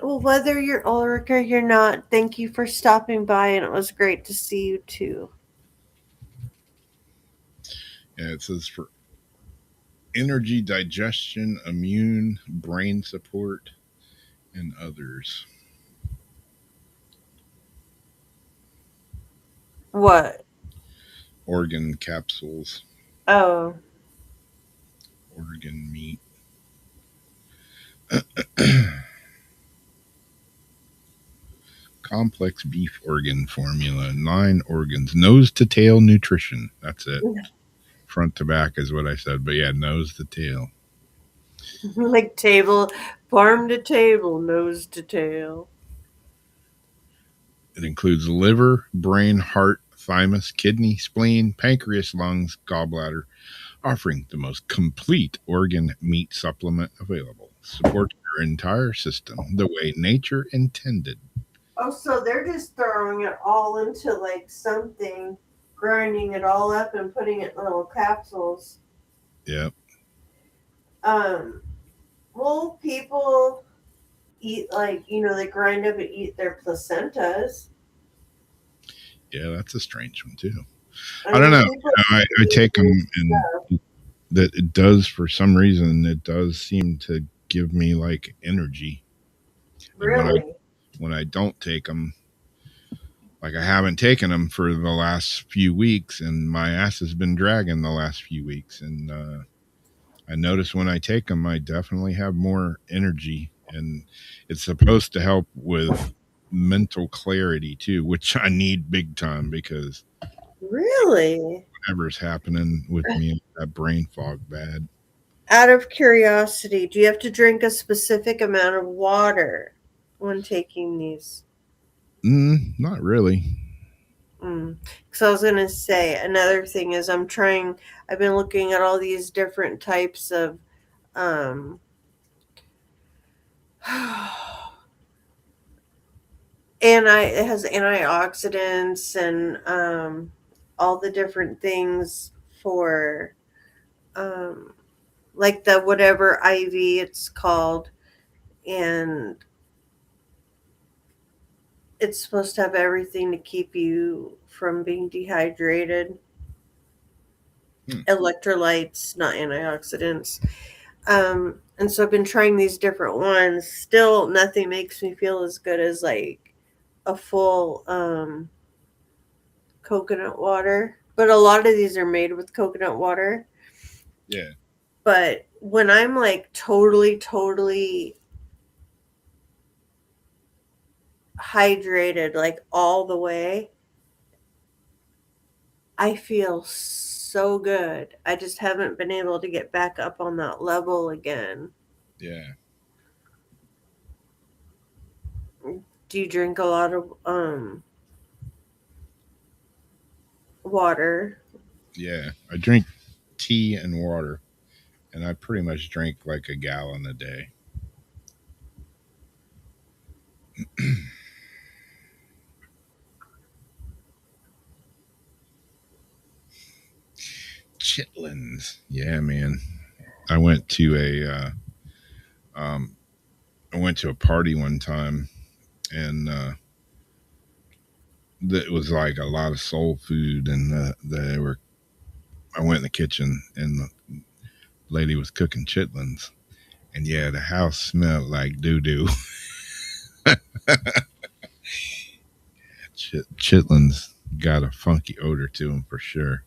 Well, whether you're Ulrich or you're not, thank you for stopping by, and it was great to see you too. Yeah, it says for energy, digestion, immune, brain support, and others. What? Organ capsules, Oh, organ meat. Complex beef organ formula, 9 organs, nose to tail nutrition. That's it. Front to back is what I said, but yeah, nose to tail. like table, farm to table, nose to tail. It includes liver, brain, heart, thymus, kidney, spleen, pancreas, lungs, gallbladder, offering the most complete organ meat supplement available. Supports your entire system the way nature intended. Oh, so they're just throwing it all into like something, grinding it all up and putting it in little capsules. Yep. Well, people eat like they grind up and eat their placentas. Yeah, that's a strange one too. I don't know. I take them, and that it does, for some reason, it does seem to give me like energy. And Really? when I don't take them, like I haven't taken them for the last few weeks, and my ass has been dragging the last few weeks. And I notice when I take them, I definitely have more energy, and it's supposed to help with mental clarity too, which I need big time because Really? whatever's happening with me, that brain fog bad. Out of curiosity, do you have to drink a specific amount of water when taking these? Not really. Because I was going to say another thing is I've been looking at all these different types of um, it has antioxidants and all the different things for um, like the whatever IV it's called, and it's supposed to have everything to keep you from being dehydrated. Hmm. Electrolytes, not antioxidants. And so I've been trying these different ones. Still, nothing makes me feel as good as like a full coconut water. But a lot of these are made with coconut water. Yeah. But when I'm like totally, totally hydrated, like all the way, I feel so good. I just haven't been able to get back up on that level again. Yeah. Do you drink a lot of water? Yeah. I drink tea and water, and I pretty much drink like a gallon a day. Chitlins. Yeah, man. I went to I went to a party one time, and it was like a lot of soul food, and they were. I went in the kitchen, and the lady was cooking chitlins, and yeah, the house smelled like doo doo. Chitlins got a funky odor to them for sure.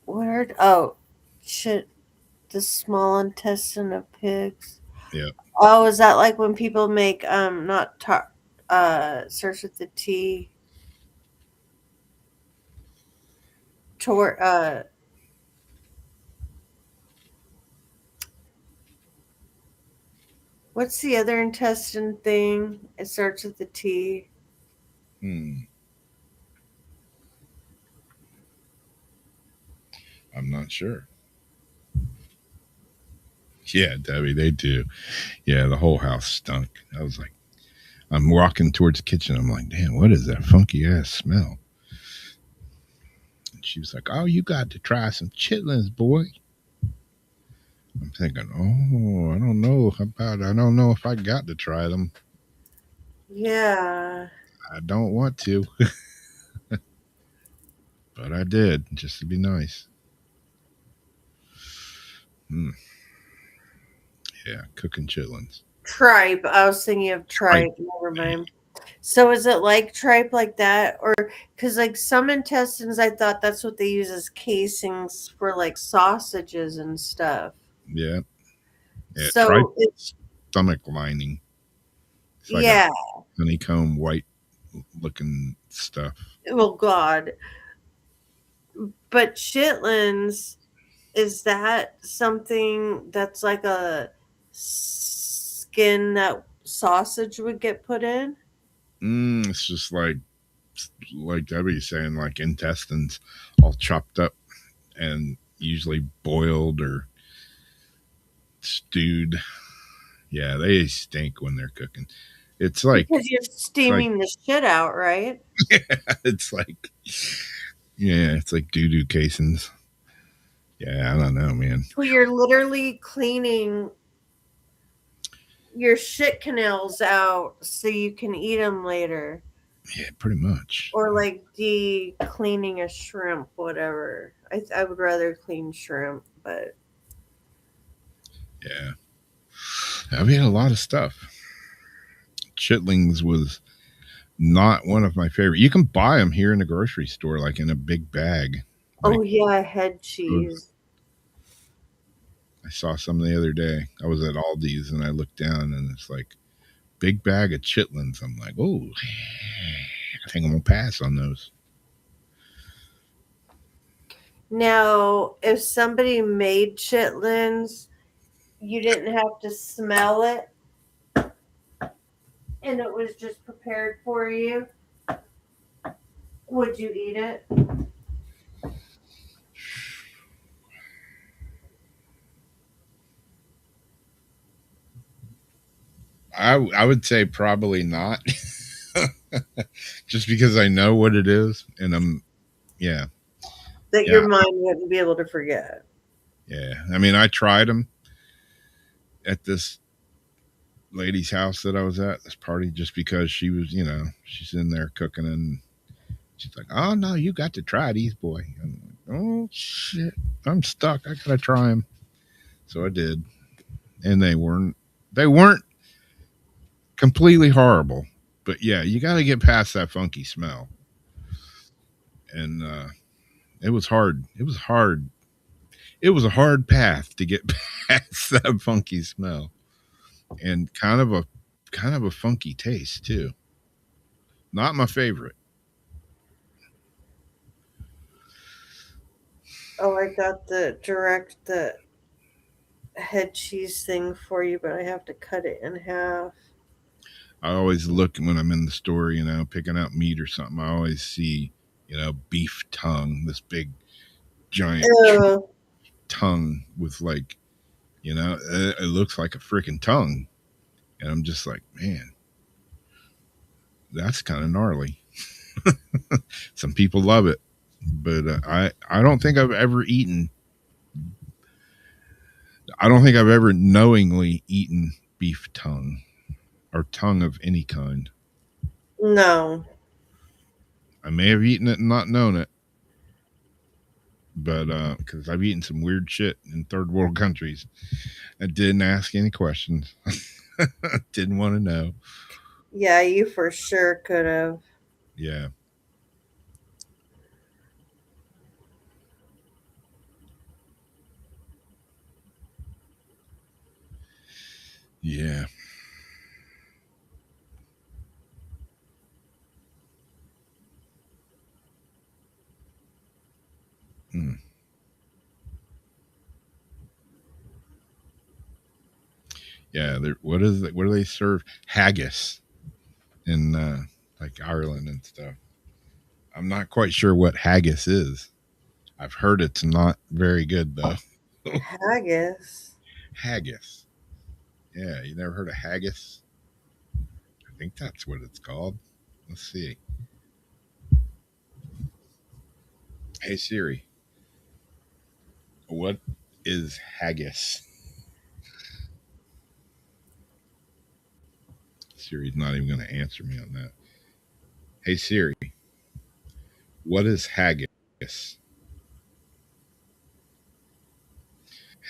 Word? Oh, shit. The small intestine of pigs. Yeah. Oh, is that like when people make not starts with the T tor what's the other intestine thing? It starts with the T. Hmm. I'm not sure. Yeah, Debbie, they do. Yeah, the whole house stunk. I was like, I'm walking towards the kitchen. I'm like, damn, what is that funky ass smell? And she was like, oh, you got to try some chitlins, boy. I'm thinking, oh, I don't know about. I don't know if I got to try them. Yeah. I don't want to, but I did just to be nice. Mm, yeah, cooking chitlins. Tripe. I was thinking of Right. tripe. Never mind. So is it like tripe like that, or because like some intestines, I thought that's what they use as casings for like sausages and stuff. Yeah, yeah. Tripe So it, stomach lining. It's like a yeah. honeycomb white looking stuff. Oh God. But chitlins, is that something that's like a skin that sausage would get put in? It's just like Debbie's saying, like intestines all chopped up and usually boiled or stewed. Yeah, they stink when they're cooking. It's like Because you're it's like steaming the shit out, right? it's like yeah, it's like doo doo casings. Yeah, I don't know, man. So you're literally cleaning your shit canals out so you can eat them later. Yeah, pretty much. Or like cleaning a shrimp, whatever. I would rather clean shrimp, but Yeah, I've had a lot of stuff. chitlings was not one of my favorite. You can buy them here in the grocery store, like in a big bag. Like, Oh yeah, head cheese. I saw some the other day. I was at Aldi's and I looked down and it's like big bag of chitlins. I'm like, oh, I think I'm gonna pass on those. Now, if somebody made chitlins, you didn't have to smell it, and it was just prepared for you, would you eat it? I would say probably not, just because I know what it is, and yeah. That your mind wouldn't be able to forget. Yeah. I mean, I tried them at this lady's house that I was at, this party, just because she was, she's in there cooking and she's like, oh no, you got to try these, boy. I'm like, oh shit, I'm stuck. I gotta try them. So I did, and they weren't completely horrible, but yeah, you got to get past that funky smell. And it was hard. It was hard. It was a hard path to get past that funky smell, and kind of a funky taste too. Not my favorite. Oh, I got the head cheese thing for you, but I have to cut it in half. I always look when I'm in the store, picking out meat or something. I always see, beef tongue, this big giant Ew. tongue with like, it looks like a freaking tongue. And I'm just like, man, that's kind of gnarly. Some people love it, but I don't think I've ever eaten. I don't think I've ever knowingly eaten beef tongue or tongue of any kind. No. I may have eaten it and not known it, but because I've eaten some weird shit in third world countries, I didn't ask any questions. Didn't want to know. Yeah, you for sure could have. Yeah. Yeah. Hmm. Yeah. What is it? What do they serve? Haggis in like Ireland and stuff. I'm not quite sure what haggis is. I've heard it's not very good though. Haggis. Haggis. Yeah, you never heard of haggis? I think that's what it's called. Let's see. Hey Siri, what is haggis? Siri's not even going to answer me on that. Hey Siri, what is haggis?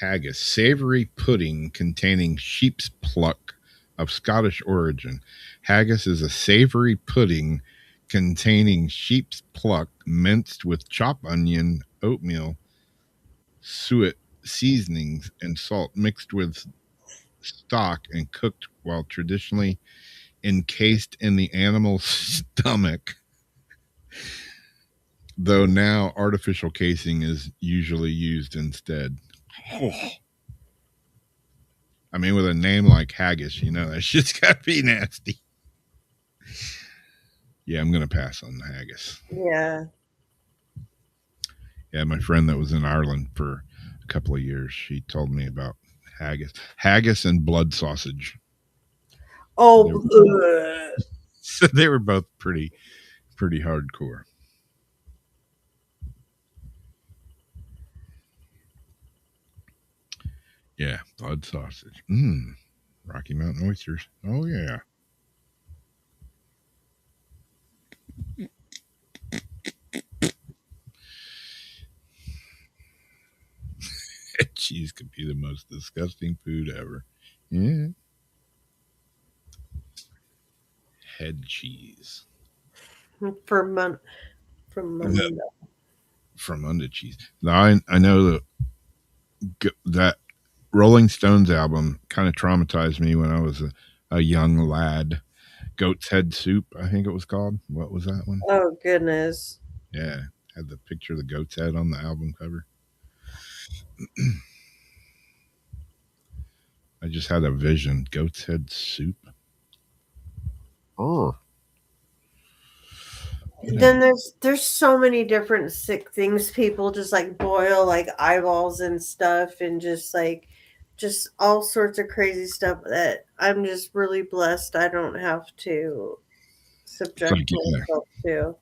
Haggis, savory pudding containing sheep's pluck of Scottish origin. Haggis is a savory pudding containing sheep's pluck minced with chopped onion, oatmeal, suet, seasonings, and salt mixed with stock and cooked while traditionally encased in the animal's stomach, though now artificial casing is usually used instead. Oh. I mean, with a name like haggis, that shit's got to be nasty. Yeah, I'm going to pass on the haggis. Yeah. Yeah, my friend that was in Ireland for a couple of years, she told me about haggis and blood sausage. Oh, so they were both pretty hardcore. Yeah, blood sausage. Rocky Mountain oysters. Oh yeah. Cheese could be the most disgusting food ever. Yeah. head cheese. From Fermented cheese. Now I know that Rolling Stones album kind of traumatized me when I was a young lad. Goat's Head Soup, I think it was called. What was that one? Oh goodness. Yeah, had the picture of the goat's head on the album cover. I just had a vision. Goat's Head Soup. Oh. Then there's so many different sick things people just like boil, like eyeballs and stuff, and just all sorts of crazy stuff that I'm just really blessed I don't have to subject myself to.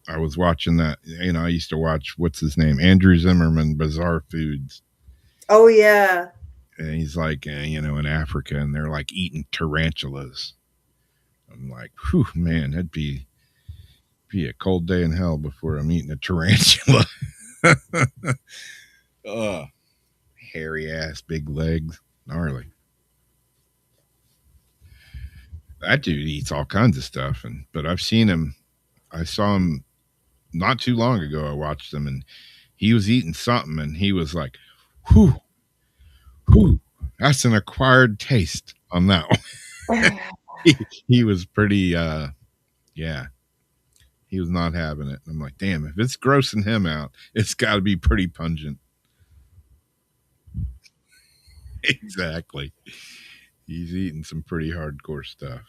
I was watching that. I used to watch, what's his name? Andrew Zimmerman, Bizarre Foods. Oh yeah. And he's like, in Africa, and they're like eating tarantulas. I'm like, whew, man, that'd be a cold day in hell before I'm eating a tarantula. Hairy ass, big legs, gnarly. That dude eats all kinds of stuff, but I've seen him. I saw him not too long ago. I watched him, and he was eating something, and he was like, whew, that's an acquired taste on that one. he was pretty, yeah. He was not having it. I'm like, damn, if it's grossing him out, it's got to be pretty pungent. Exactly. He's eating some pretty hardcore stuff.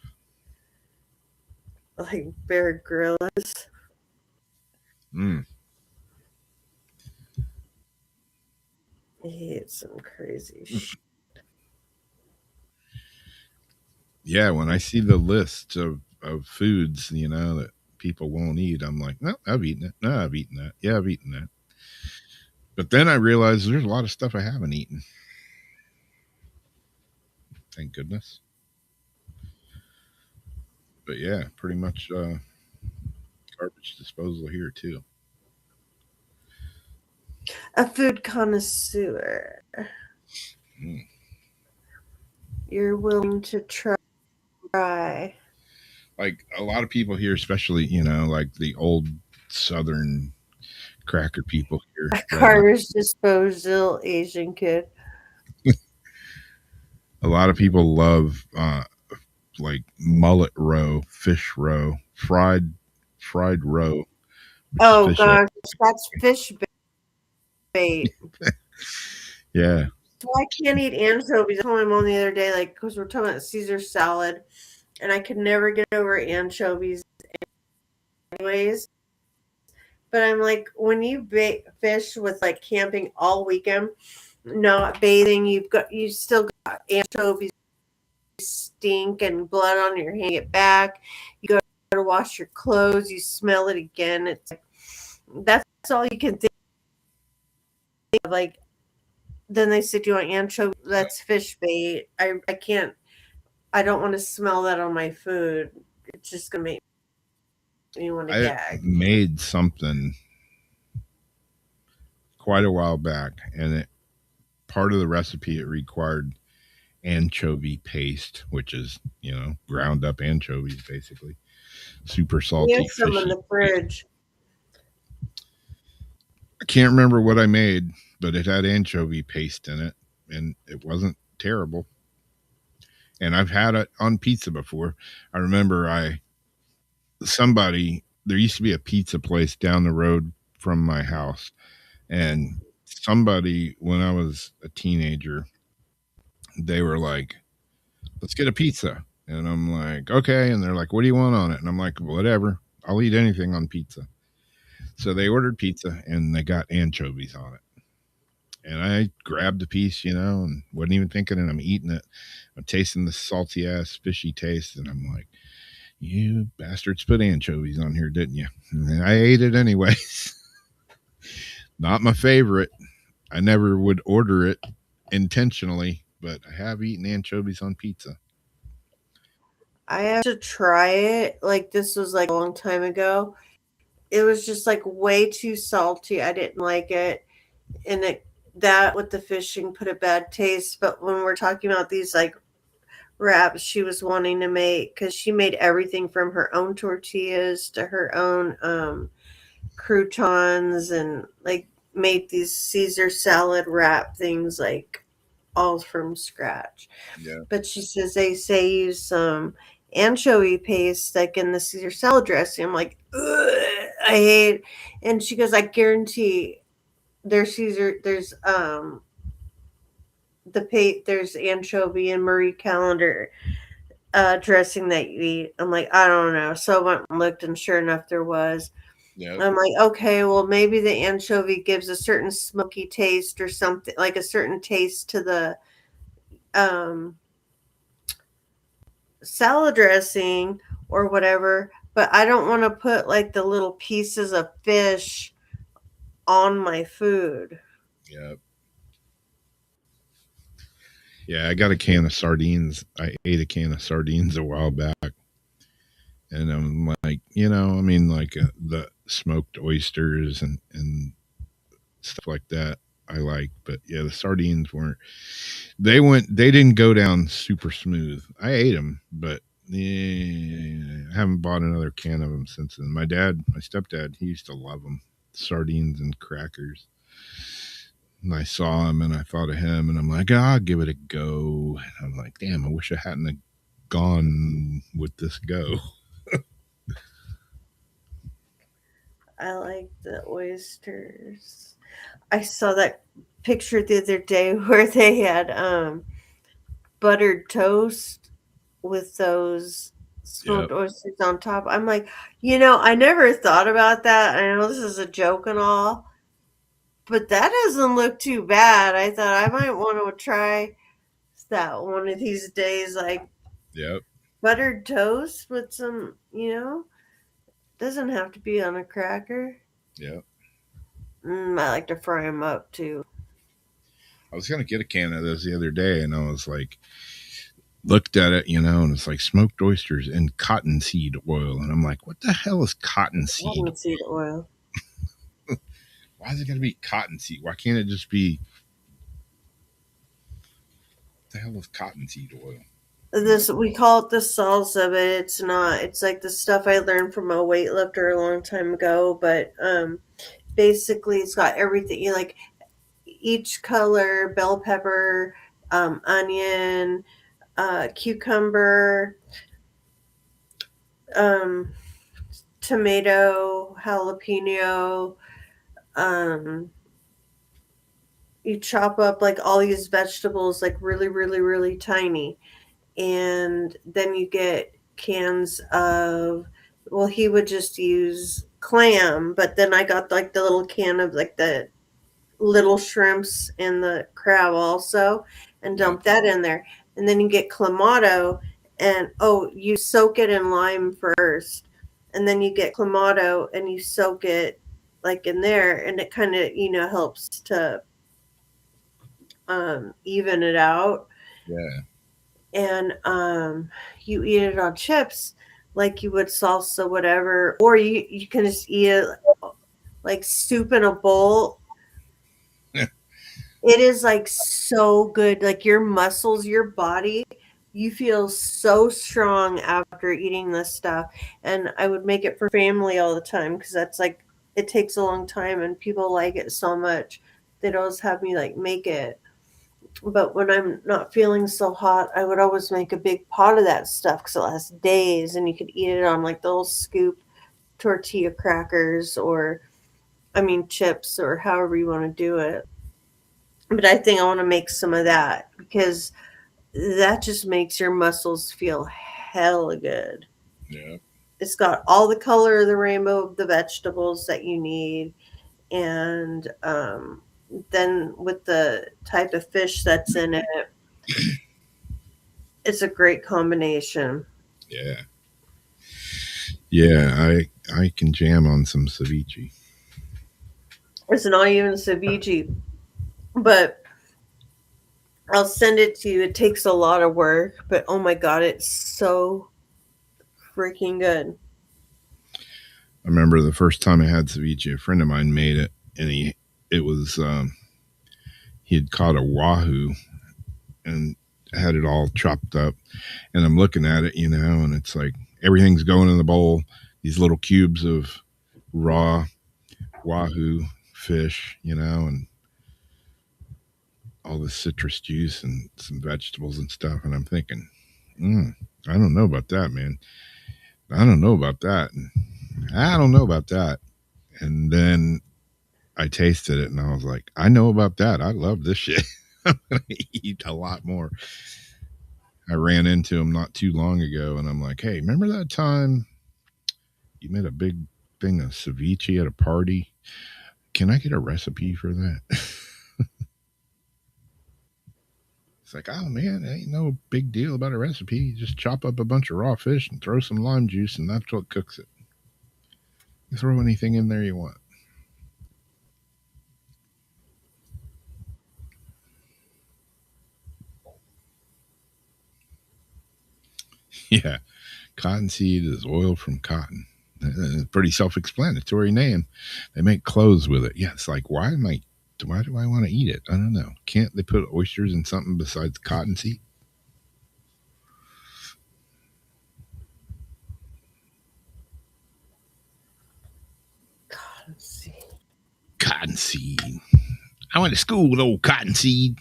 Like Bear Grylls. He ate some crazy shit. Yeah, when I see the list of foods, that people won't eat, I'm like, no, I've eaten it. No, I've eaten that. Yeah, I've eaten that. But then I realized there's a lot of stuff I haven't eaten. Thank goodness. But yeah, pretty much garbage disposal here too. A food connoisseur. You're willing to try. Like a lot of people here, especially, like the old Southern cracker people here. A garbage disposal Asian kid. A lot of people love like mullet roe, fish roe, fried roe. Oh gosh, that's fish bait. Yeah. So I can't eat anchovies. I told my mom the other day, like, because we're talking about Caesar salad, and I could never get over anchovies anyways. But I'm like, when you bait fish with like camping all weekend, not bathing, you still got anchovies stink and blood on your hand. Get back, you go to wash your clothes, you smell it again. It's like that's all you can think of. Like, then they said you want anchovy, that's fish bait. I can't. I don't want to smell that on my food. It's just gonna make me want to gag. Made something quite a while back, and part of the recipe, it required anchovy paste, which is ground up anchovies, basically super salty. There's some in the fridge. I can't remember what I made, but it had anchovy paste in it, and it wasn't terrible. And I've had it on pizza before. I remember there used to be a pizza place down the road from my house, and somebody, when I was a teenager, they were like, let's get a pizza. And I'm like, okay. And they're like, what do you want on it? And I'm like, whatever. I'll eat anything on pizza. So they ordered pizza, and they got anchovies on it. And I grabbed a piece, and wasn't even thinking, and I'm eating it. I'm tasting the salty ass fishy taste, and I'm like, you bastards put anchovies on here, didn't you? And I ate it anyways. Not my favorite. I never would order it intentionally, but I have eaten anchovies on pizza. I have to try it. Like, this was like a long time ago. It was just like way too salty. I didn't like it. And that with the fishing put a bad taste. But when we're talking about these like wraps she was wanting to make because she made everything from her own tortillas to her own croutons and like made these Caesar salad wrap things like all from scratch. Yeah. But she says they say use some anchovy paste like in the Caesar salad dressing. I'm like, ugh, I hate. And she goes, I guarantee there's there's anchovy and Marie Callender dressing that you eat. I'm like, I don't know. So I went and looked, and sure enough, there was. Yeah. I'm like, okay, well, maybe the anchovy gives a certain smoky taste or something, like a certain taste to the um, salad dressing or whatever. But I don't want to put like the little pieces of fish on my food. Yeah. Yeah, I got a can of sardines. I ate a can of sardines a while back. And I'm like, I mean, like the smoked oysters and stuff like that I like. But yeah, the sardines weren't, they didn't go down super smooth. I ate them, but yeah, I haven't bought another can of them since then. My stepdad, he used to love them, sardines and crackers. And I saw him and I thought of him and I'm like, I'll give it a go. And I'm like, damn, I wish I hadn't have gone with this go. I like the oysters. I saw that picture the other day where they had buttered toast with those smoked Yep. oysters on top. I'm like, I never thought about that. I know this is a joke and all, but that doesn't look too bad. I thought I might want to try that one of these days, like Yep. buttered toast with some, doesn't have to be on a cracker. Yep. I like to fry them up too. I was gonna get a can of those the other day, and I was like, looked at it, and it's like smoked oysters and cottonseed oil, and I'm like, what the hell is cottonseed? Cottonseed oil. Why is it gonna be cottonseed? Why can't it just be? What the hell is cottonseed oil? This we call it the salsa, but it's not. It's like the stuff I learned from a weightlifter a long time ago. But basically, it's got everything. Like each color: bell pepper, onion, cucumber, um, tomato, jalapeno. Um, you chop up like all these vegetables, like really, really, really tiny, and then you get cans of. Well, he would just use clam, but then I got like the little can of like the little shrimps and the crab also, and Yep. dump that in there. And then you get clamato, and you soak it in lime first, and then you get clamato and you soak it like in there, and it kind of helps to even it out. Yeah. And you eat it on chips like you would salsa, whatever, or you can just eat it like soup in a bowl. It is like so good. Like your muscles, your body, you feel so strong after eating this stuff. And I would make it for family all the time because that's like, it takes a long time and people like it so much. They'd always have me like make it. But when I'm not feeling so hot, I would always make a big pot of that stuff because it lasts days and you could eat it on like the little scoop tortilla crackers or, chips or however you want to do it. But I think I want to make some of that because that just makes your muscles feel hella good. Yeah. It's got all the color of the rainbow of the vegetables that you need. And then with the type of fish that's in it, it's a great combination. Yeah. Yeah. I can jam on some ceviche. It's not even ceviche, but I'll send it to you. It takes a lot of work, but oh my God, it's so freaking good. I remember the first time I had ceviche, a friend of mine made it, and he had caught a wahoo, and had it all chopped up, and I'm looking at it, and it's like everything's going in the bowl. These little cubes of raw wahoo fish, and all this citrus juice and some vegetables and stuff. And I'm thinking, I don't know about that, man. I don't know about that. And I don't know about that. And then I tasted it and I was like, I know about that. I love this shit. I'm going to eat a lot more. I ran into him not too long ago and I'm like, hey, remember that time you made a big thing of ceviche at a party? Can I get a recipe for that? It's like, oh man, ain't no big deal about a recipe. You just chop up a bunch of raw fish and throw some lime juice and that's what cooks it. You throw anything in there you want. Yeah, cottonseed is oil from cotton. It's a pretty self-explanatory name. They make clothes with it. Yeah, it's like, why do I want to eat it? I don't know. Can't they put oysters in something besides cottonseed? Cottonseed. I went to school with old cottonseed.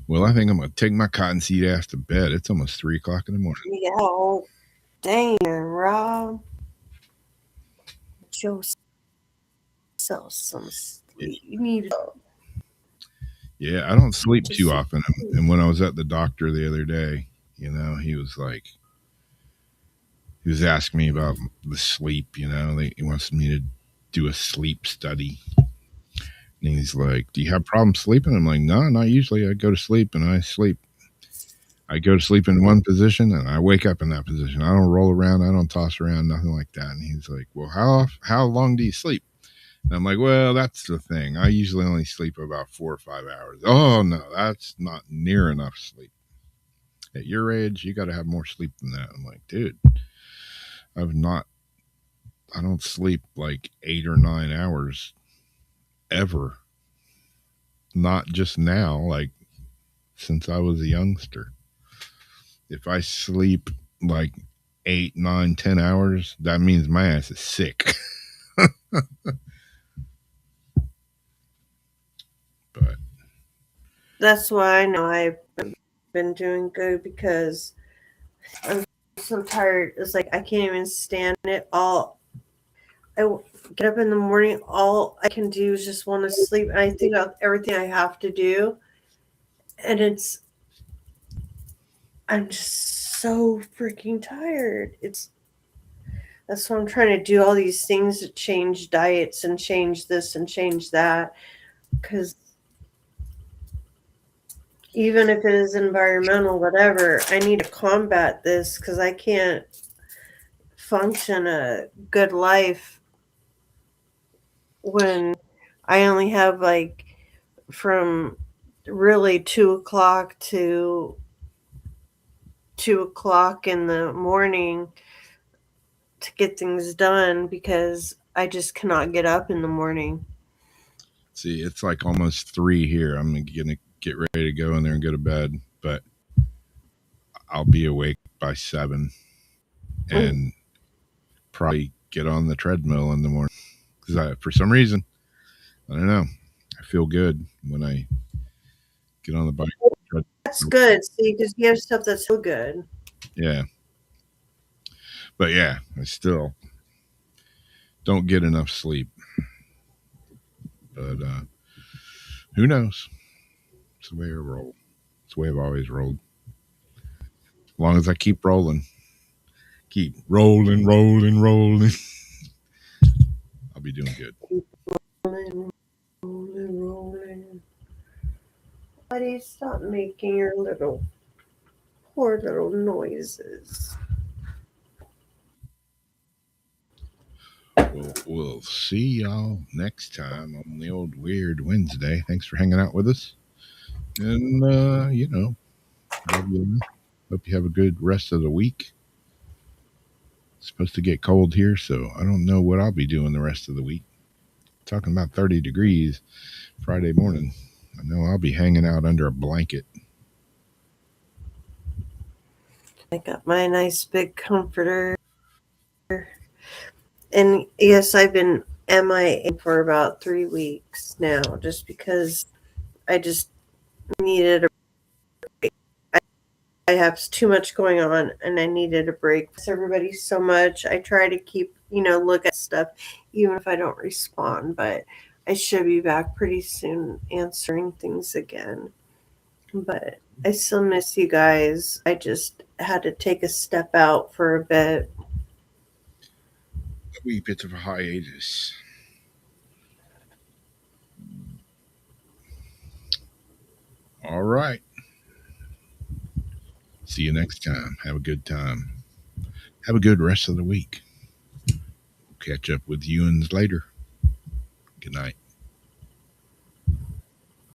Well, I think I'm going to take my cottonseed ass to bed. It's almost 3 o'clock in the morning. Yeah, dang, Rob. Joe, some sleep. You need to. Yeah, I don't sleep too often. And when I was at the doctor the other day, he was asking me about the sleep, he wants me to do a sleep study. And he's like, do you have problems sleeping? I'm like, no, not usually. I go to sleep and I sleep. I go to sleep in one position and I wake up in that position. I don't roll around. I don't toss around, nothing like that. And he's like, well, how long do you sleep? And I'm like, well, that's the thing. I usually only sleep about 4 or 5 hours. Oh, no, that's not near enough sleep. At your age, you got to have more sleep than that. I'm like, dude, I don't sleep like 8 or 9 hours ever. Not just now, like since I was a youngster. If I sleep like 8, 9, 10 hours, that means my ass is sick. But that's why I know I've been doing good because I'm so tired. It's like I can't even stand it. I get up in the morning. All I can do is just want to sleep, and I think about everything I have to do, and I'm just so freaking tired. That's why I'm trying to do all these things to change diets and change this and change that, because even if it is environmental, whatever, I need to combat this because I can't function a good life when I only have like from really 2 o'clock to 2 o'clock in the morning to get things done because I just cannot get up in the morning. see, it's like almost 3 here. I'm going to get ready to go in there and go to bed, but I'll be awake by 7 and probably get on the treadmill in the morning because for some reason, I don't know, I feel good when I get on the bike. That's good, see, because you have stuff that's so good. Yeah. But yeah, I still don't get enough sleep. But who knows? It's the way I roll. It's the way I've always rolled. As long as I keep rolling. Keep rolling. I'll be doing good. Rolling. Buddy, stop making your poor little noises. We'll see y'all next time on the old Weird Wednesday. Thanks for hanging out with us. And, love you. Hope you have a good rest of the week. It's supposed to get cold here, so I don't know what I'll be doing the rest of the week. Talking about 30 degrees Friday morning. I know I'll be hanging out under a blanket. I got my nice big comforter. And yes, I've been MIA for about 3 weeks now, just because I just needed a break. I have too much going on and I needed a break. Everybody so much. I try to keep, look at stuff even if I don't respond, but I should be back pretty soon answering things again. But I still miss you guys. I just had to take a step out for a bit. A wee bit of a hiatus. All right. See you next time. Have a good time. Have a good rest of the week. We'll catch up with you later. Good night.